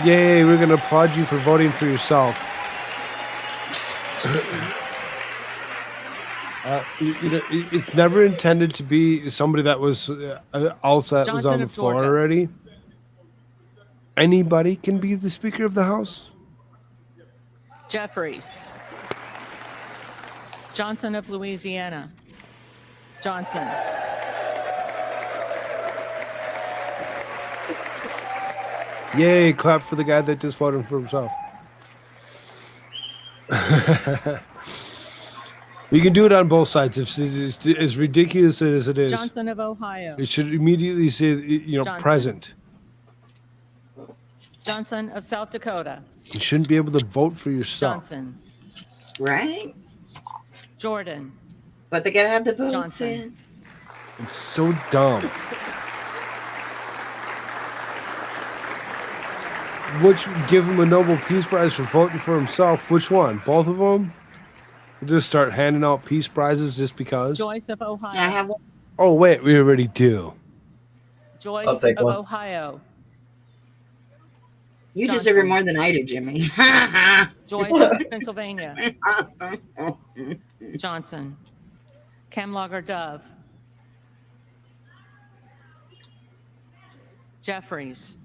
yay, we're going to applaud you for voting for yourself. It's never intended to be somebody that was also that was Johnson on the of floor Georgia. already. Anybody can be the Speaker of the House. Jeffries. Johnson of Louisiana. Johnson. Yay, clap for the guy that just voted for himself. We can do it on both sides. If it's as ridiculous as it is, Johnson of Ohio. it should immediately say, Johnson. present. Johnson of South Dakota. You shouldn't be able to vote for yourself. Johnson. Right? Jordan. But they gotta have the votes Johnson. in. It's so dumb. Which give him a Nobel Peace Prize for voting for himself? Which one? Both of them? Just start handing out peace prizes just because? Joyce of Ohio. I have one. Oh wait, we already do. Joyce I'll take of one. Ohio. You Johnson. deserve it more than I do, Jimmy. Joyce of Pennsylvania. Johnson. Camlogger Dove. Jeffries.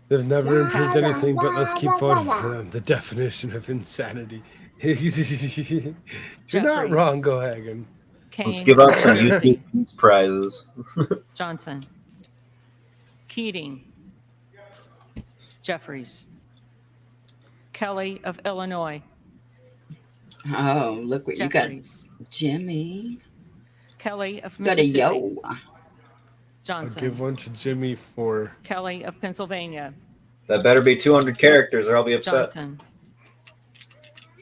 They've never improved anything, but let's keep voting for them. The definition of insanity. You're not Jeffries. wrong, Go Hagen. Kane. Let's give out some of Jersey. YouTube Peace prizes. Johnson. Keating. Jeffries. Kelly of Illinois. Oh, look what Jeffries. you got, Jimmy. Kelly of You got a Mississippi. yo. I'll Johnson. give one to Jimmy for. Kelly of Pennsylvania. That better be 200 characters or I'll be upset. Johnson.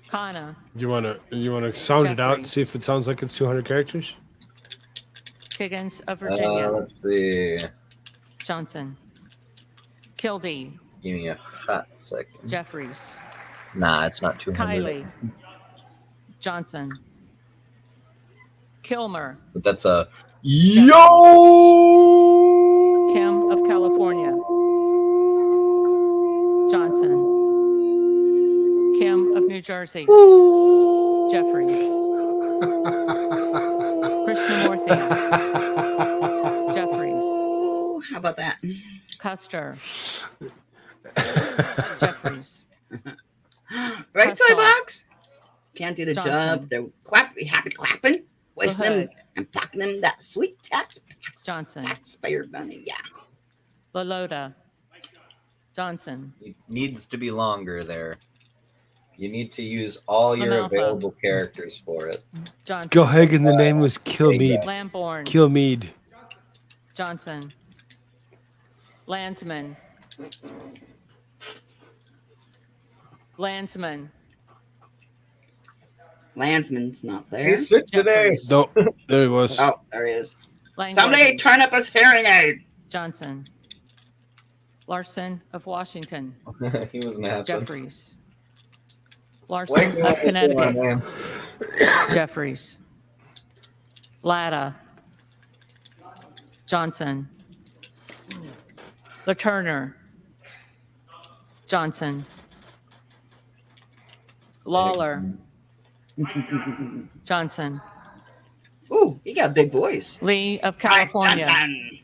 Kana. You wanna sound it out and Jeffries. see if it sounds like it's 200 characters? Higgins of Virginia. Let's see. Johnson. Kildee. Give me a hot second. Jeffries. Nah, it's not 200. Kiley. Johnson. Kilmer. But that's a yo. Kim of California. Johnson. Kim of New Jersey. Jeffries. Krishnamurthy. Jeffries. How about that? Custer. Jeffries. Right, Prescott. Toy Box? Can't do the Johnson. job. They're happy clapping, wasting them Lahood. and fucking them that sweet tax. Johnson. Taxpayer money, yeah. Lalota. Johnson. It needs to be longer there. You need to use all your Lamalfa. available characters for it. Johnson. Go Hagen, the name was Kilmeade. Lamborn. Kilmeade. Johnson. Landsman. Landsman. Landsman's not there. He's sick today. Nope. There he was. Oh, there he is. Langworthy. Somebody turn up his hearing aid. Johnson. Larson of Washington. He was napping. Jeffries. Wake Larson up, of what's going on, Connecticut. man? Jeffries. Latta. Johnson. LaTurner. Johnson. Lawler. Johnson. Ooh, he got a big voice. Lee of Mike California. Johnson.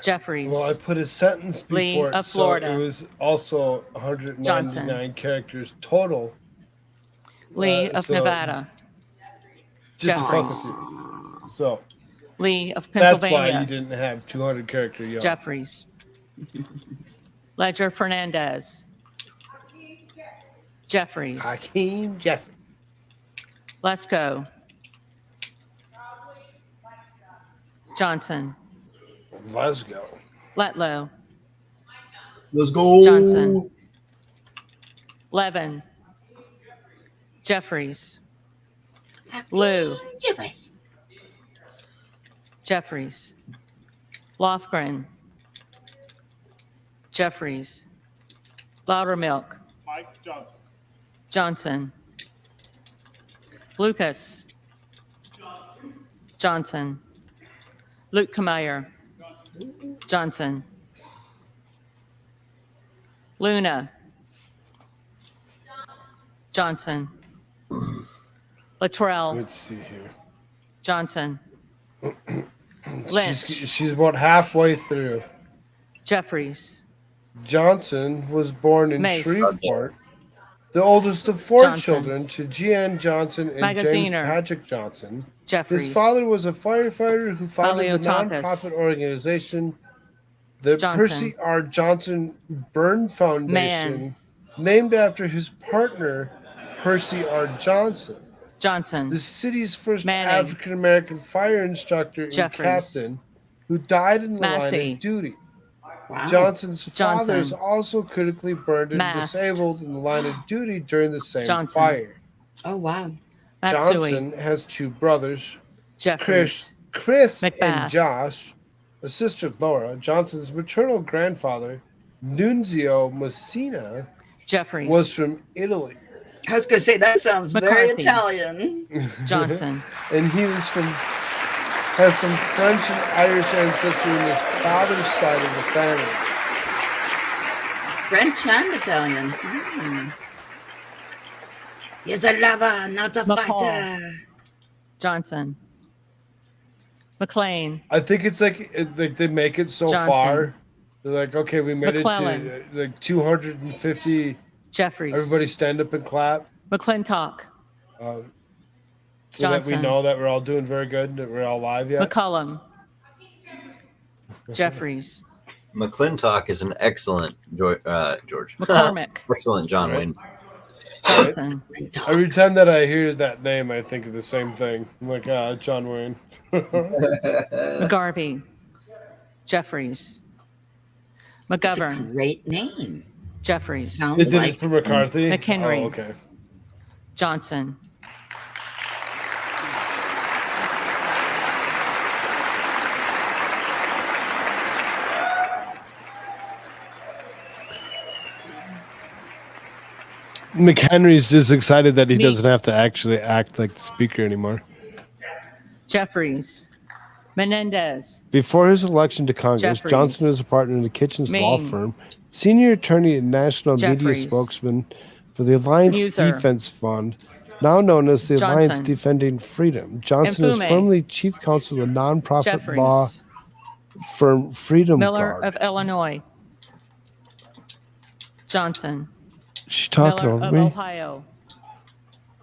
Jeffries. Well, I put a sentence Lee before it, of so Florida. it was also 199 Johnson. characters total. Lee of so Nevada. Just to fuck Jeffries. with you. So Lee of that's why Pennsylvania. you didn't have 200 character young. Jeffries. Ledger Fernandez. Jeffries. Hakeem Jeffrey. Lesko. Johnson. Let's go. Letlow. Let's go. Johnson. Levin. Jeffries. Lou. Jeffries. Jeffries. Lofgren. Jeffries. Loudermilk. Mike Johnson. Johnson. Lucas. Johnson. Luke Kameyer. Johnson. Luna. Johnson. Latrell. Let's see here. Johnson. Lynch. She's about halfway through. Jeffries. Johnson was born in Mace. Shreveport, the oldest of four Johnson. children to G.N. Johnson and James Magaziner. Patrick Johnson. Jeffries. His father was a firefighter who founded the Maliotakis. nonprofit organization, the Johnson. Percy R. Johnson Burn Foundation, named after his partner, Percy R. Johnson. Johnson. The city's first Manning. African American fire instructor and Jeffries. captain who died in the line Massey. of duty. Wow. Johnson's Johnson. father is also critically burned and Mast. disabled in the line of duty during the same Johnson. fire. Oh, wow. Matsui. Johnson has two brothers, Jeffries. Chris and Macbeth. Josh, a sister Laura. Johnson's maternal grandfather, Nunzio Messina, Jeffries. was from Italy. I was going to say, that sounds very McCarthy. Italian. Johnson. And he was has some French and Irish ancestry in his father's side of the family. French and Italian. Mm. He's a lover, not a McCall. fighter. Johnson. McLean. I think it's like they make it so Johnson. far. They're like, okay, we made McClellan. it to like 250. Jeffries. Everybody stand up and clap. McClintock. So that we Johnson. know that we're all doing very good, that we're all live yet. McCullum. Jeffries. McClintock is an excellent George. McCormick. Excellent John Wayne. Johnson. Every time that I hear that name, I think of the same thing. I'm like, John Wayne. McGarvey. Jeffries. That's a McGovern. great name. Jeffries. They Sounds did like it for McCarthy? McHenry. Oh, okay. Johnson. McHenry's just excited that he doesn't Meeks. have to actually act like the speaker anymore. Jeffries. Menendez. Before his election to Congress, Jeffries. Johnson was a partner in the Kitchens law Maine. firm, senior attorney and national media Jeffries. spokesman for the Alliance Muser. Defense Fund, now known as the Alliance Johnson. Defending Freedom. Johnson is Mfume. formerly chief counsel of the nonprofit Jeffries. law firm Freedom Miller Guard. of Illinois. Johnson. She's talking Miller over of me. Ohio.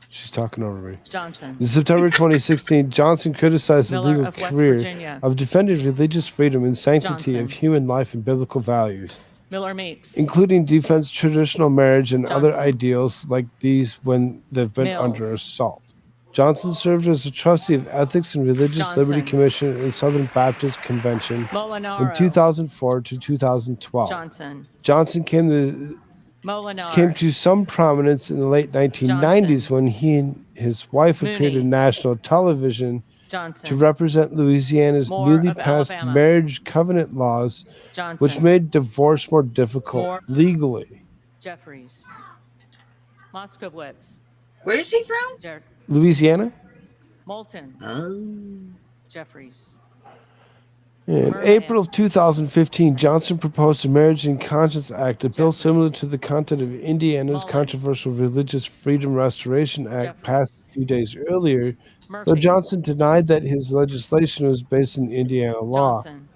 She's talking over me. Johnson. In September 2016, Johnson criticized the Miller legal of West career Virginia. of defending religious freedom and sanctity of Johnson. human life and biblical values, Miller Meeks. including defense traditional marriage and other Johnson. ideals like these when they've been Mills. under assault. Johnson served as a trustee of Ethics and Religious Liberty Johnson. Commission and Southern Baptist Convention Molinaro. in 2004 to 2012. Johnson. Johnson came Molinaro. to some prominence in the late 1990s Johnson. when he and his wife appeared Mooney. in national television Johnson. to represent Louisiana's Moore newly of passed Alabama. marriage covenant laws, Johnson. which made divorce more difficult Moore. legally. Jeffries. Moskowitz. Where is he from? Louisiana? Moulton. Oh. Jeffries. In Merman. April of 2015, Johnson proposed a Marriage and Conscience Act, a bill similar to the content of Indiana's controversial Religious Freedom Restoration Act passed a few days earlier, though Murphy. Johnson denied that his legislation was based in Indiana law. Johnson.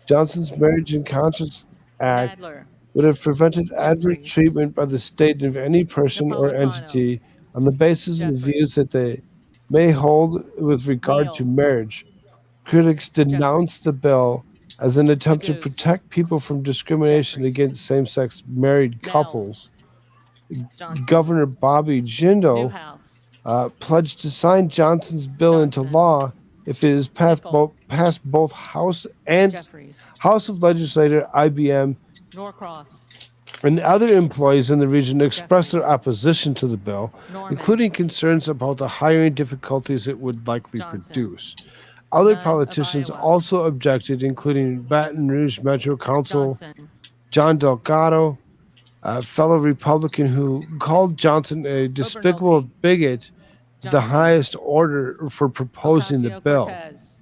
Johnson's Marriage and Conscience Act Adler. would have prevented adverse Jeffries. treatment by the state of any person or Napolitano. entity on the basis of the Jeffries. views that they may hold with regard to Neal. marriage. Critics denounced the bill as an attempt to Magoo's. protect people from discrimination Jeffries. against same-sex married Mills. couples. Johnson. Governor Bobby Jindal Newhouse. pledged to sign Johnson's bill into Johnson. law if it is passed Nickel. both House and Jeffries. House of Legislature, IBM, Norcross. and other employees in the region expressed their Jeffries. opposition to the bill, Norman. including concerns about the hiring difficulties it would likely Johnson. produce. Other Nunn of politicians Iowa. also objected, including Baton Rouge Metro Council Johnson. John Delgado, a fellow Republican who called Johnson a despicable Obernolte. bigot, the Johnson. highest order for proposing the bill. Ocasio-Cortez.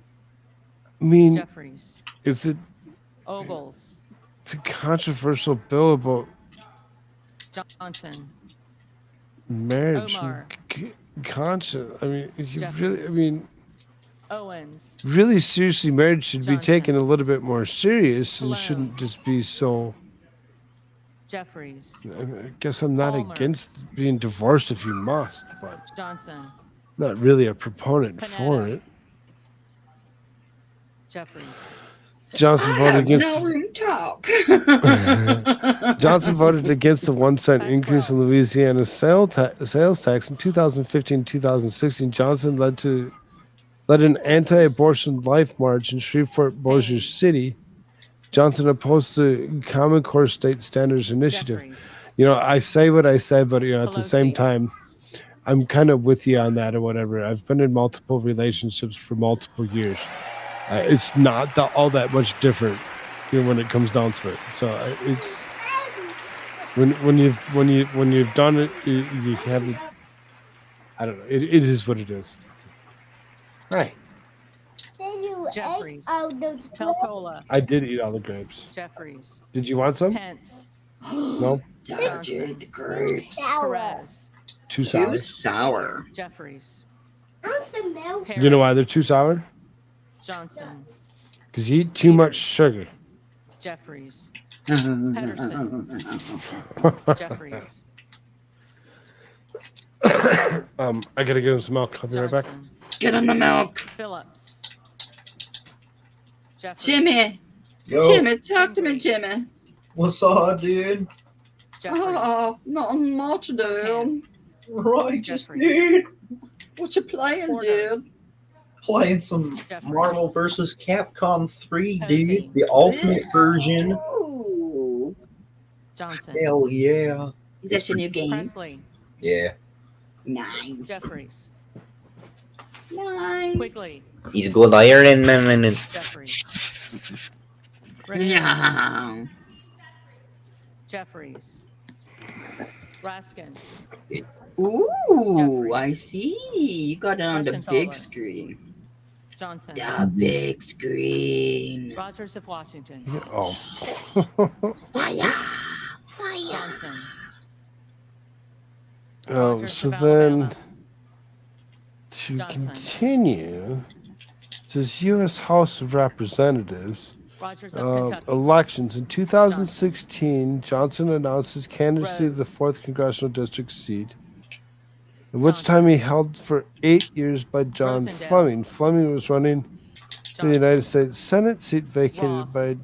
I mean, Jeffries. it's a Ogles. controversial bill about Johnson. marriage Omar. and conscience. I mean, you Jeffries. really, I mean, Owens. really seriously, marriage should be Johnson. taken a little bit more serious and Hello. shouldn't just be so. Jeffries. I guess I'm not Palmer. against being divorced if you must, but Johnson. not really a proponent for Panetta. it. Jeffries. Johnson I voted have against. no room to talk. Johnson voted against the 1 cent Pasquale. increase in Louisiana's sales tax in 2015-2016. Johnson led an anti-abortion life march in Shreveport, Bossier City. Johnson opposed the Common Core State Standards Initiative. Jeffries. You know, I say what I say, but at the same Pelosi. time, I'm kind of with you on that or whatever. I've been in multiple relationships for multiple years. It's not all that much different, when it comes down to it. So it's when you've done it, you have the. I don't know. It is what it is. Right. Jeffries. Peltola. I did eat all the grapes. Jeffries. Did you want some? Pence. No. Johnson. The grapes. Perez. Too sour. Too sour. Jeffries. You know why they're too sour? Johnson. Because you eat too much sugar. Jeffries. Pedersen. Jeffries. I gotta get him some milk. I'll be right back. Johnson. Get on the milk. Phillips. Jeffries. Jimmy. Yo, Jimmy, talk to me, Jimmy. what's up, dude? Jeffries. Oh, not much, dude. Right, just Jeffries. dude. What you playing, Porter. dude? Playing some Jeffries. Marvel vs. Capcom 3, Posey. dude. The ultimate version. Ooh. Johnson. Hell yeah. Is that your new game? Presley. Yeah. Nice. Jeffries. Nice. Quigley. He's good Iron Man. Jeffries. Renee. Yeah. Jeffries. Raskin. Ooh, Jeffries. I see. You got it on the Russian big Tola. screen. Johnson. The big screen. Rogers of Washington. Oh. Fire. Johnson. So then, to continue, it says U.S. House of Representatives Rogers of Kentucky. elections. In 2016, Johnson announced his candidacy to the 4th Congressional District seat, at which time he held for 8 years by John Rosendale. Fleming. Fleming was running for the United States Senate seat vacated Ross. by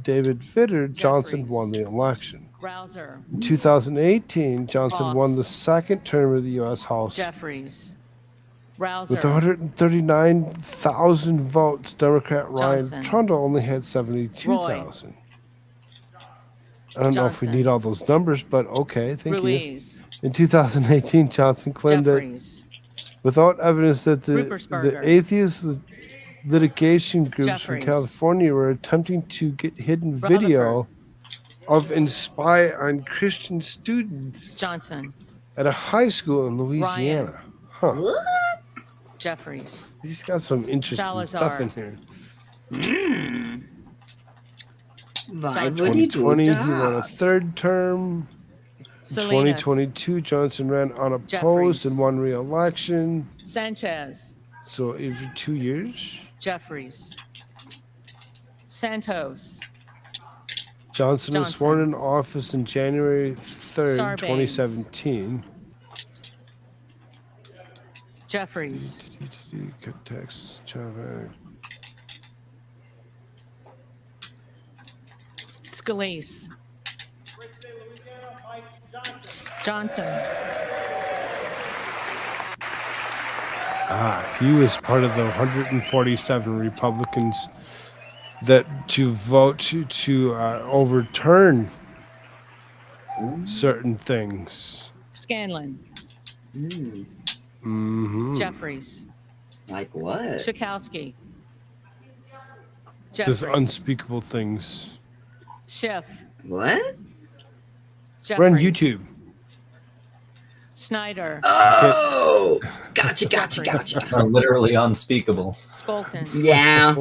David Vitter. Johnson Jeffries. won the election. Rouser. In 2018, Johnson won Ross. the second term of the U.S. House. Jeffries. Rouser. With 139,000 votes, Democrat Ryan Johnson. Trundle only had 72,000. I don't know if we Johnson. need all those numbers, but okay, thank you. Ruiz. In 2018, Johnson claimed Jeffries. that without evidence that the Ruppersberger. atheist litigation groups Jeffries. from California were attempting to get hidden video of and spy on Christian students Johnson. at a high school in Louisiana. Huh. Jeffries. He's got some interesting Salazar. stuff in here. Why would he do 2020, he won a that? third term. In Salinas. 2022, Johnson ran unopposed Jeffries. and won re-election. Sanchez. So every 2 years, Jeffries. Santos. Johnson was sworn in office in January 3rd, Sarbanes. 2017. Jeffries. Cut taxes, child act. Scalise. Johnson. He was part of the 147 Republicans that to vote to overturn certain things. Scanlon. Mm-hmm. Jeffries. Like what? Schakowsky. Just Jeffries. unspeakable things. Schiff. What? We're on Jeffries. YouTube. Snyder. Oh, gotcha. Are literally unspeakable. Skolton. Yeah.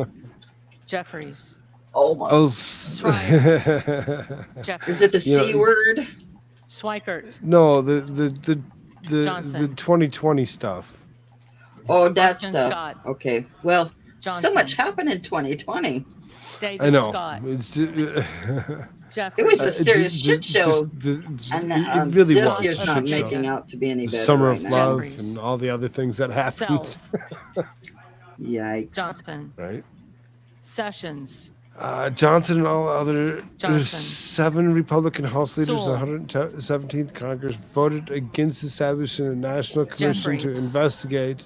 Jeffries. Oh my. Jeffries. Is it the C word? Swikert. No, the Johnson. 2020 stuff. Oh, that Austin stuff. Scott. Okay. Well, Johnson. so much happened in 2020. David I know. Scott. It's just, Jeffries. It was a serious shit show. And And it really this was. year's a not shit show. making out to be any better. Summer right of now. Love Jeffries. and all the other things that happened. Self. Yikes. Johnson. Right? Sessions. Johnson and all other Johnson. 7 Republican House leaders, Sewell. 117th Congress, voted against establishing a national commission to Jeffries. investigate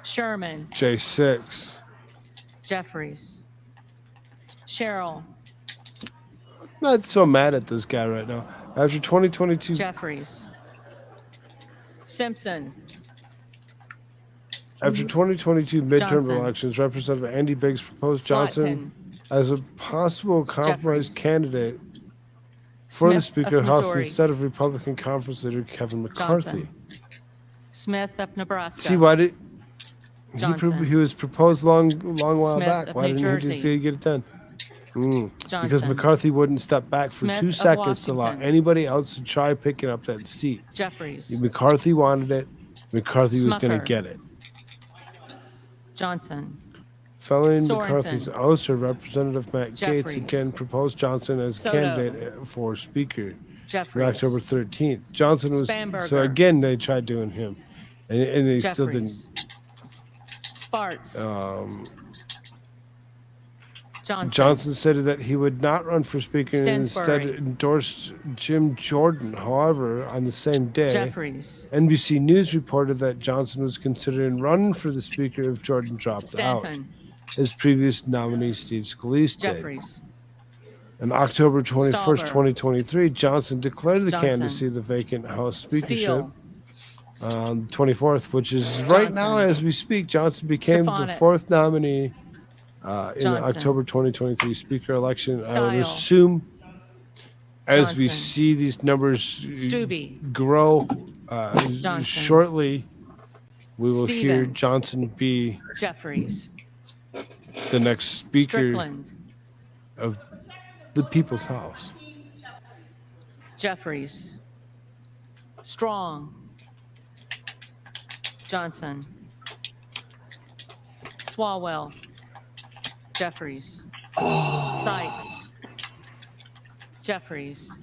Sherman. J6. Jeffries. Cheryl. Not so mad at this guy right now. After 2022, Jeffries. Simpson. after 2022 midterm Johnson. elections, Representative Andy Biggs proposed Johnson as a possible compromise Jeffries. candidate for the Smith Speaker of of the House Missouri. instead of Republican Conference Leader Kevin McCarthy. Johnson. Smith of Nebraska. See, why did Johnson. he was proposed long while Smith back? of Why New didn't he Jersey. just get it done? Because Johnson. McCarthy wouldn't step back for Smith 2 of seconds to allow Washington. anybody else to try picking up that seat. Jeffries. McCarthy wanted it. McCarthy was going Smucker. to get it. Johnson. Following Sorensen. McCarthy's ouster, Representative Matt Gates Jeffries. again proposed Johnson as Soto. candidate for Speaker on Jeffries. October 13th. Johnson was Spanberger. so again they tried doing him, and they still Jeffries. didn't. Sparks. Johnson. Johnson stated that he would not run for Speaker and instead Stansbury. endorsed Jim Jordan. However, on the same day, Jeffries. NBC News reported that Johnson was considering running for the Speaker if Jordan dropped out, Stanton. as previous nominee Steve Scalise did. Jeffries. On October 21st, Stauber. 2023, Johnson declared the Johnson. candidacy of the vacant House Speakership. Steele. On the 24th, which is right now Johnson. as we speak. Johnson became the Stefanik. 4th nominee in the Johnson. October 2023 Speaker election. I would Style. assume as we Johnson. see these numbers Stubbe. grow Johnson. shortly, we will hear Stevens. Johnson be Jeffries. the next Speaker Strickland. of the People's House. Jeffries. Strong. Johnson. Swalwell. Jeffries. Sykes. Jeffries.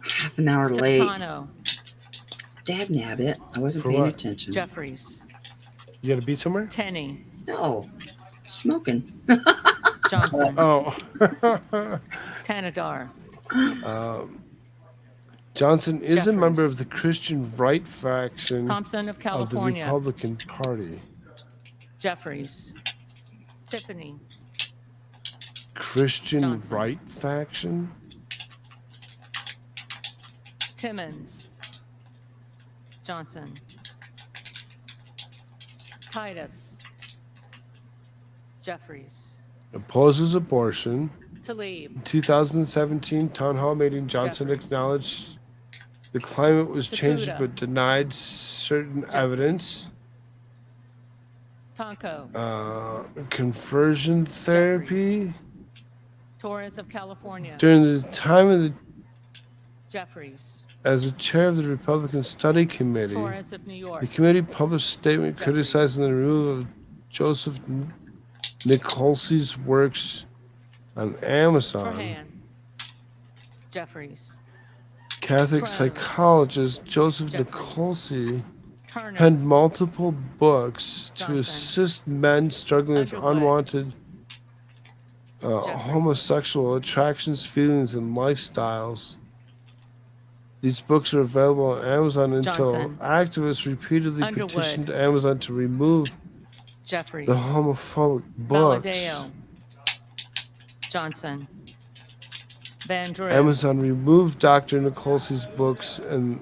Half an hour late. Capano. Dab nabbit. I wasn't For paying what? attention. Jeffries. You got to be somewhere? Tenney. No. Smoking. Johnson. Oh. Tanadar. Johnson is a Jeffries. member of the Christian right faction Thompson of of the California. Republican Party. Jeffries. Tiffany. Christian Johnson. right faction? Timmons. Johnson. Titus. Jeffries. Opposes abortion. Tlaib. In 2017 town hall meeting, Johnson Jeffries. acknowledged the climate was changing Takuda. but denied certain evidence. Tonko. Conversion therapy. Torres of California. During the time of the Jeffries. as the chair of the Republican Study Committee, Torres of New York. the committee published a statement criticizing the removal of Joseph Nicolsi's works on Amazon. Trahan. Jeffries. Catholic Trout. psychologist Joseph Jeffries. Nicolsi Turner. penned multiple books to Johnson. assist men struggling with Underwood. unwanted Jeffries. homosexual attractions, feelings, and lifestyles. These books are available on Amazon until Johnson. activists repeatedly Underwood. petitioned Amazon to remove Jeffries. the homophobic books. Valadeo. Johnson. Van Drew. Amazon removed Dr. Nicolsi's books and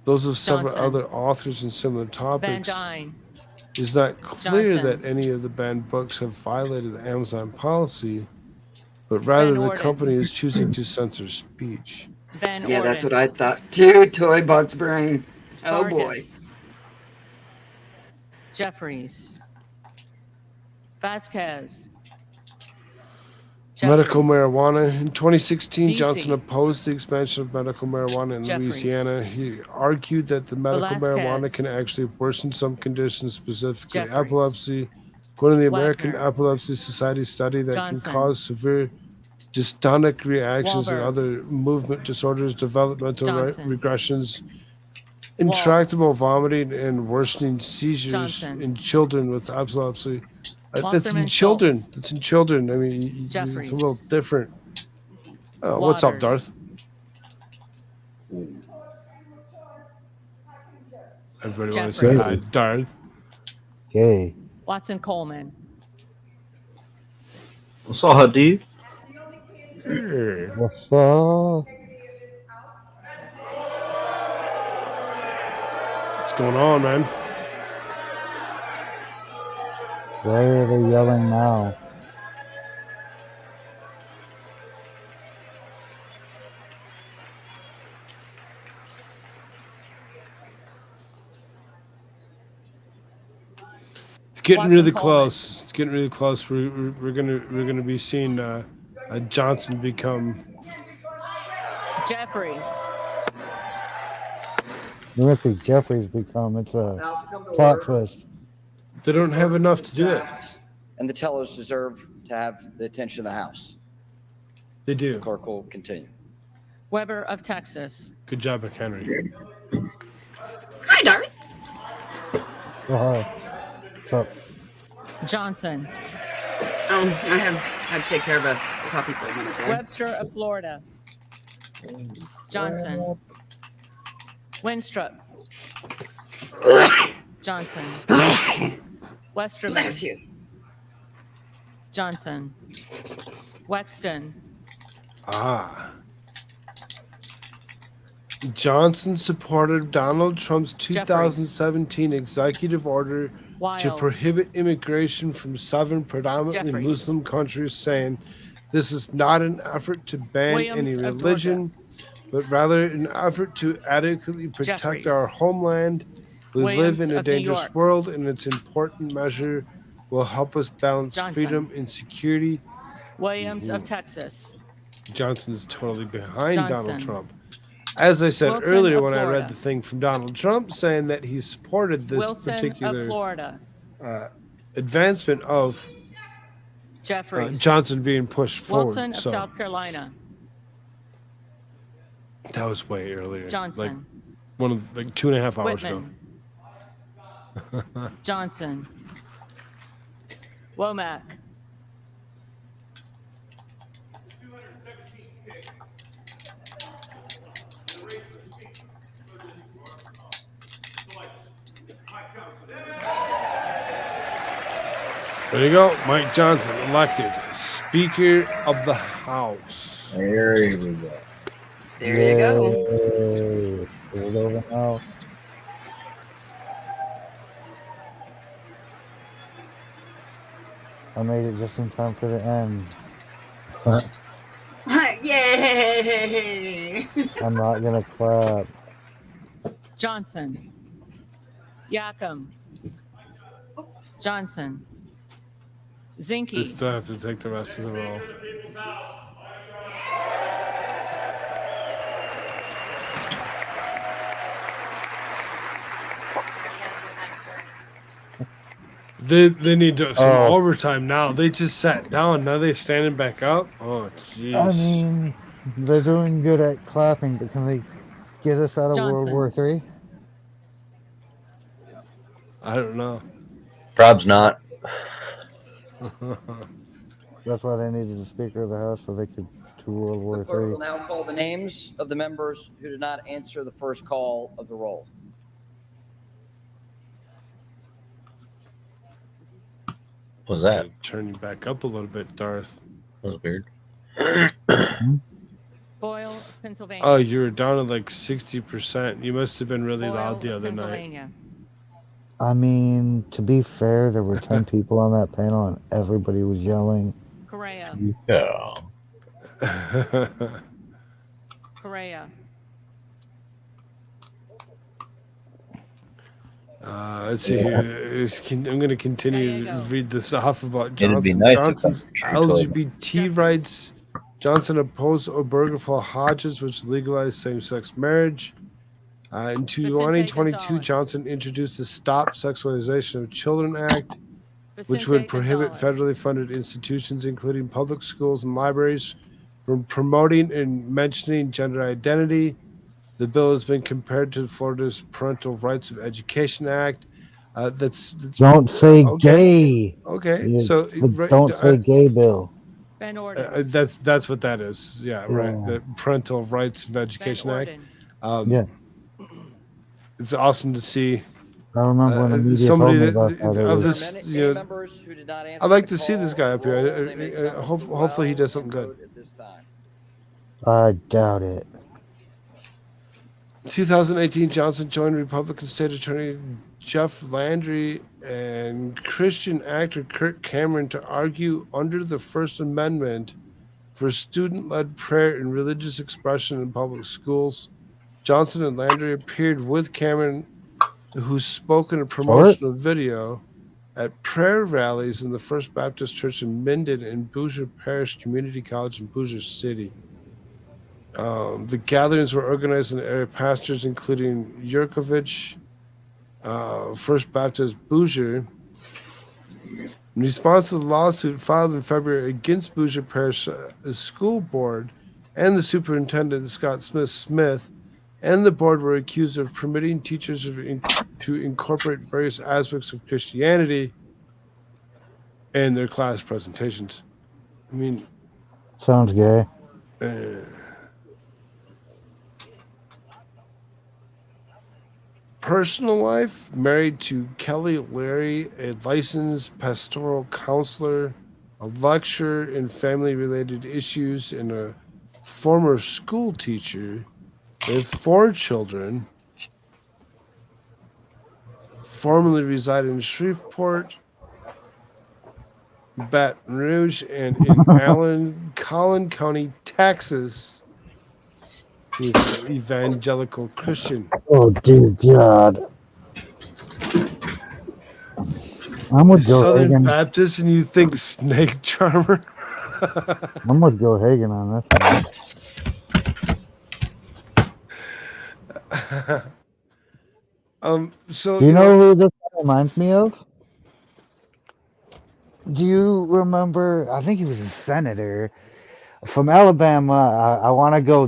those of several Johnson. other authors in similar Van topics. Dyne. It is not clear Johnson. that any of the banned books have violated the Amazon policy, but rather Van the Orden. company is choosing to censor speech. Van Yeah, Orden. that's what I thought too. Toy box brain. Oh boy. Vargas. Jeffries. Vasquez. Medical Jeffries. marijuana. In 2016, Vesey. Johnson opposed the expansion of medical marijuana in Jeffries. Louisiana. He argued that the medical marijuana Velasquez. can actually worsen some conditions, specifically Jeffries. epilepsy. According to the American Wagner. Epilepsy Society study, that Johnson. can cause severe dystonic reactions and Wahlberg. other movement disorders, developmental Johnson. regressions, intractable vomiting, and worsening seizures Johnson. in children with epilepsy. That's in Wasserman children. Schultz. That's in children. I mean, it's Jeffries. a little different. What's up, Waters. Darth? Everybody want to say Jeffries. hi, Darth? Okay. Watson Coleman. What's up, dude? What's up? What's going on, man? Why are they yelling now? It's getting Watson really Coleman. close. It's getting really close. We're gonna be seeing Johnson become. Jeffries. We're gonna see Jeffries become. It's a plot twist. They don't have enough to do it. And the tellers deserve to have the attention of the House. They The do. clerk will continue. Weber of Texas. Good job, McHenry. Hi, Darth. Go ahead. What's up? Johnson. I had to take care of a puppy for a minute there. Webster of Florida. Johnson. Winstrup. Johnson. Westerman. Bless you. Johnson. Wexton. Ah. Johnson supported Donald Trump's 2017 executive order to Wild. prohibit immigration from 7 predominantly Jeffries. Muslim countries, saying this is not an effort to ban Williams any of religion, but rather an effort to adequately protect Jeffries. our homeland. We Williams live in a of New dangerous York. world, and its important measure will help us balance Johnson. freedom and security. Williams of Texas. Johnson's totally behind Donald Johnson. Trump. As I said Wilson earlier of when I read Florida. the thing from Donald Trump saying that he supported this Wilson of particular Florida. advancement of Jeffries. Johnson being pushed forward. Wilson of So South Carolina. that was way earlier. Johnson. Like 2.5 hours Whitman. ago. Johnson. Womack. There you go. Mike Johnson elected Speaker of the House. There we go. There you go. Yay. Is it over now? I made it just in time for the end. Yay! I'm not gonna clap. Johnson. Yakum. Johnson. Zinke. They still have to take the rest of the roll. They need some overtime now. They just sat down. Now they're standing back up. Oh, jeez. I mean, they're doing good at clapping, but can they get us out of Johnson. World War III? I don't know. Prob's not. That's why they needed the Speaker of the House so they could do World War The clerk will III. now call the names of the members who did not answer the first call of the roll. What was that? Turn you back up a little bit, Darth. That was weird. Boyle, of Pennsylvania. Oh, you were down at like 60%. You must have been really Boyle loud the of other night. Pennsylvania. I mean, to be fair, there were 10 people on that panel and everybody was yelling. Correa. Yeah. Correa. Let's see here. I'm going to continue to read this off about It'd be Johnson. nice if Johnson's I'm sure told LGBT rights. Johnson opposed Obergefell Hodges, which legalized same-sex marriage. In 2022, Gonzalez. Johnson introduced the Stop Sexualization of Children Act, which Vicente would prohibit Gonzalez. federally funded institutions, including public schools and libraries, from promoting and mentioning gender identity. The bill has been compared to Florida's Parental Rights of Education Act. That's Don't say okay. gay. Okay, Yeah, so but don't say gay, Bill. Ben Orden. that's what that is. Yeah, right. Yeah. The Parental Rights of Education Act. Orden. Yeah. It's awesome to see I remember when the media somebody told me about that. of it was- this. Many You know, members who did not answer I'd like the to see this call guy of up the roll, here. they may come up as Hopefully, he well does something and good. vote at this time. I doubt it. 2018, Johnson joined Republican State Attorney Jeff Landry and Christian actor Kirk Cameron to argue under the First Amendment for student-led prayer and religious expression in public schools. Johnson and Landry appeared with Cameron, who spoke in a promotional video at prayer rallies in the First Baptist Church in Minden and Bossier Parish Community College in Bossier City. The gatherings were organized in area pastors, including Yurkovich, First Baptist Bossier. In response to the lawsuit filed in February against Bossier Parish School Board and the superintendent, Scott Smith, and the board were accused of permitting teachers to incorporate various aspects of Christianity in their class presentations. I mean, Sounds gay. Personal life, married to Kelly Larry, a licensed pastoral counselor, a lecturer in family-related issues, and a former school teacher. They have 4 children. Formerly resided in Shreveport, Baton Rouge, and in Collin County, Texas. He's an evangelical Christian. Oh, dear God. I'm with Joe Southern Hagan. Baptist, and you think snake charmer? I'm with Joe Hagan on this one. So Do you know who this reminds me of? Do you remember? I think he was a senator from Alabama. I want to go.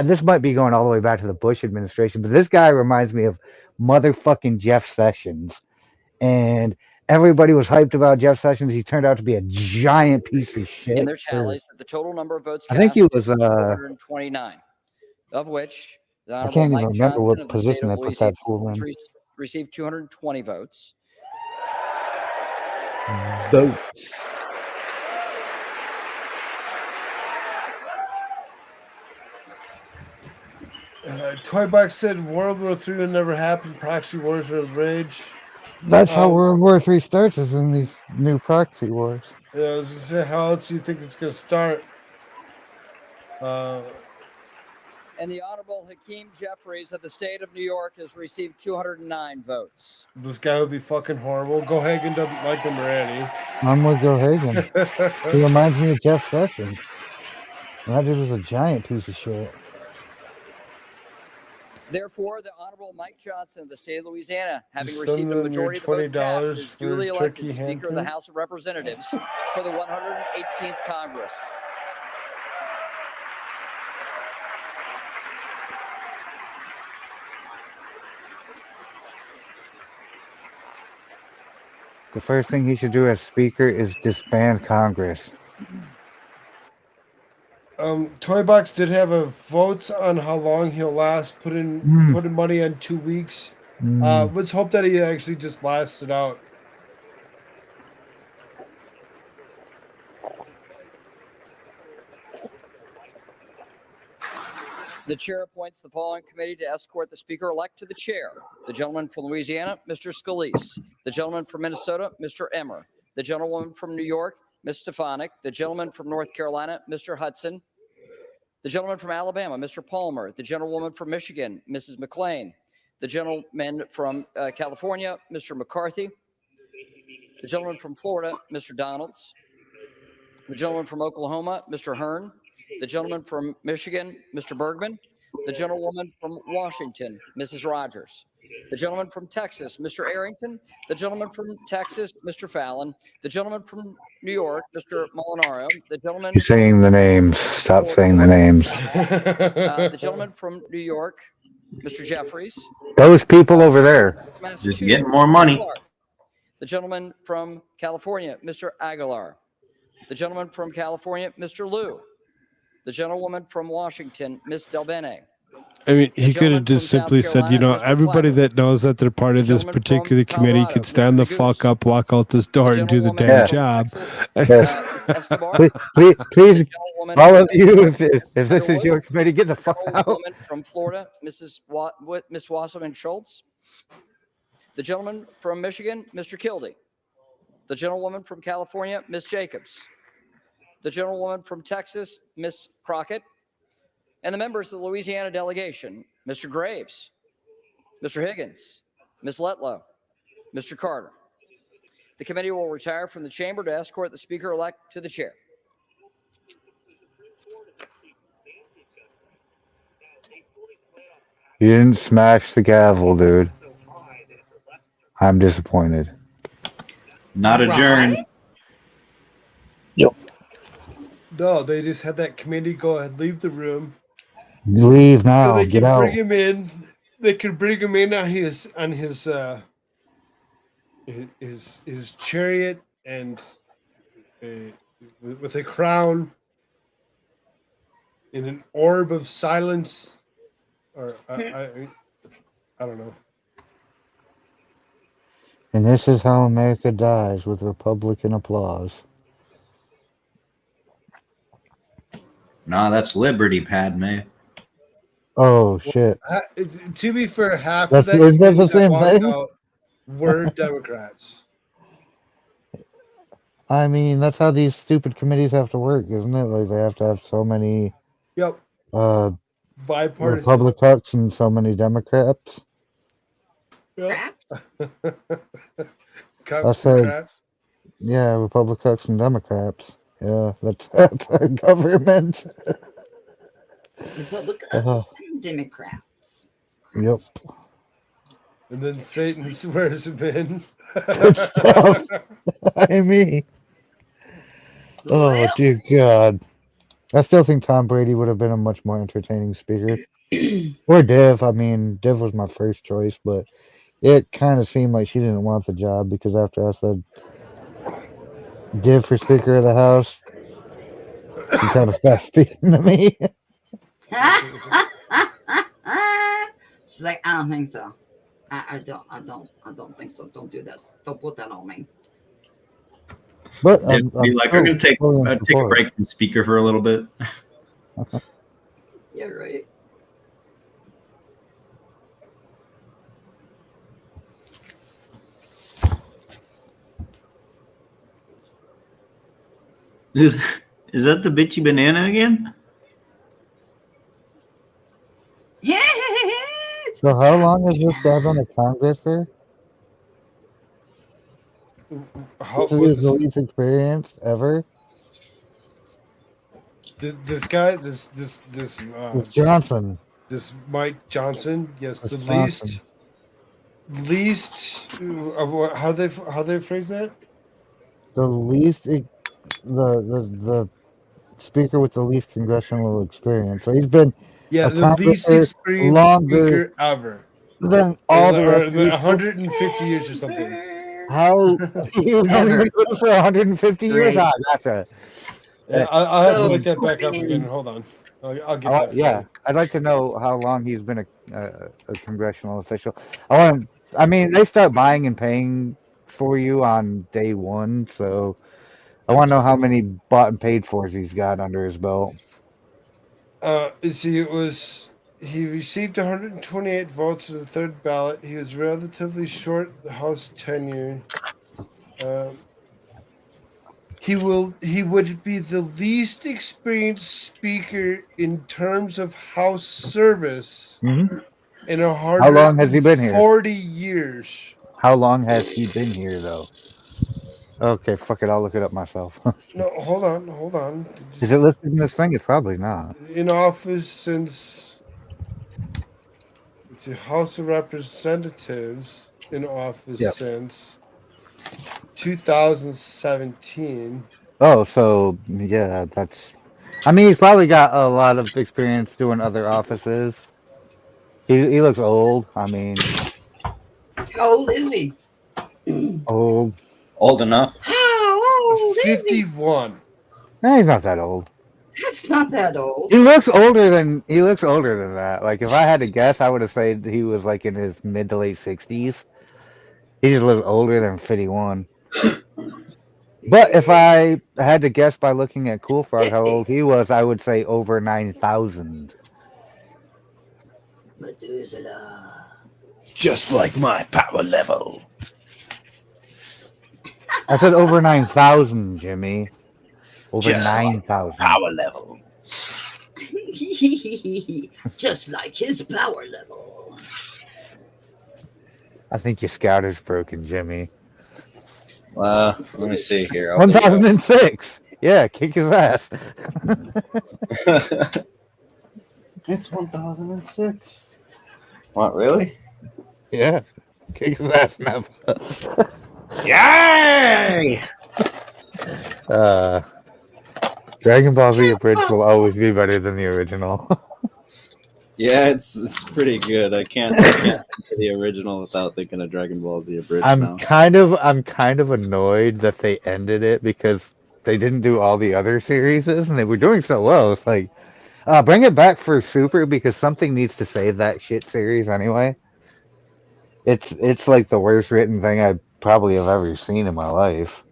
This might be going all the way back to the Bush administration, but this guy reminds me of motherfucking Jeff Sessions. And everybody was hyped about Jeff Sessions. He turned out to be a giant piece of shit. In their tallies, the total number of votes I think cast he was. 429, of which the I Honorable can't even Mike remember Johnson what of the state position of they put Louisiana that fool in. received 220 votes. Votes. Toybox said World War III will never happen. Proxy wars will rage. That's how World War III starts, is in these new proxy wars. Yeah, I was gonna say, how else do you think it's gonna start? And the Honorable Hakeem Jeffries of the state of New York has received 209 votes. This guy would be fucking horrible. Go Hagen doesn't like him already. I'm with Joe Hagan. He reminds me of Jeff Sessions. And that dude was a giant piece of shit. Therefore, the Honorable Mike Johnson of the state of Louisiana, having Just received send a them majority your of the votes cast, $20 is for duly elected turkey Speaker of the hand House of Representatives for the 118th Congress. The first thing he should do as Speaker is disband Congress. Toybox did have a votes on how long he'll last. Put in money on 2 weeks. Let's hope that he actually just lasts it out. The chair appoints the following committee to escort the speaker-elect to the chair. The gentleman from Louisiana, Mr. Scalise. The gentleman from Minnesota, Mr. Emmer. The gentlewoman from New York, Ms. Stefanik. The gentleman from North Carolina, Mr. Hudson. The gentleman from Alabama, Mr. Palmer. The gentlewoman from Michigan, Mrs. McLean. The gentleman from California, Mr. McCarthy. The gentleman from Florida, Mr. Donalds. The gentleman from Oklahoma, Mr. Hearn. The gentleman from Michigan, Mr. Bergman. The gentlewoman from Washington, Mrs. Rogers. The gentleman from Texas, Mr. Arrington. The gentleman from Texas, Mr. Fallon. The gentleman from New York, Mr. Molinaro. The gentleman. You're saying the names. Stop saying the names. The gentleman from New York, Mr. Jeffries. Those people over there. Just getting more money. The gentleman from California, Mr. Aguilar. The gentleman from California, Mr. Liu. The gentlewoman from Washington, Ms. Delbene. I mean, he could have just simply said, you know, everybody that knows that they're part of this particular committee could stand the fuck up, walk out this door, and do the damn job. Please, all of you, if this is your committee, get the fuck out. Woman from Florida, Miss Wasserman Schultz. The gentleman from Michigan, Mr. Kildee. The gentlewoman from California, Ms. Jacobs. The gentlewoman from Texas, Ms. Crockett. And the members of the Louisiana delegation, Mr. Graves, Mr. Higgins, Ms. Letlow, Mr. Carter. The committee will retire from the chamber to escort the speaker-elect to the chair. You didn't smash the gavel, dude. I'm disappointed. Not adjourned. Yep. No, they just had that committee go ahead, leave the room. Leave now. So they Get can out. bring him in. They could bring him in on his chariot and with a crown in an orb of silence, or I don't know. And this is how America dies, with Republican applause. Nah, that's Liberty, Padme. Oh shit! To be fair, half That's- of that is that the committee same walked thing? out were Democrats. I mean, that's how these stupid committees have to work, isn't it? Like they have to have so many Yep. Bipartisan. Republicans and so many Democrats. Yep. I Cups said, and traps. yeah, Republicans and Democrats. Yeah, that's our government. Republicans Uh-huh. and Democrats. Yep. And then Satan swears him in. Good stuff. I mean, oh dear God. I still think Tom Brady would have been a much more entertaining speaker. Or Div. I mean, Div was my first choice, but it kind of seemed like she didn't want the job because after I said Div for Speaker of the House, she kind of stopped speaking to me. She's like, I don't think so. I don't think so. Don't do that. Don't put that on me. But It'd be like, I'm going to take a break from speaker for a little bit. Yeah, right. Is that the bitchy banana again? So how long has this guy been a Congress for? This is his least experience ever. This guy, this Johnson. This Mike Johnson, yes, This the Johnson. least of what? How they phrase that? The least, the speaker with the least congressional experience. So he's been Yeah, a the least Congressman experienced longer speaker ever. than all the rest of these 150 years or something. How he was only been living for 150 years? Great. Ah, gotcha. Yeah, I'll have to So, look that back up I mean- again. Hold on, I'll get that. For Yeah, you. I'd like to know how long he's been a congressional official. I mean, they start buying and paying for you on day one, so I want to know how many bought and paid fors he's got under his belt. See, he received 128 votes in the third ballot. He was relatively short House tenure. He would be the least experienced speaker in terms of House service Mm-hmm. in 140 How long has he been here? years. How long has he been here, though? Okay, fuck it. I'll look it up myself. No, hold on. Is it listed in this thing? It's probably not. In office since the House of Representatives in office Yep. since 2017. Oh, so yeah, that's. I mean, he's probably got a lot of experience doing other offices. He looks old. I mean, How old is he? old. Old enough. How old is he? 51. No, he's not that old. That's not that old. He looks older than that. Like if I had to guess, I would have said he was like in his mid to late 60s. He just looks older than 51. But if I had to guess by looking at Coolfrog how old he was, I would say over 9,000. Methuselah. Just like my power level. I said over 9,000, Jimmy. Over Just like 9,000. Power level. Just like his power level. I think your scouter's broken, Jimmy. Let me see here. I'll look it up. 1006. Yeah, kick his ass. It's 1006. What, really? Yeah, kick his ass, Nev. Yay! Dragon Ball Z Abridged will always be better than the original. Yeah, it's pretty good. I can't think of the original without thinking of Dragon Ball Z Abridged now. I'm kind of annoyed that they ended it because they didn't do all the other series and they were doing so well. It's like, bring it back for Super because something needs to save that shit series anyway. It's like the worst written thing I probably have ever seen in my life.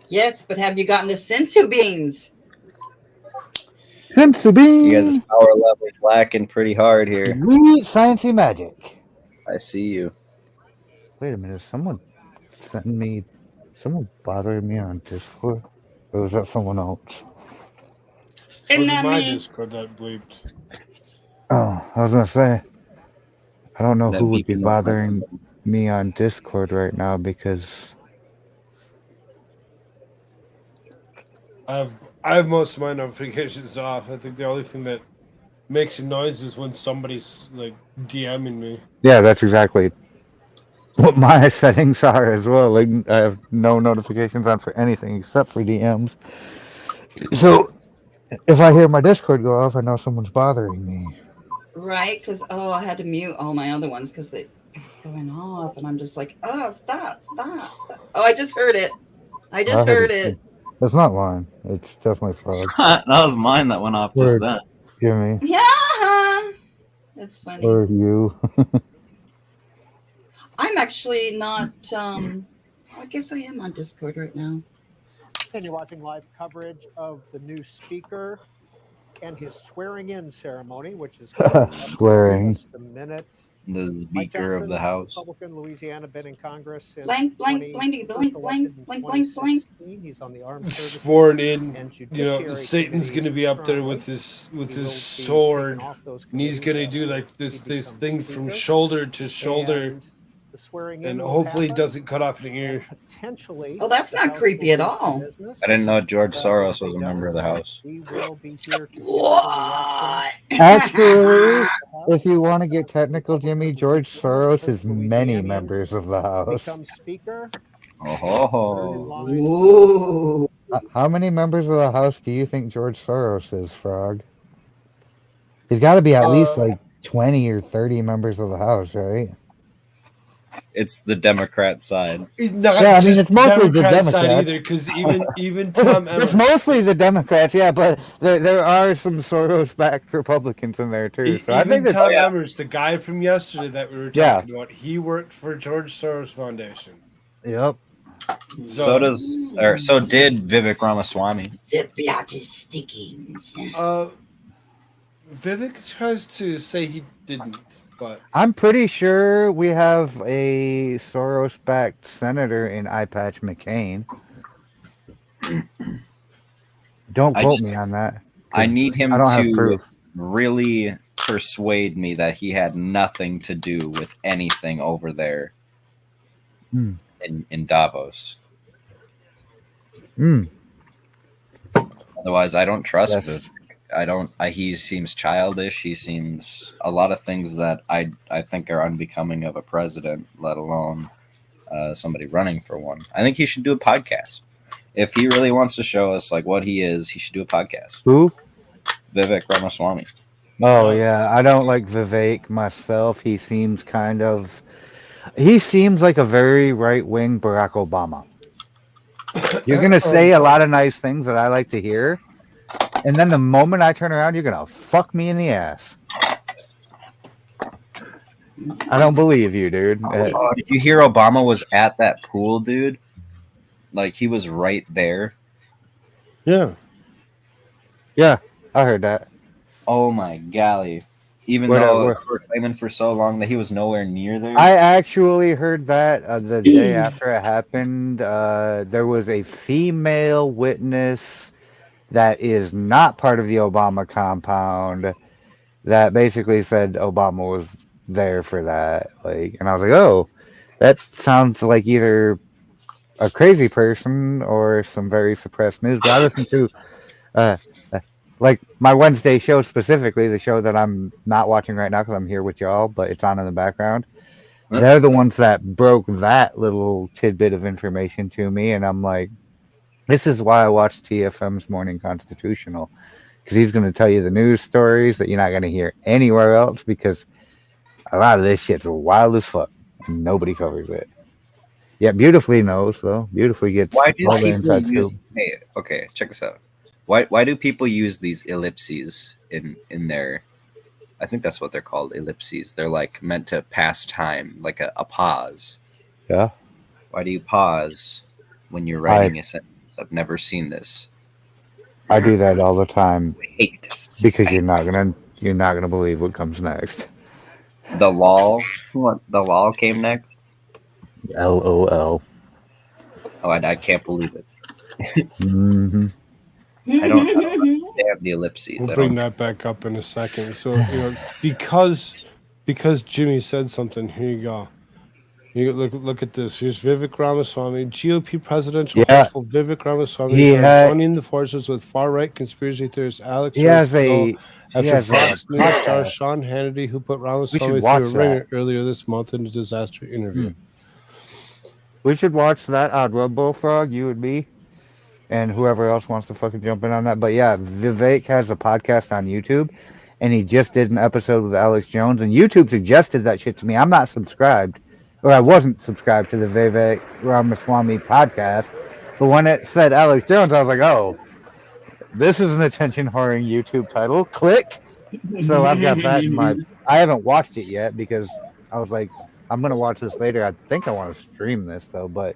Yes, but have you gotten the sensu beans? Sensu beans. You guys' power level lacking pretty hard here. Sweet sciencey magic. I see you. Wait a minute, someone bothering me on Discord? Or was that someone else? It was my Discord that bleeped. Oh, I was gonna say, I don't know That who would be beeping was bothering me on Discord right now because I have most of my notifications off. I think the only thing that makes noises when somebody's like DMing me. Yeah, that's exactly what my settings are as well. Like I have no notifications on for anything except for DMs. So if I hear my Discord go off, I know someone's bothering me. Right? Because, oh, I had to mute all my other ones because they going off. And I'm just like, oh, stop. Oh, I just heard it. I just heard it. It's not mine. It's definitely Frog. That was mine that went off just Or then. Jimmy. Yeah. That's funny. Or you. I'm actually not, I guess I am on Discord right now. And you're watching live coverage of the new speaker and his swearing-in ceremony, which is Swearing. in just a minute. The Speaker of the House. Republican, Louisiana, been in Congress since Blank, blank, 20 blank, blank, first blank, elected in blank, blank, blank. 2016. He's on the armed services Sworn in, and you know, judiciary Satan's committees gonna be up there currently. with his He will be sword, taken off those and he's gonna committees do after like this he thing becomes from speaker. shoulder to shoulder, And the swearing-in and will hopefully it happen, doesn't cut off an ear. potentially. Oh, that's the not House creepy will at move to all. business. I didn't know George That Soros is a was a member of the Democrat. House. We will be here to What? Actually, if you want to get technical, Jimmy, George Soros is many members of the House. become speaker. Oh ho ho. Ooh. How many members of the House do you think George Soros is, Frog? He's got to be at least like 20 or 30 members of the House, right? It's the Democrat side. It's not Yeah, I mean, just it's mostly the Democrat side Democrats. either, because even Tom It's Emmer, mostly the Democrats, yeah, but there are some Soros-backed Republicans in there too. So I think even that's Tom Emmers, the guy from yesterday that we were Yeah. talking about, he worked for George Soros Foundation. Yep. So did Vivek Ramaswamy. Zip blood is sticking. Vivek tries to say he didn't, but I'm pretty sure we have a Soros-backed senator in Eyepatch McCain. Don't I quote just- me on that. I need him I don't have to proof. really persuade me that he had nothing to do with anything over there Hmm. in Davos. Hmm. Otherwise, I don't trust Yes. Vivek. He seems childish. He seems a lot of things that I think are unbecoming of a president, let alone somebody running for one. I think he should do a podcast. If he really wants to show us like what he is, he should do a podcast. Who? Vivek Ramaswamy. Oh yeah, I don't like Vivek myself. He seems like a very right-wing Barack Obama. You're gonna say a lot of nice things that I like to hear, and then the moment I turn around, you're gonna fuck me in the ass. I don't believe you, dude. Oh, did you hear Obama was at that pool, dude? Like he was right there. yeah. Yeah, I heard that. Oh my golly! Even though we were claiming for so long that he was nowhere near there. I actually heard that the day after it happened. There was a female witness that is not part of the Obama compound that basically said Obama was there for that. Like, and I was like, oh, that sounds like either a crazy person or some very suppressed news. But I listened to like my Wednesday show specifically, the show that I'm not watching right now because I'm here with y'all, but it's on in the background. They're the ones that broke that little tidbit of information to me, and I'm like, this is why I watch TFM's Morning Constitutional, because he's going to tell you the news stories that you're not going to hear anywhere else, because a lot of this shit's wild as fuck, and nobody covers it. Yeah, Beautifully knows, though. Beautifully gets Why do all the people inside use? scoop. Hey, okay, check this out. Why do people use these ellipses in their? I think that's what they're called, ellipses. They're like meant to pass time, like a pause. Yeah. Why do you pause when you're writing a sentence? I've never seen this. I do that all the time. I hate this. Because you're not gonna believe what comes next. The lol. What? The lol came next. LOL. Oh, I can't believe it. Mm-hmm. I don't understand the ellipses. We'll I bring don't. that back up in a second. So, because Jimmy said something, here you go. You look at this. Here's Vivek Ramaswamy, GOP presidential Yeah. hopeful Vivek Ramaswamy He for had- joining the forces with far-right conspiracy theorist Alex He has Jones he after has a Fox News star podcast. Sean Hannity, who put Ramaswamy through watch a ringer that. earlier this month in a disaster interview. We should watch that on Rumble Frog, you and me, and whoever else wants to fucking jump in on that. But yeah, Vivek has a podcast on YouTube, and he just did an episode with Alex Jones, and YouTube suggested that shit to me. I'm not subscribed, or I wasn't subscribed to the Vivek Ramaswamy podcast, but when it said Alex Jones, I was like, oh, this is an attention-whoring YouTube title. Click. So I've got that in my. I haven't watched it yet because I was like, I'm gonna watch this later. I think I want to stream this though, but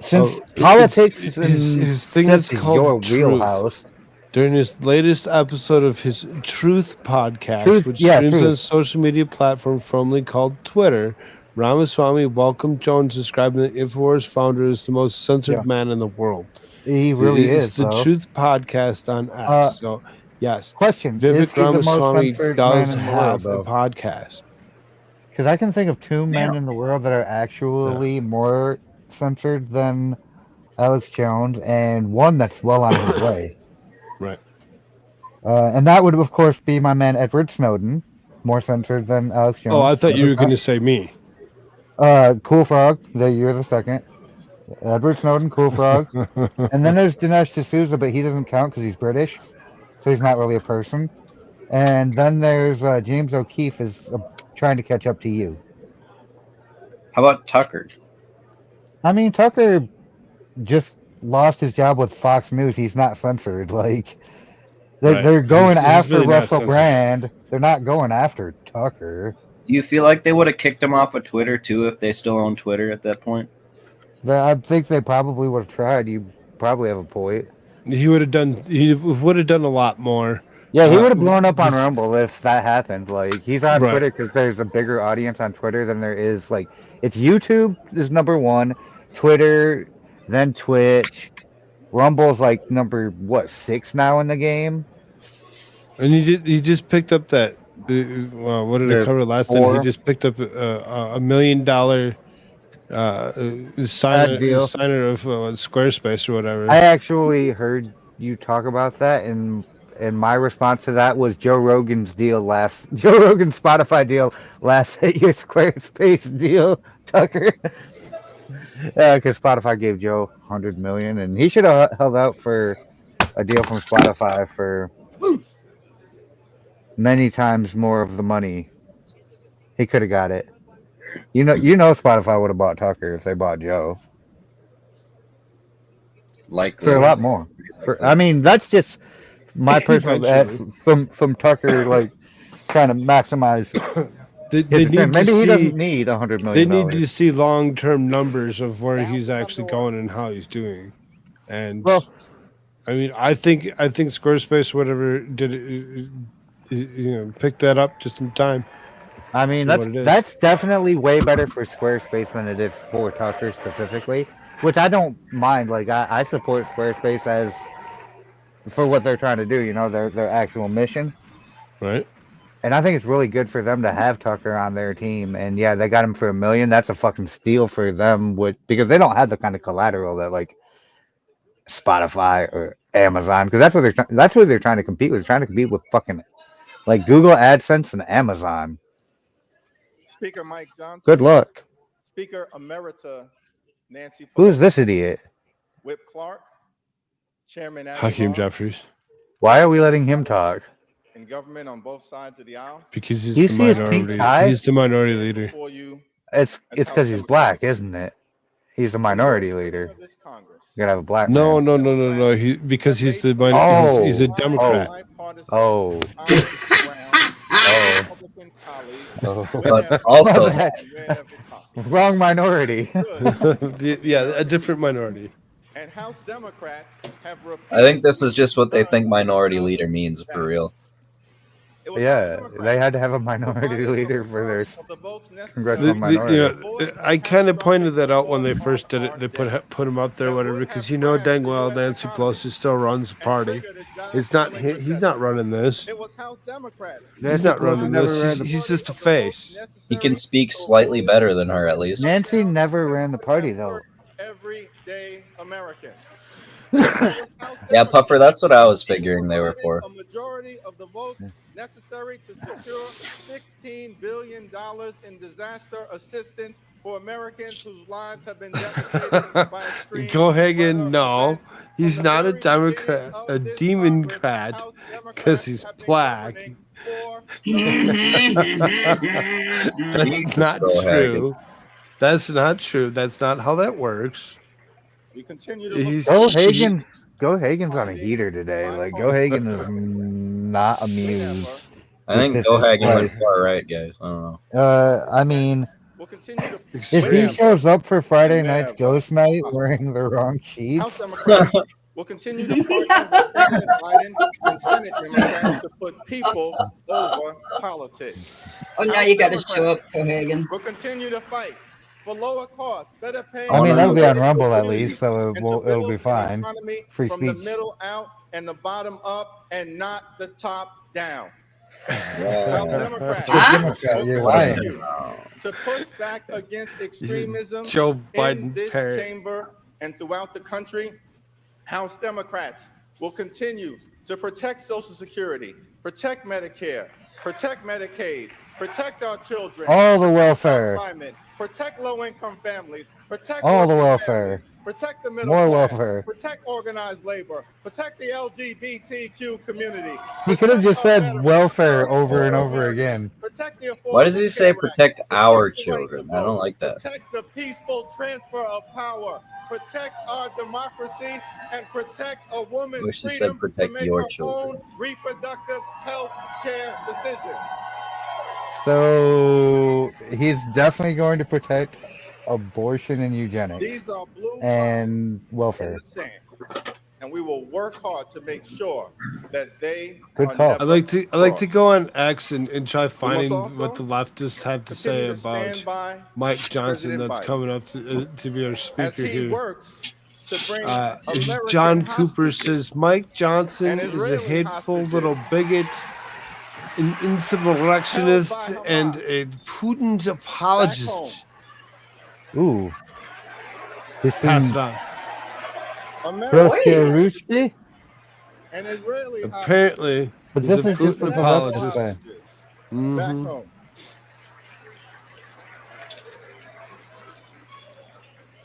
since politics his thing is is called your Truth. wheelhouse. During his latest episode of his Truth podcast, Truth- which yeah, streams on a Truth. social media platform formerly called Twitter, Ramaswamy welcomed Jones, describing the InfoWars founder as the most censored Yeah. man in the world. He really It's is. the though. Truth podcast on X. So, yes, Question: Vivek is he the most Ramaswamy censored does man in the have world, a podcast. Because I can think of two men in the world that are actually more censored than Alex Jones, and one that's well on his way. Right. And that would, of course, be my man Edward Snowden, more censored than Alex Jones. Oh, I thought you were going to say me. Cool Frog, you're the second. Edward Snowden, Cool Frog. And then there's Dinesh D'Souza, but he doesn't count because he's British, so he's not really a person. And then there's James O'Keefe is trying to catch up to you. How about Tucker? I mean, Tucker just lost his job with Fox News. He's not censored. Like, Right. they're going He's after really not Russell censored. Brand. They're not going after Tucker. Do you feel like they would have kicked him off of Twitter too if they still own Twitter at that point? I think they probably would have tried. You probably have a point. He would have done. He would have done a lot more. Yeah, he would have blown up on this- Rumble if that happened. Like, he's on Right. Twitter because there's a bigger audience on Twitter than there is. Like, it's YouTube is number one, Twitter, then Twitch. Rumble's like number 6 now in the game. And he just picked up that. Well, what did I There's cover last time? He 4. just picked up $1 million signer of Squarespace or whatever. I actually heard you talk about that, and my response to that was Joe Rogan's Joe Rogan's Spotify deal laughs at your Squarespace deal, Tucker. Because Spotify gave Joe $100 million, and he should have held out for a deal from Spotify for many times more of the money. He could have got it. You know, Spotify would have bought Tucker if they bought Joe. Likely. For a lot more. I mean, that's just my personal Eventually. from Tucker, like trying to maximize. They his need return. to Maybe he see- doesn't need $100 They million. need to see long-term numbers of where he's actually going and how he's doing. And I mean, I think Squarespace, whatever, did it, picked that up just in time. I mean, for what it is. that's definitely way better for Squarespace than it is for Tucker specifically, which I don't mind. Like, I support Squarespace as for what they're trying to do. You know, their actual mission. Right. And I think it's really good for them to have Tucker on their team. And yeah, they got him for $1 million. That's a fucking steal for them, because they don't have the kind of collateral that like Spotify or Amazon, because that's who they're trying to compete with. They're trying to compete with fucking like Google AdSense and Amazon. Speaker Mike Johnson. Good luck. Speaker Emerita Nancy Who is this idiot? Whip Clark. Chairman Hakeem Abdul Jeffries. Why are we letting him talk? in government on both sides of the aisle. Because he's You the see his pink minority. tie? He's the minority leader. For you, It's because he's black, isn't it? He's the minority leader. You gotta have a black. No, man. no. Because he's the Oh, he's a Democrat. Oh. Oh. But also- Wrong minority. Yeah, a different minority. And House Democrats have I think this is just what they think minority leader means for real. Yeah, they had to have a minority leader for their congressional You minority. know, I kind of pointed that out when they first did it. They put him up there, whatever, because you know dang well Nancy Pelosi still runs the party. It's not he's not running this. He's not running this. He's just a face. He can speak slightly better than her, at least. Nancy never ran the party though. Everyday American. Yeah, Puffer, that's what I was figuring they were for. A majority of the votes necessary to secure $16 billion in disaster assistance for Americans whose lives have been devastated by extreme Cohagen, no, he's not a Democrat, a Democrat, because he's black. That's not true. That's not true. That's not how that works. We continue to Go Hagen's on a heater today. Like Go Hagen is not amused. I think Go Hagen went far right, guys. I don't know. I mean, if he shows up for Friday night's Ghost Night wearing the wrong sheets, will continue to partner with President Biden and Senate Democrats to put people over politics. Oh, now you got to show up, Cohagen. We'll continue to fight for lower costs, better pay. I mean that'll be on Rumble at least, so it'll be fine. Free from the speech. middle out and the bottom up, and not the top down. Yeah. Democrats You're lying. to push back against extremism Joe in Biden this parrot. chamber and throughout the country. House Democrats will continue to protect Social Security, protect Medicare, protect Medicaid, protect our children, All the welfare. climate, protect low-income families, protect All the working welfare. families, protect the middle More class, welfare. protect organized labor, protect the LGBTQ community. He could have just said welfare over and over again. Protect the Why does he say Affordable Care Act, protect our the right to children? I vote, don't like that. Protect the peaceful transfer of power. Protect our democracy and protect a woman's Wish he said freedom to protect make your her children. own reproductive health care decisions. So he's definitely going to protect abortion and eugenics These are blue and welfare. sand, and we will work hard to make sure that they Good are call. never I like to go on X and try finding also what the leftists have to say continue to stand by about Mike Johnson President that's Biden. coming up to be our as speaker he here. works to bring American John Cooper hostages says Mike Johnson and is a Israeli hateful hostages little bigot, an insurrectionist, and a Putin's apologist. Ooh. This Pass is it on. Ruski? and Israeli Apparently, But he's this a is just Putin what the apologist. leftists say. back Mhm. home.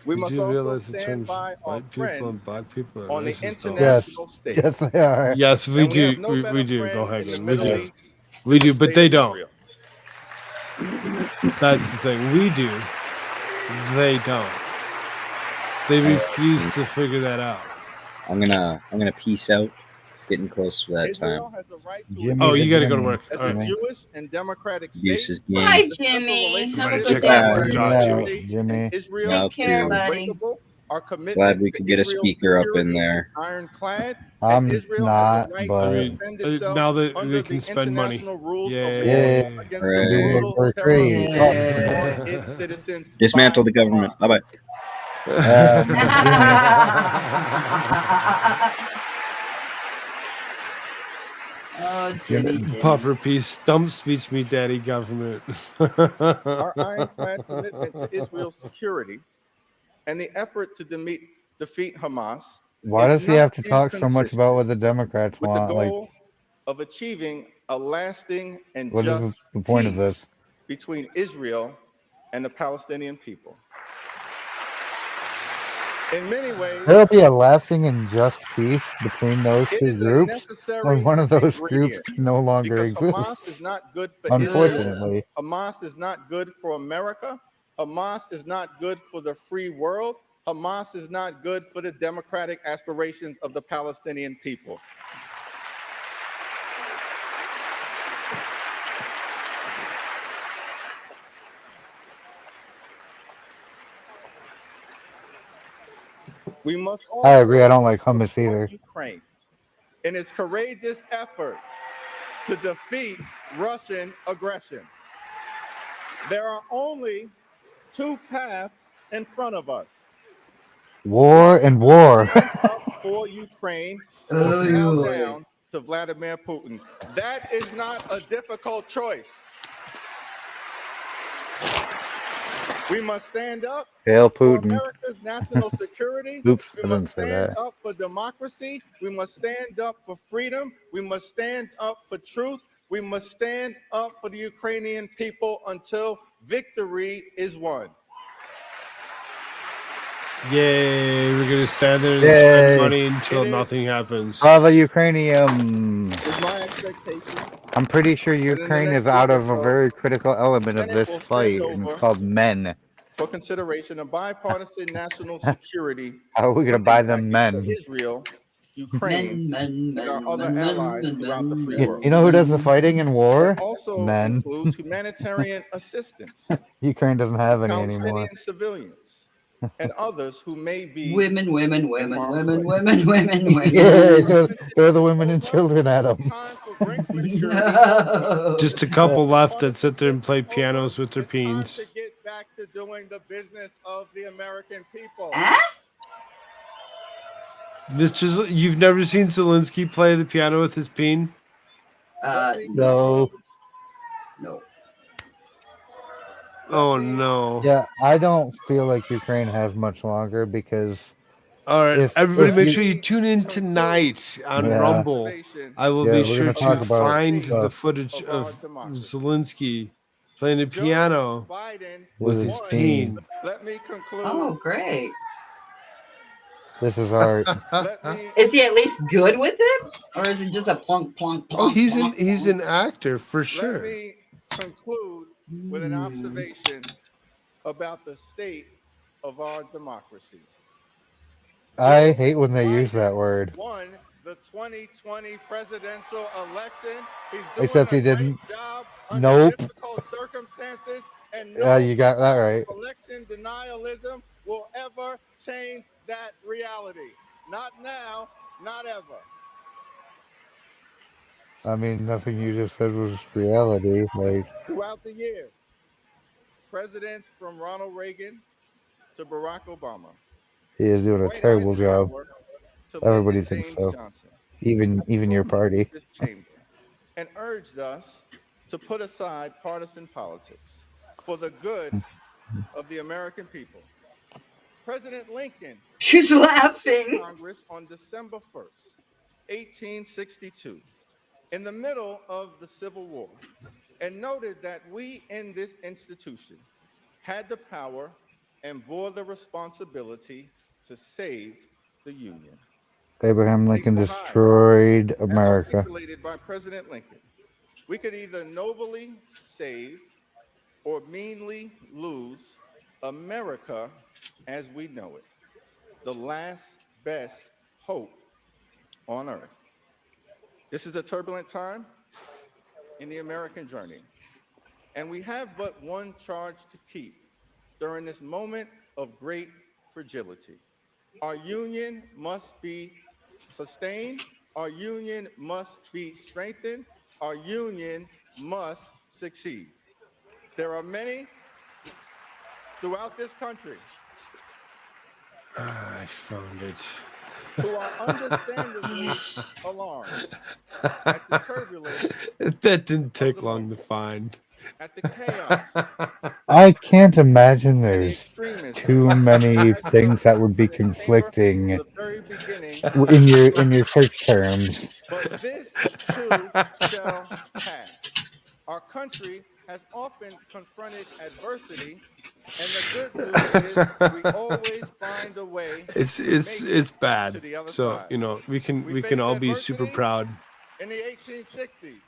We You must do also realize it stand turns by our white people and friends black people are on the racist, though. international stage. Yes, they are. Yes, we And do. have no We better do. friend Go in ahead. the We Middle do. East We than do, the but state they of don't. Israel. That's the thing. We do. They don't. They refuse to figure that out. I'm gonna peace out. Getting close to that time. Israel has a right to Jimmy Oh, the you got to go to Jimmy. work. as All a right. Jewish and democratic Use state. his game. Hi, The special Jimmy. Have a relationship good check out day. our job, Yeah, Jimmy. Jimmy. Israel Now, is Take care, too. buddy. unbreakable. Our commitment Glad we to could get a Israel's speaker up in security there. is ironclad, I'm and Israel not, has a right but- to I mean, defend itself now that under they the can spend money. international rules of Yeah. war Yeah. against Right. the brutal We're terror great. on its citizens. Dismantle the by government. Bye bye. Oh, Jimmy. Puffer piece. Stump speech me, daddy government. Our ironclad commitment to Israel's security and the effort to defeat Hamas Why is does he have to not talk so much inconsistent about what the Democrats with the want? Like, goal of achieving a lasting and what is just the point of peace this? between Israel and the Palestinian people. In many ways, There'll be a lasting and just peace between those it two is a groups necessary when one of those groups ingredient can no longer because exist. Hamas is not good for Israel. Unfortunately. Hamas is not good for America. Hamas is not good for the free world. Hamas is not good for the democratic aspirations of the Palestinian people. We must I also agree. I don't like hummus either. Ukraine in its courageous effort to defeat Russian aggression. There are only two paths in front of us. War and war. For Ukraine or bow down to Vladimir Putin. That is not a difficult choice. We must stand up Hail for Putin. America's national security. Oops, We I must didn't say stand that. up for democracy. We must stand up for freedom. We must stand up for truth. We must stand up for the Ukrainian people until victory is won. Yay, we're gonna stand there and Yay. spend money until nothing happens. Slava Ukrainian. It's my expectation. I'm pretty sure Ukraine is out of a very critical element of this fight, and it's called men. For consideration of bipartisan national security. How are we gonna buy them men? Israel, Ukraine, and our other allies throughout the free world. You know who does the fighting in war? It also Men. includes humanitarian assistance, Ukraine doesn't have any anymore. Palestinian civilians, and others who may be Women. Yeah, throw the women and children at them. Just a couple left that sit there and play pianos with their peens. get back to doing the business of the American people. This just you've never seen Zelensky play the piano with his peen? No. No. Oh no. Yeah, I don't feel like Ukraine has much longer because. All right, if- everybody, if make you- sure you tune in tonight on Yeah. Rumble. I will Yeah, be we're sure gonna talk to about find the stuff. footage of Zelensky playing the piano with his With peen. Let me conclude. Oh, great. This is art. Is he at least good with it? Or is it just a plunk, plunk, plunk? Oh, he's plunk, an actor for sure. Let me conclude with an observation about the state of our democracy. I hate when they use that word. Won the 2020 presidential election. He's doing Except he a great didn't. job under Nope. difficult circumstances, and Yeah, you got that right. election denialism will ever change that reality. Not now, not ever. I mean, nothing you just said was reality. Like, Throughout the years, presidents from Ronald Reagan to Barack Obama, he is doing a terrible job. to Everybody Lyndon thinks Baines so. Johnson, Even your party. this chamber, and urged us to put aside partisan politics for the good of the American people. President Lincoln She's laughing. Congress on December 1st, 1862, in the middle of the Civil War, and noted that we in this institution had the power and bore the responsibility to save the Union. Abraham Lincoln destroyed America. Articulated by President Lincoln, we could either nobly save or meanly lose America as we know it, the last best hope on earth. This is a turbulent time in the American journey, and we have but one charge to keep during this moment of great fragility. Our union must be sustained. Our union must be strengthened. Our union must succeed. There are many throughout this country I found it. who are understandably alarmed at the turbulence, That didn't take long to find. at the chaos, I can't imagine there's too many things that would be conflicting in your search terms. but this too shall pass. Our country has often confronted adversity, and the good news is we always find a way. It's bad. to the other So side. you know we can faced all be super adversity proud. In the 1860s,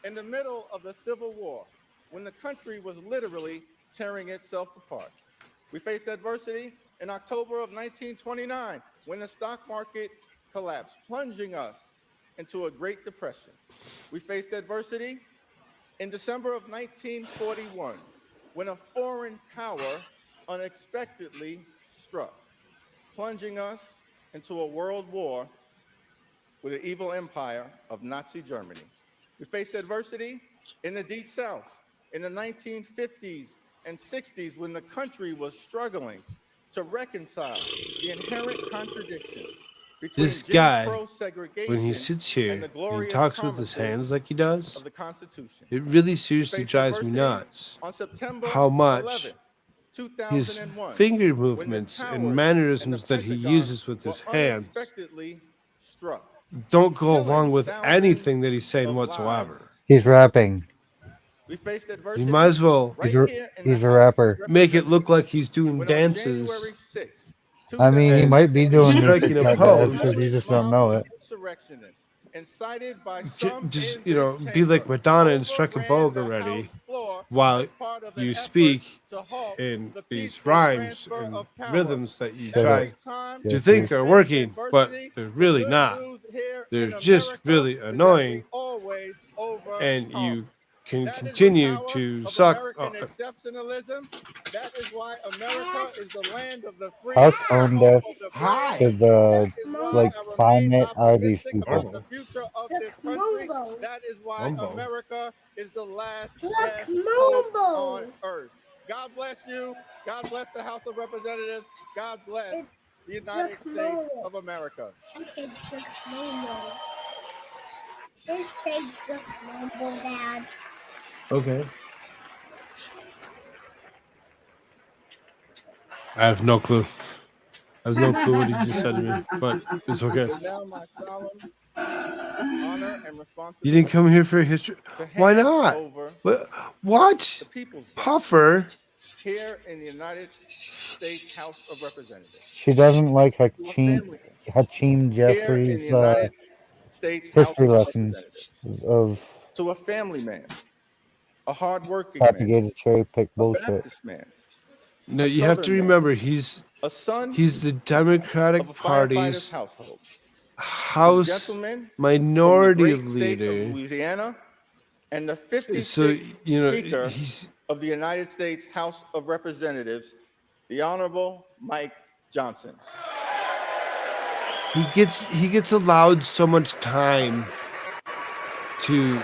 in the middle of the Civil War, when the country was literally tearing itself apart. We faced adversity in October of 1929, when the stock market collapsed, plunging us into a Great Depression. We faced adversity in December of 1941, when a foreign power unexpectedly struck, plunging us into a world war with the evil empire of Nazi Germany. We faced adversity in the Deep South in the 1950s and 60s when the country was struggling to reconcile the inherent contradictions between This Jim guy, Crow segregation when he sits here and the and glorious talks with his promises hands like he does, of the Constitution. it really seriously faced drives me adversity nuts on September how much 11th, his 2001, finger when the movements towers and and mannerisms the that he Pentagon uses with were his hands unexpectedly struck. don't go killing along with thousands anything that he's saying of whatsoever. lives. He's rapping. We faced You adversity might as well right He's a, here in he's the a House of rapper. make it look like he's doing when on dances January 6th, I mean, he and might be doing music striking a like that pose. because you just don't know it. insurrectionists incited by some Just, in you know, this be like chamber Madonna and strike a overran Vogue the already House floor while as part of an you effort speak to halt in the these peaceful rhymes transfer and of power. rhythms that you At the try same time, to Yeah, think please. are we working, faced but adversity. they're The really good not. news here They're in just America really is that annoying, we always and overcome. you can That is the continue power to of suck. American exceptionalism. That is why America is the land of the free How and tone the home deaf of the Hi. brave. to the That is why like I remain climate are these optimistic people? about the future of this country. That is why Mumbo. America is the last Look, best hope Mumbo. on earth. God bless you. God bless the House of Representatives. God bless the United Look, States Mumbo. of America. I said look, Mumbo. This takes look, Mumbo, Dad. Okay. I have no clue. I have no clue what he just said to me, but it's okay. It is now my solemn honor and responsibility. You didn't come here for history. to Why hand not? over What? the people's vote Puffer? here in the United States House of Representatives. She doesn't like To a Hakeem family Hakeem here in the Jeffries' United States House history of lessons Representatives. of To a family man, a hardworking man, propagated cherry pick a bullshit. Baptist man, No, a you have to Southern man, remember he's a son the Democratic of a firefighter's Party's household, a House gentleman from the minority great state of leader. Louisiana, and the So 56th you know Speaker he's of the United States House of Representatives, the Honorable Mike Johnson. he gets allowed so much time to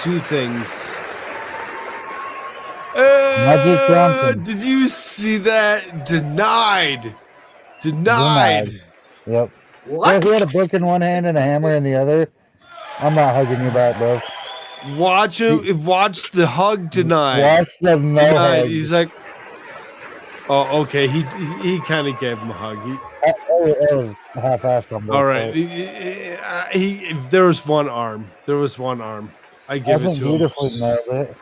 do things. Magic Johnson. Did you see that? Denied. Denied. Yep. What? If he had a book in one hand and a hammer in the other, I'm not hugging you back, bro. Watch him. Watch the hug denied. Watch the no Denied. hug. He's like, oh, okay. He kind of gave him a hug. It was half-assed on both All right. parts. There was one arm. There was one arm. I give it Wasn't to him. beautifully nailed it.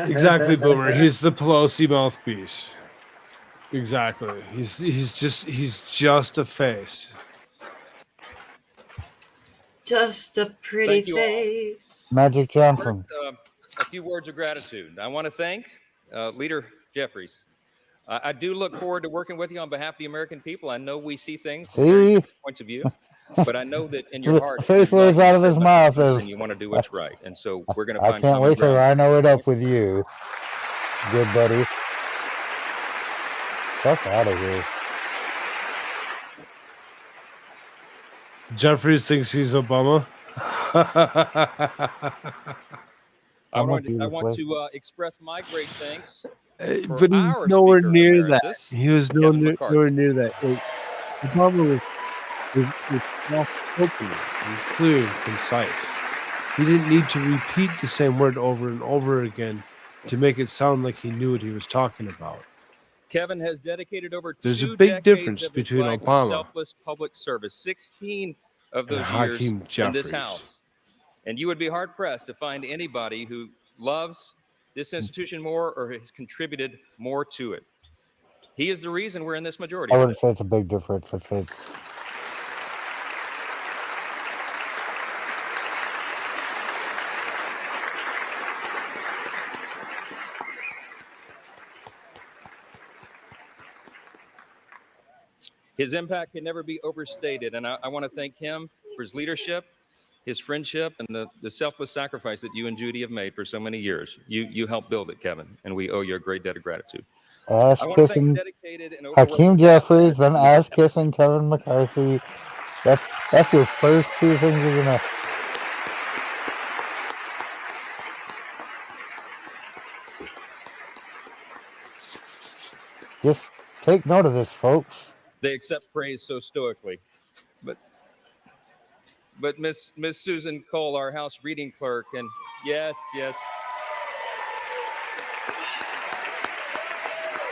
Exactly, Boomer. He's the Pelosi mouthpiece. Exactly. He's just a face. Just a pretty Thank you all. face. Magic Johnson. A few words of gratitude. I want to thank Leader Jeffries. I do look forward to working with you on behalf of the American people. I know we see things from very See? different points of view, but I know that in your heart, The first words out of his mouth is, and you want to do what's right. And so we're going to I find can't common wait to ground. rhino it up with you. Good buddy. Fuck out of here. Jeffries thinks he's Obama. I want to express my great thanks. for But he's our nowhere Speaker near that. Emeritus, He was Kevin McCarthy. nowhere near that. Obama was soft-spoken. He was clear and concise. He didn't need to repeat the same word over and over again to make it sound like he knew what he was talking about. Kevin has dedicated over There's a 2 big decades difference of his between life to Obama selfless public service. 16 of and those Hakeem years in Jeffries. this house. And you would be hard pressed to find anybody who loves this institution more or has contributed more to it. He is the reason we're in this majority. I wouldn't say it's a big difference. I'd say it's His impact can never be overstated, and I want to thank him for his leadership, his friendship, and the selfless sacrifice that you and Judy have made for so many years. You helped build it, Kevin, and we owe you a great debt of gratitude. ass I want to thank kissing dedicated and Hakeem overworked Jeffries, then ass kissing Kevin McCarthy, That's your first two things you're gonna. Just take note of this, folks. They accept praise so stoically. But Miss Susan Cole, our House reading clerk, and yes.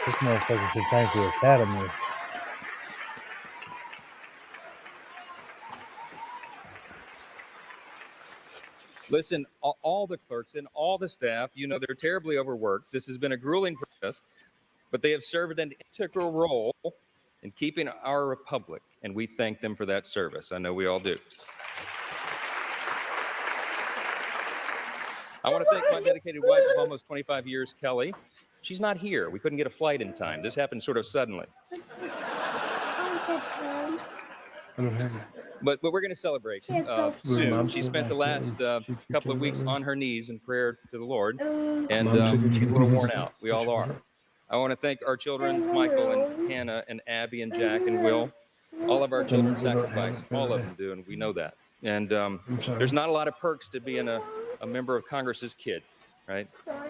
This motherfucker should thank the Academy. Listen, all the clerks and all the staff, they're terribly overworked. This has been a grueling process, but they have served an integral role in keeping our republic, and we thank them for that service. I know we all do. I want to thank my dedicated wife of almost 25 years, Kelly. She's not here. We couldn't get a flight in time. This happened sort of suddenly. But we're going to celebrate soon. She spent the last couple of weeks on her knees in prayer to the Lord, and she's a little worn out. We all are. I want to thank our children, Michael and Hannah and Abby and Jack and Will. All of our children sacrifice. All of them do, and we know that. And there's not a lot of perks to being a member of Congress's kid, right?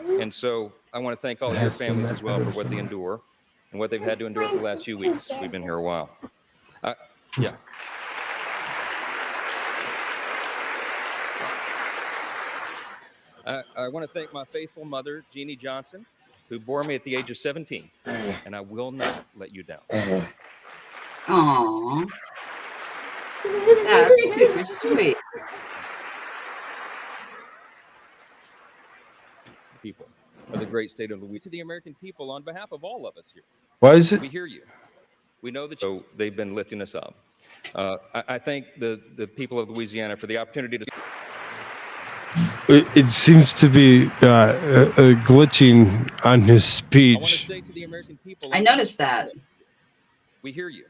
And so I want to thank all of your families as well for what they endure and what they've had to endure for the last few weeks. We've been here a while. Yeah. I want to thank my faithful mother, Jeannie Johnson, who bore me at the age of 17, and I will not let you down. Aww. That's super sweet. People of the great state of Louisiana, to the American people, on behalf of all of us here. Why is it? We hear you. We know that they've been lifting us up. I thank the people of Louisiana for the opportunity to. It seems to be glitching on his speech. Say to the American people, I noticed that. We hear you.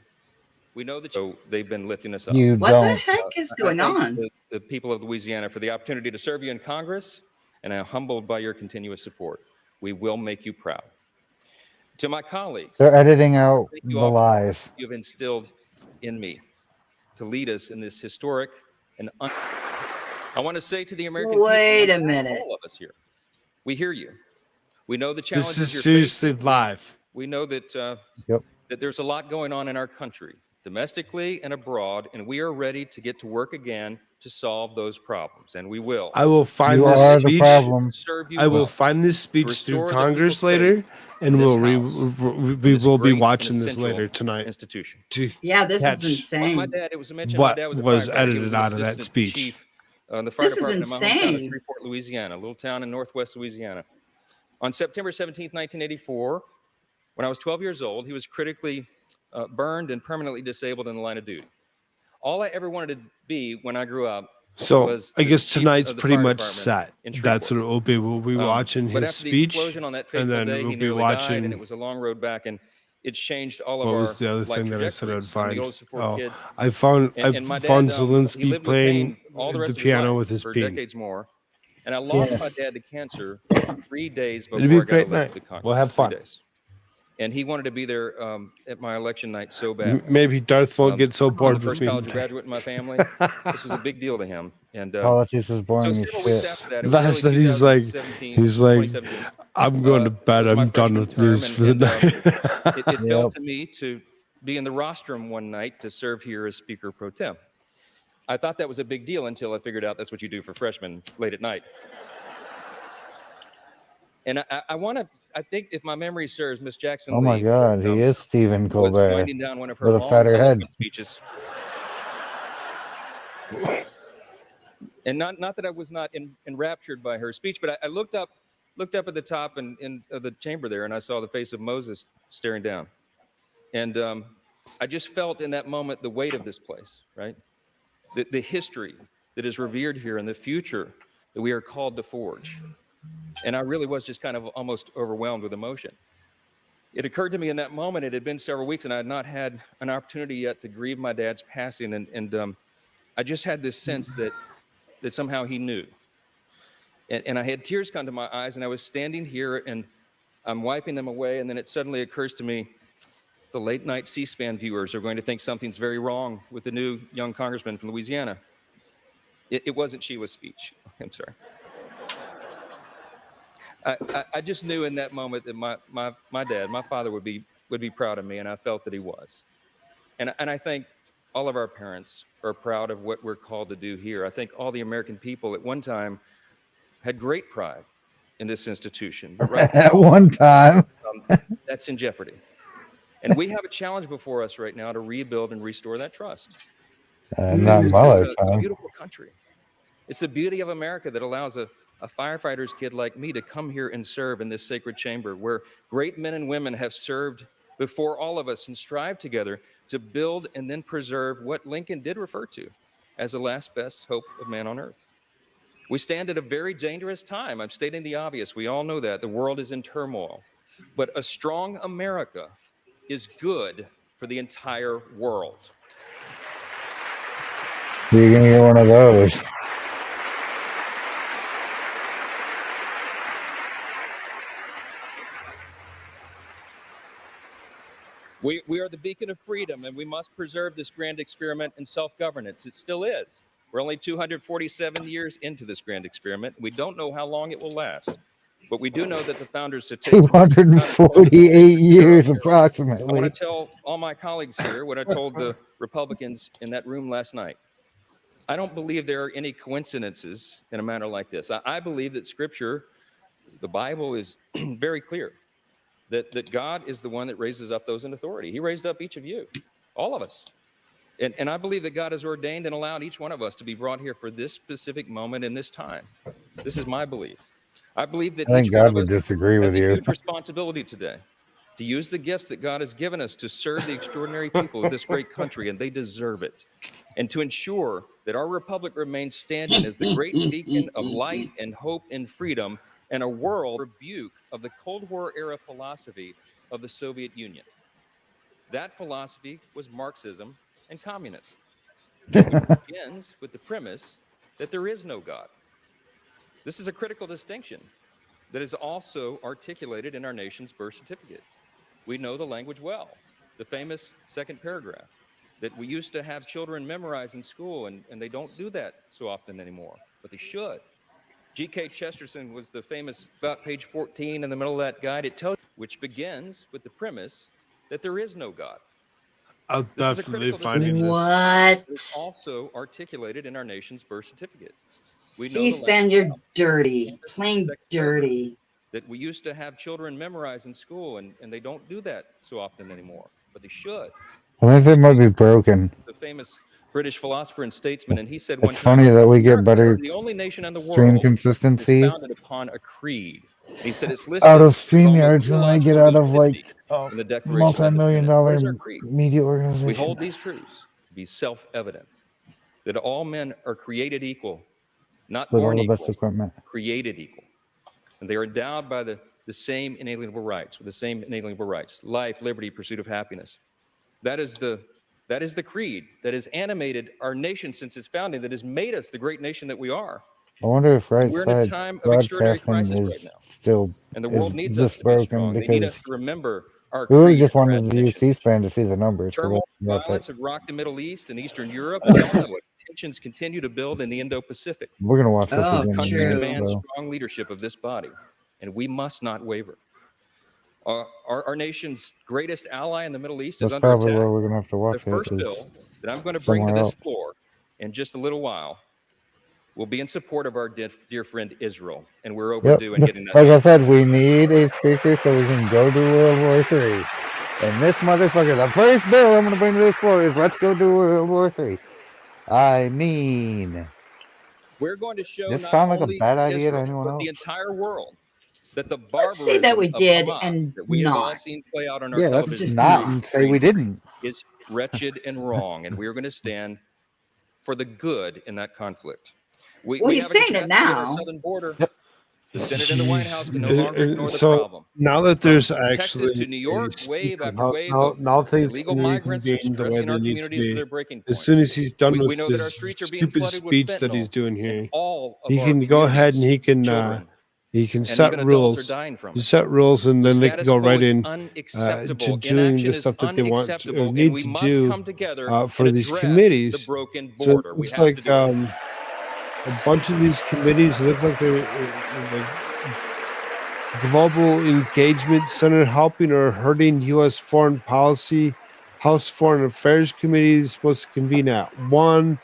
We know that they've been lifting us up. What the heck is going on? The people of Louisiana for the opportunity to serve you in Congress, and I'm humbled by your continuous support. We will make you proud. To my colleagues, They're editing out the lies. You've instilled in me to lead us in this historic and I want to say to the American people, wait a minute. All of us here, we hear you. We know the challenges This is you're seriously facing. live. We know that that there's a lot going on in our country, domestically and abroad, and we are ready to get to work again to solve those problems, and we will. I will find this speech. I will find this speech through Congress later, and we will be watching this later tonight. Institution. Yeah, this is insane. My dad, it was mentioned. What my dad was, a was firefighter. He edited was an out of that assistant speech? chief, the fire This is department in my hometown of insane. Shreveport, Louisiana, a little town in northwest Louisiana. On September 17th, 1984, when I was 12 years old, he was critically burned and permanently disabled in the line of duty. All I ever wanted to be when I grew up So was I the guess chief tonight's of the pretty fire much department set. in That's what it will be. We'll be watching but his after the speech, explosion on that and fateful then day, we'll he be nearly died, and watching. it was a long road back, and it's changed all of What our was the other life thing that I said I'd trajectories. I'm the find? oldest of four Oh, kids. I found And my dad, found he Zelensky lived with playing pain all the rest the of his piano life with his for bean. decades more. And I lost Yeah. my dad to cancer 3 days before It'll be a I got great elected to night. Congress. We'll have 3 fun. days. And he wanted to be there at my election night so bad. Maybe Darth won't get so I'm bored the with first me. college graduate in my family. This was a big deal to him. And Politics is so boring as several weeks shit. after that, it was Last early night he's like, 2017, I'm going to bed. was my I'm done freshman with term, news for the night. it fell to me to be in the rostrum one night to serve here as Speaker Pro Tem. I thought that was a big deal until I figured out that's what you do for freshmen late at night. And I think if my memory serves, Miss Jackson Oh my Lee God, he is Stephen was Colbert winding down one of her with a long fatter head. eloquent speeches. And not that I was not enraptured by her speech, but I looked up at the top of the chamber there, and I saw the face of Moses staring down. And I just felt in that moment the weight of this place, right? The history that is revered here and the future that we are called to forge. And I really was just kind of almost overwhelmed with emotion. It occurred to me in that moment, it had been several weeks, and I had not had an opportunity yet to grieve my dad's passing. And I just had this sense that somehow he knew. And I had tears come to my eyes, and I was standing here, and I'm wiping them away, and then it suddenly occurs to me, the late night C-SPAN viewers are going to think something's very wrong with the new young congressman from Louisiana. It wasn't Sheila's speech. I'm sorry. I just knew in that moment that my dad, my father would be proud of me, and I felt that he was. And I think all of our parents are proud of what we're called to do here. I think all the American people at one time had great pride in this institution. But right At now, one time. that's in jeopardy. And we have a challenge before us right now to rebuild and restore that trust. Not in It's my a lifetime. beautiful country. It's the beauty of America that allows a firefighter's kid like me to come here and serve in this sacred chamber where great men and women have served before all of us and strive together to build and then preserve what Lincoln did refer to as the last best hope of man on earth. We stand at a very dangerous time. I'm stating the obvious. We all know that. The world is in turmoil. But a strong America is good for the entire world. You're going to get one of those. We are the beacon of freedom, and we must preserve this grand experiment in self-governance. It still is. We're only 247 years into this grand experiment. We don't know how long it will last, but we do know that the founders to take 248 years I approximately. want to tell all my colleagues here what I told the Republicans in that room last night. I don't believe there are any coincidences in a matter like this. I believe that Scripture, the Bible, is very clear. That God is the one that raises up those in authority. He raised up each of you, all of us. And I believe that God has ordained and allowed each one of us to be brought here for this specific moment in this time. This is my belief. I believe that I think each one God of would us disagree has with a you. huge responsibility today to use the gifts that God has given us to serve the extraordinary people of this great country, and they deserve it. And to ensure that our republic remains standing as the great beacon of light and hope and freedom and a world rebuke of the Cold War era philosophy of the Soviet Union. That philosophy was Marxism and communism, which begins with the premise that there is no God. This is a critical distinction that is also articulated in our nation's birth certificate. We know the language well, the famous second paragraph, that we used to have children memorize in school, and they don't do that so often anymore, but they should. G.K. Chesterton was the famous, about page 14 in the middle of that guide, it tells you, which begins with the premise that there is no God. I'll This is a definitely critical find distinction. What? It's also articulated in our nation's birth certificate. We know the C-SPAN, language you're well. dirty, plain dirty. That we used to have children memorize in school, and they don't do that so often anymore, but they should. I think they might be broken. The famous British philosopher and statesman, and he said It's one time, funny that we get America better is the only nation in the stream world consistency that's founded upon a creed. He said it's listed out of with all the StreamYards than I get out of like in the Declaration of multi-million-dollar Independence. What is our creed? media We organization. hold these truths to be self-evident, that all men are created equal, not With all born the equal, best equipment. created equal. And they are endowed by the same inalienable rights, with the same inalienable rights: life, liberty, pursuit of happiness. That is the creed that has animated our nation since its founding, that has made us the great nation that we are. I wonder if right We're in a side time of extraordinary crisis broadcasting right is now, still and the world is needs us this to be broken strong. They need us because to remember our we really creed just and our wanted to use admonition. C-SPAN to see the numbers. So Turmoil and that's violence it. have rocked the Middle East and Eastern Europe. We all know it. Tensions continue to build in the Indo-Pacific. We're gonna watch this Oh, again. Country tonight, demands so. strong leadership of this body, and we must not waver. Our nation's greatest ally in the Middle East is That's under probably attack. where we're gonna have to The watch it. first Is bill that I'm going to bring to somewhere this else. floor in just a little while will be in support of our dear friend Israel, and we're Yep. overdue in getting that Like I done. said, we need a speaker so we can go to World War III. And this motherfucker, the first bill I'm gonna bring to this floor is let's go to World War III. I mean, We're going to show this not sound like a only bad idea to Israel, anyone but else? the entire world that the Let's say that we barbarism of did Hamas and that we have all not. seen play out on our Yeah, let's television just not screens and say we didn't. is wretched and wrong, and we are going to stand for the good in that conflict. Well, We he's have a saying it catastrophe at our now. southern border. The Senate and the White House can no longer ignore the So problem. now that there's From Texas actually to New York, a wave speaker after house, wave now, of now things illegal can migrants are reconvene the way stressing they our need to communities to be. their breaking As points. soon as he's done We with know that our this streets are being stupid flooded with speech that he's fentanyl, doing and here, all of he our can go ahead and communities, he can children, You can and set even adults rules. are dying from You it. set rules, and The then they can status go quo right is in unacceptable. to doing Inaction the is stuff that they want unacceptable, or and need we to must do come together for and these address committees. the broken So it border. We looks have like to do it. a bunch of these committees look like they're like Global Engagement Center, helping or hurting U.S. foreign policy. House Foreign Affairs Committee is supposed to convene at 1.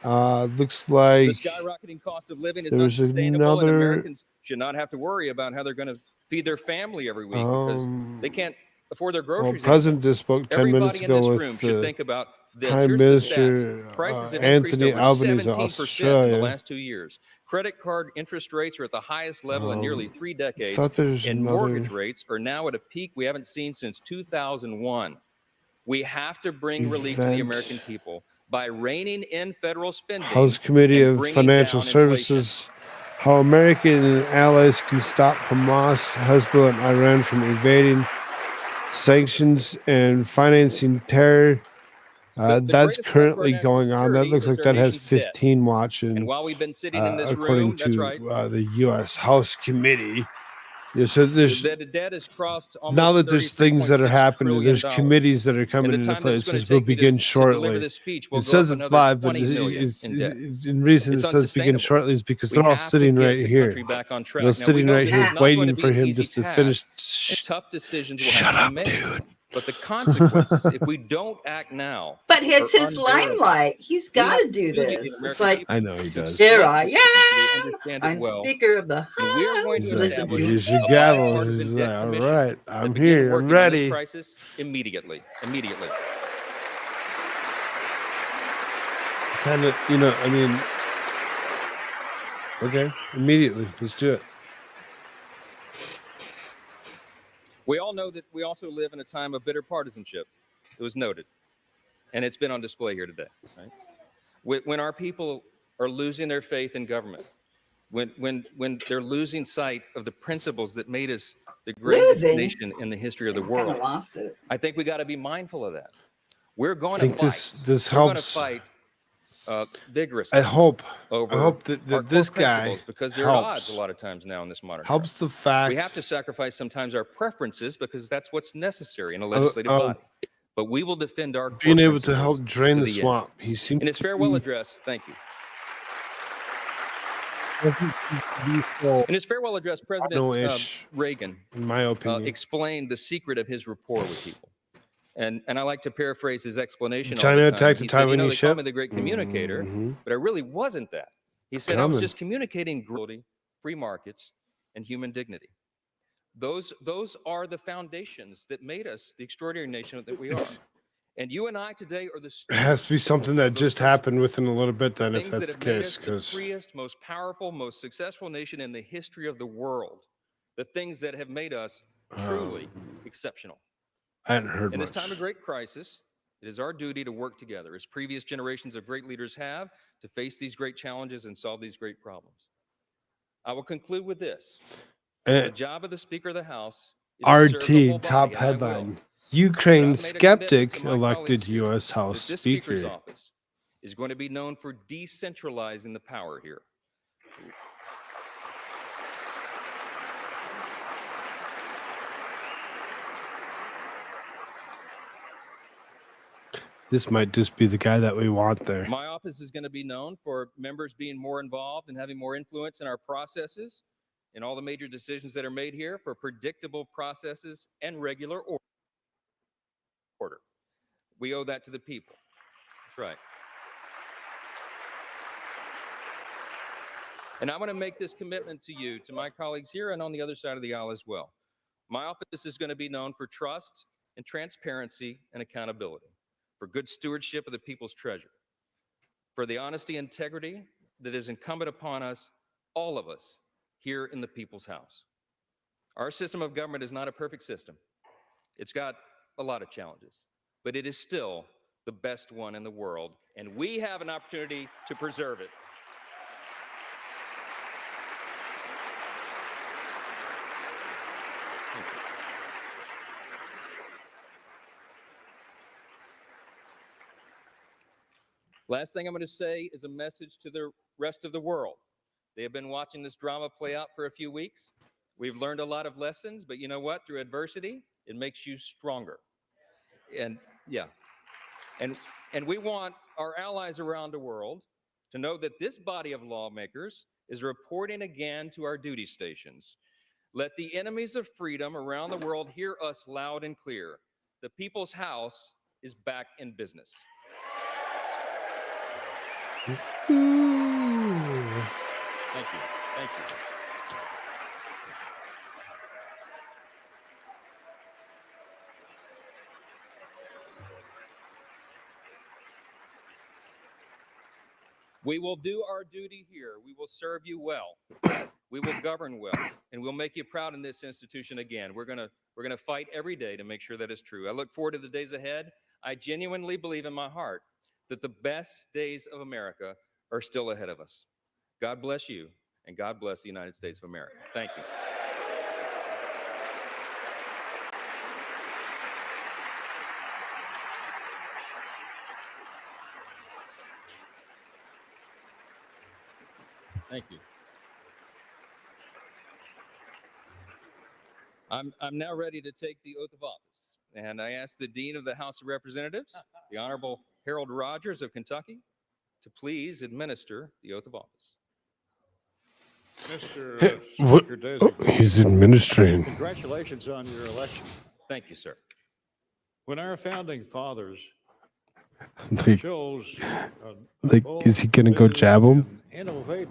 Looks The like skyrocketing cost of living is there was unsustainable, and another. Americans should not have to worry about how they're going to feed their family every week because they can't afford their Well, groceries President anymore. just spoke 10 minutes Everybody in this ago room with should the think about this. Prime Here's the Minister stats. Prices have Anthony increased over Albanese of 17% in the Australia. last 2 years. Credit card interest rates are at the highest level in nearly 3 decades, thought there's and another. mortgage rates are now at a peak we haven't seen since 2001. We have to bring relief to the Event. American people by reining in federal spending House Committee and of bringing Financial down inflation. Services. How American allies can stop Hamas, Hezbollah, and Iran from evading sanctions and financing terror. The That's greatest threat to our currently national going on. That security looks is like our that has nation's debts. 15 watching, And while we've been sitting in this according room, that's to right, the U.S. House Committee. Yeah, so there's the debt has crossed now almost that there's things that are $33.6 happening, trillion. there's committees that are And coming the into time that it's place. going to This will take me begin to deliver shortly. this speech will It go says up it's another live, but 20 million in debt. in reason It's it says begin unsustainable. shortly is because We they're all have to sitting get right the here. country back on track. They're Now, we sitting know right this here is not going waiting to be for an him easy just to task. finish. Tough decisions will have to be made. But the consequences, if we don't act now, But it's are his unbearable. limelight. He's We got have to do duty to the this. It's American like, people I know he to does. here select I decisions so they am. understand it I'm well. Speaker of the And we are going House. to Like, Listen to establish here's your a gavel. bipartisan He's debt like, all commission right, that I'm begin here. I'm working on this ready. crisis immediately. Immediately. Kind of, I mean, okay, immediately. Let's do it. We all know that we also live in a time of bitter partisanship. It was noted, and it's been on display here today. Right? When our people are losing their faith in government, when they're losing sight of the principles that made us the greatest Losing? nation in the history of the Kind of world, lost it. I think we got to be mindful of that. We're going I think to fight. this We're going to helps. fight vigorously. I hope over that our this core guy principles, because they're at odds helps. a lot of times now in this modern era. Helps the fact We have to sacrifice sometimes our preferences because that's what's necessary in a legislative body. But we will defend our core being able to principles help drain to the the end. swamp. He seems In his to farewell be- address, thank you. doesn't seem to be so In his farewell address, President no-ish, Reagan in my opinion. explained the secret of his rapport with people. And I like to paraphrase his explanation all China the time. attacked He the said, you know, Taiwanese they call ship? me the great communicator, Mhm. but I really wasn't that. He said, I was Coming. just communicating growth, free markets, and human dignity. Those are the foundations that made us the extraordinary nation that we are. And you and I today are the It has to be something that just happened within a little bit then, if things that that's have the made case, us the because freest, most powerful, most successful nation in the history of the world. The things that have made us truly exceptional. I hadn't heard In this much. time of great crisis, it is our duty to work together, as previous generations of great leaders have, to face these great challenges and solve these great problems. I will conclude with this. The job of the Speaker of the House is to serve the whole RT body, top and I will. headline. Ukraine But I've made a commitment skeptic to my elected colleagues here U.S. House that this Speaker's Speaker. office is going to be known for decentralizing the power here. This might just be the guy that we want there. My office is going to be known for members being more involved and having more influence in our processes, in all the major decisions that are made here, for predictable processes and regular order. We owe that to the people. That's right. And I want to make this commitment to you, to my colleagues here and on the other side of the aisle as well. My office is going to be known for trust and transparency and accountability, for good stewardship of the people's treasure, for the honesty and integrity that is incumbent upon us, all of us, here in the people's house. Our system of government is not a perfect system. It's got a lot of challenges, but it is still the best one in the world, and we have an opportunity to preserve it. Thank you. Last thing I'm going to say is a message to the rest of the world. They have been watching this drama play out for a few weeks. We've learned a lot of lessons, but you know what? Through adversity, it makes you stronger. And yeah, and we want our allies around the world to know that this body of lawmakers is reporting again to our duty stations. Let the enemies of freedom around the world hear us loud and clear. The People's House is back in business. Thank you. Thank you. We will do our duty here. We will serve you well. We will govern well, and we'll make you proud in this institution again. We're gonna fight every day to make sure that is true. I look forward to the days ahead. I genuinely believe in my heart that the best days of America are still ahead of us. God bless you, and God bless the United States of America. Thank you. Thank you. I'm now ready to take the oath of office, and I ask the Dean of the House of Representatives, the Honorable Harold Rogers of Kentucky, to please administer the oath of office. Hey, what? Oh, he's administering. Congratulations on your election. Thank you, sir. When our founding fathers Like, chose is he gonna go jab him? innovate,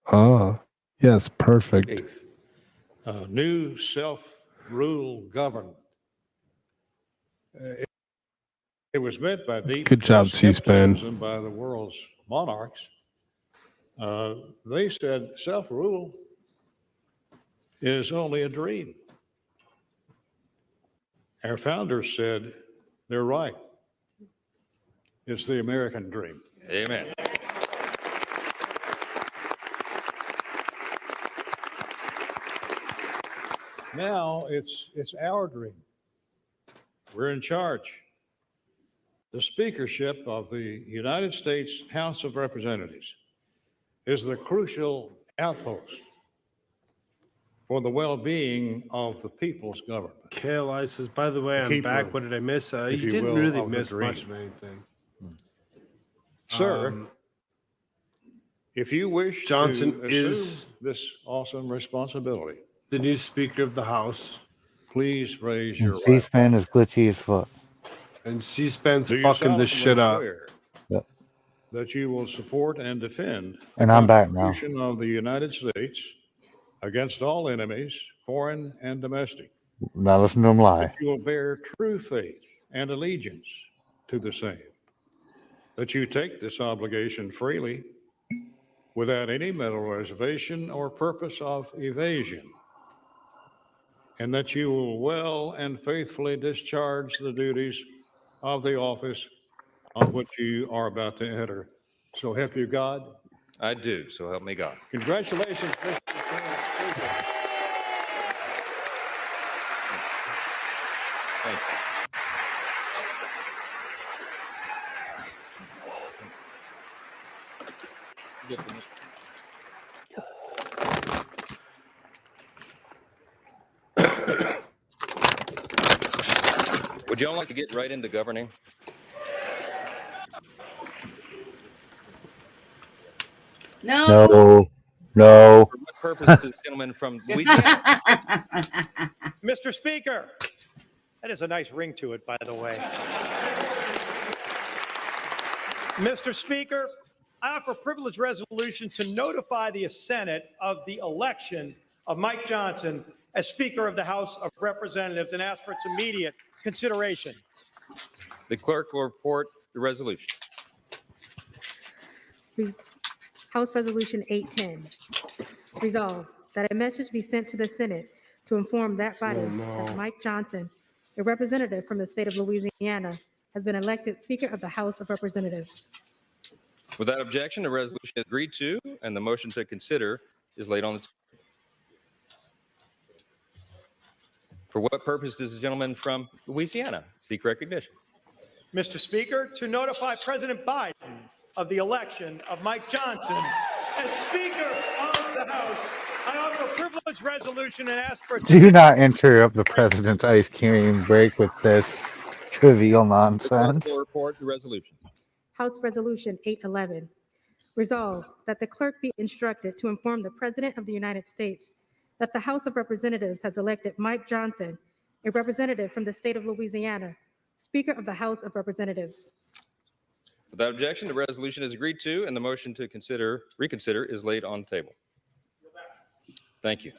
Ah, yes, perfect. a new self-rule government. It was met by deep Good job, C-SPAN. skepticism by the world's monarchs. They said self-rule is only a dream. Our founders said they're right. It's the American dream. Amen. Now it's our dream. We're in charge. The speakership of the United States House of Representatives is the crucial outpost for the well-being of the people's government. KLI says, by the way, I'm Keeper, back. What did I miss? You if you didn't will, really of the miss much dream. of anything. Sir, if you wish Johnson to is assume this awesome responsibility, the new Speaker of the House. please raise your And right. C-SPAN is glitchy as fuck. And C-SPAN's Do you fucking this shit up. swear Yep. that you will support and defend the And I'm back now. Constitution of the United States against all enemies, foreign and domestic? Now listen to him lie. That you will bear true faith and allegiance to the same? That you take this obligation freely without any mental reservation or purpose of evasion? And that you will well and faithfully discharge the duties of the office on which you are about to enter. So help you God. I do, so help me God. Congratulations, Mr. Speaker. Thank you. Would y'all like to get right into governing? No. No. For what purpose does the gentleman from Louisiana? Mr. Speaker, that is a nice ring to it, by the way. Mr. Speaker, I offer privilege resolution to notify the Senate of the election of Mike Johnson as Speaker of the House of Representatives and ask for its immediate consideration. The clerk will report the resolution. House Resolution 810. Resolved that a message be sent to the Senate to inform that body that Mike Johnson, a representative from the state of Louisiana, has been elected Speaker of the House of Representatives. Without objection, the resolution is agreed to, and the motion to consider is laid on the table. For what purpose does the gentleman from Louisiana seek recognition? Mr. Speaker, to notify President Biden of the election of Mike Johnson as Speaker of the House. I offer a privilege resolution and ask for. Do not interrupt the president's ice cream break with this trivial nonsense. Will report the resolution. House Resolution 811. Resolved that the clerk be instructed to inform the President of the United States that the House of Representatives has elected Mike Johnson, a representative from the state of Louisiana, Speaker of the House of Representatives. Without objection, the resolution is agreed to, and the motion to reconsider is laid on the table. Thank you.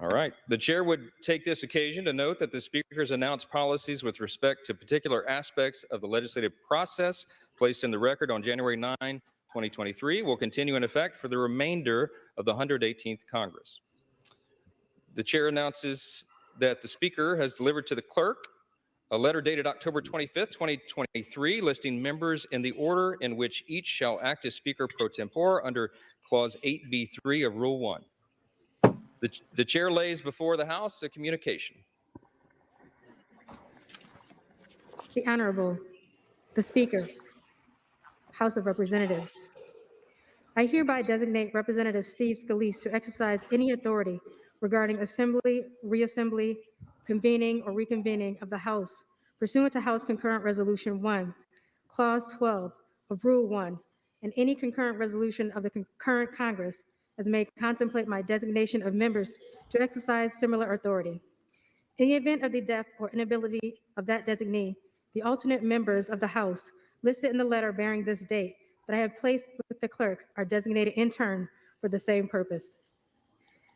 All right. The chair would take this occasion to note that the speaker's announced policies with respect to particular aspects of the legislative process placed in the record on January 9, 2023 will continue in effect for the remainder of the 118th Congress. The chair announces that the speaker has delivered to the clerk a letter dated October 25th, 2023, listing members in the order in which each shall act as Speaker pro tempore under Clause 8B3 of Rule 1. The chair lays before the House a communication. The Honorable, the Speaker, House of Representatives. I hereby designate Representative Steve Scalise to exercise any authority regarding assembly, reassembly, convening, or reconvening of the House pursuant to House Concurrent Resolution 1, Clause 12 of Rule 1, and any concurrent resolution of the concurrent Congress as may contemplate my designation of members to exercise similar authority. In the event of the death or inability of that designee, the alternate members of the House listed in the letter bearing this date that I have placed with the clerk are designated in turn for the same purpose.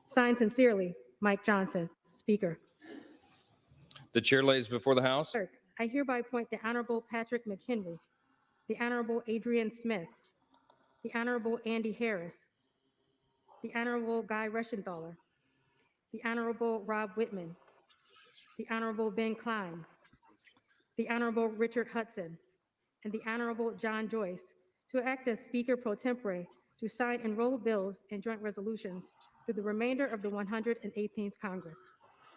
Signed sincerely, Mike Johnson, Speaker. The chair lays before the House. Clerk, I hereby appoint the Honorable Patrick McHenry, the Honorable Adrian Smith, the Honorable Andy Harris, the Honorable Guy Reschenthaler, the Honorable Rob Whitman, the Honorable Ben Klein, the Honorable Richard Hudson, and the Honorable John Joyce to act as Speaker pro tempore to sign and roll bills and joint resolutions through the remainder of the 118th Congress.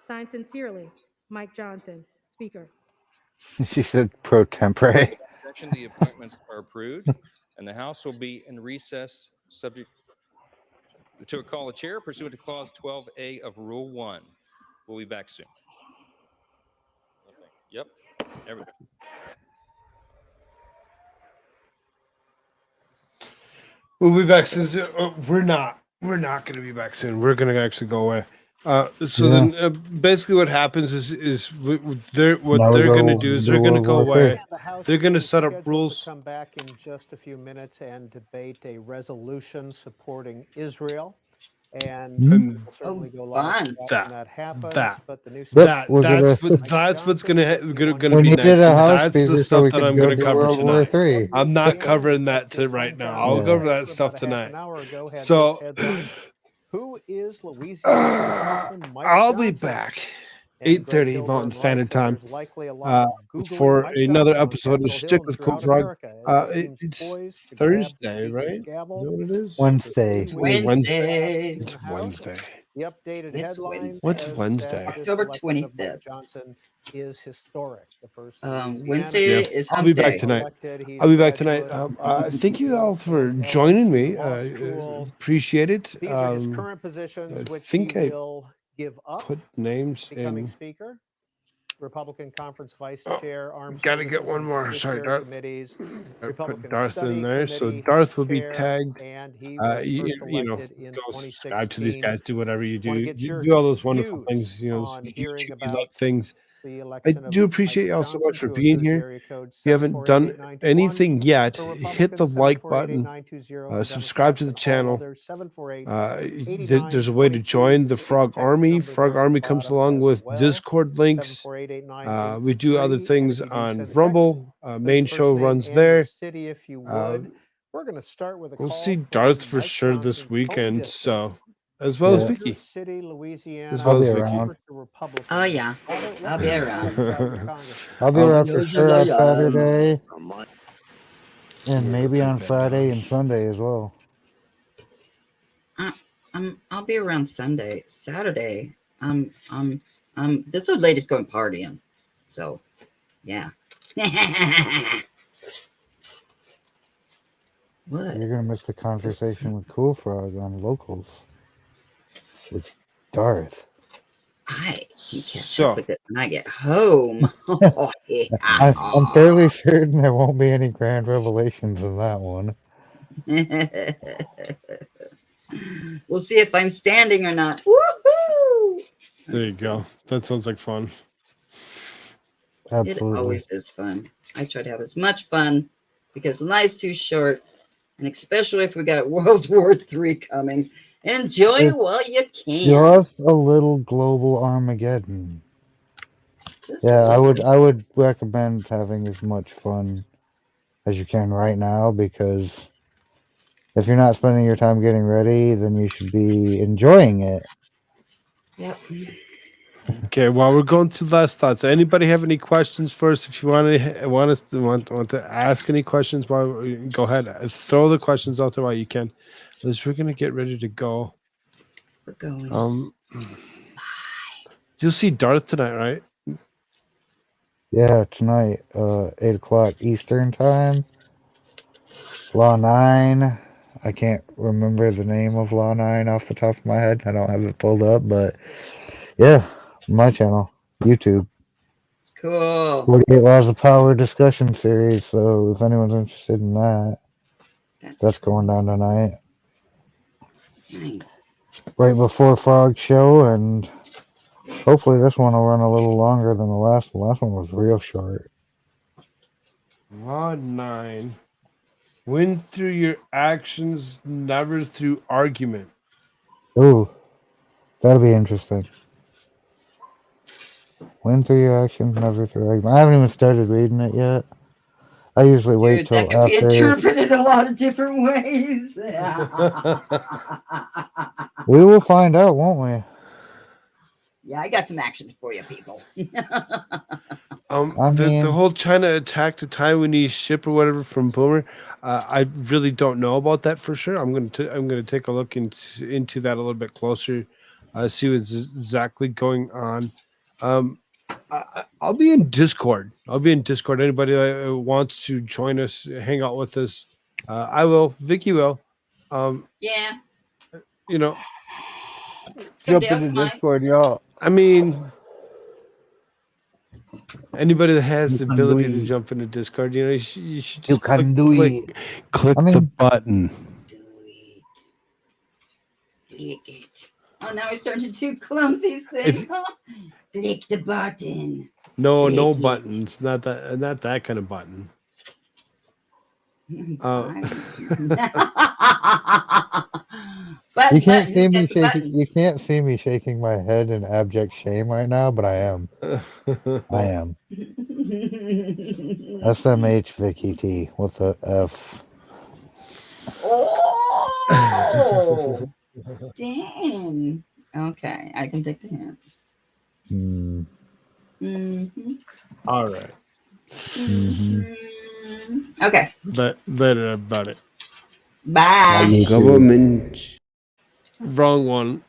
Signed sincerely, Mike Johnson, Speaker. She said pro tempore. The appointments are approved, and the House will be in recess subject to a call of chair pursuant to Clause 12A of Rule 1. We'll be back soon. Yep. There we go. We'll be back soon. We're not going to be back soon. We're going to actually go away. Then basically what happens is they're going to do is they're going to go away. They're going to set up rules. Come back in just a few minutes and debate a resolution supporting Israel. And we'll certainly go live when that happens. But the new that's what's going to be next. That's the stuff that I'm going to cover tonight. I'm not covering that right now. I'll cover that stuff tonight. So who is Louisiana? I'll be back 8:30 Mountain Standard Time for another episode of Stick with Cold Frog. It's Thursday, right? Is that what it is? Wednesday. It's Wednesday. It's Wednesday. The updated headline. What's Wednesday? October 25th. Johnson is historic. The first Wednesday is I'll be back tonight. Thank you all for joining me. Appreciate it. These are his current positions, which he will give up. Put names Becoming in. Speaker, Republican Conference Vice Chair, Armed Gotta get Services one more. and Sorry, Judiciary Darth. Committees, I Republican put Darth Study in there, so Committee Darth will be Chair, tagged. and he was You first know, elected in go subscribe to these 2016. guys. Do whatever you do. Wanna get You your do all those wonderful views things. You know, on you hearing choose about up things. the I election of do appreciate Mike y'all so much for Johnson being through here. area code If you haven't done 7488921. anything yet, For hit the Republicans, like button. 7488920. Subscribe to the Democrats and all channel. others, 7488922. There's a way to join the Frog Army. Frog Army comes along with Discord links. We do other things on Rumble. Main show runs there. City, if you would. We're going to start with a We'll call see from Darth for Mike sure this Johnson's weekend. home So, as well as district, Vicky. City, Louisiana, As well as Vicky. Democrat to Republican. Oh yeah, I'll be around. I'll be around for sure on Saturday. And maybe on Friday and Sunday as well. I'll be around Sunday, Saturday. This old lady's going partying, so yeah. What? You're gonna miss the conversation with Cool Frog on locals with Darth. I can catch up with it when I get home. Oh, yeah. I'm fairly certain there won't be any grand revelations in that one. We'll see if I'm standing or not. Woohoo! There you go. That sounds like fun. It always is fun. I try to have as much fun because life's too short, and especially if we got World War III coming. Enjoy it while you can. Just a little global Armageddon. Yeah, I would recommend having as much fun as you can right now, because if you're not spending your time getting ready, then you should be enjoying it. Yep. Okay, while we're going through last thoughts, anybody have any questions first? If you want to ask any questions, go ahead, throw the questions out there while you can. Liz, we're gonna get ready to go. We're going. You'll see Darth tonight, right? Yeah, tonight, 8 o'clock Eastern time. Law 9. I can't remember the name of Law 9 off the top of my head. I don't have it pulled up, but yeah, my channel, YouTube. Cool. 48 Laws of Power discussion series. So if anyone's interested in that, that's going down tonight. Nice. Right before Frog Show, and hopefully this one will run a little longer than the last one. Last one was real short. Law 9. Win through your actions, never through argument. Ooh, that'll be interesting. Win through your actions, never through argument. I haven't even started reading it yet. I usually wait till that could be after. interpreted a lot of different ways. We will find out, won't we? Yeah, I got some actions for you, people. The whole China attack to Taiwanese ship or whatever from Boomer, I really don't know about that for sure. I'm gonna take a look into that a little bit closer, see what's exactly going on. I'll be in Discord. Anybody that wants to join us, hang out with us, I will. Vicky will. Yeah. Jump Somebody into else might. Discord, y'all. I mean, anybody that has the ability to jump into Discord, you should just click the button. Click it. Oh, now he's starting to do clumsy things. Click the button. No Click it. buttons. Not that kind of button. You can't see me shaking. You can't see me shaking my head in abject shame right now, but I am. I am. SMH Vicky T with the F. Oh, dang. Okay, I can take the hint. All right. Okay. Later about it. Bye. Government. Wrong one.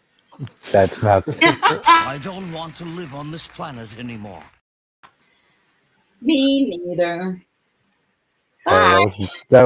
That's not. I don't want to live on this planet anymore. Me neither. That was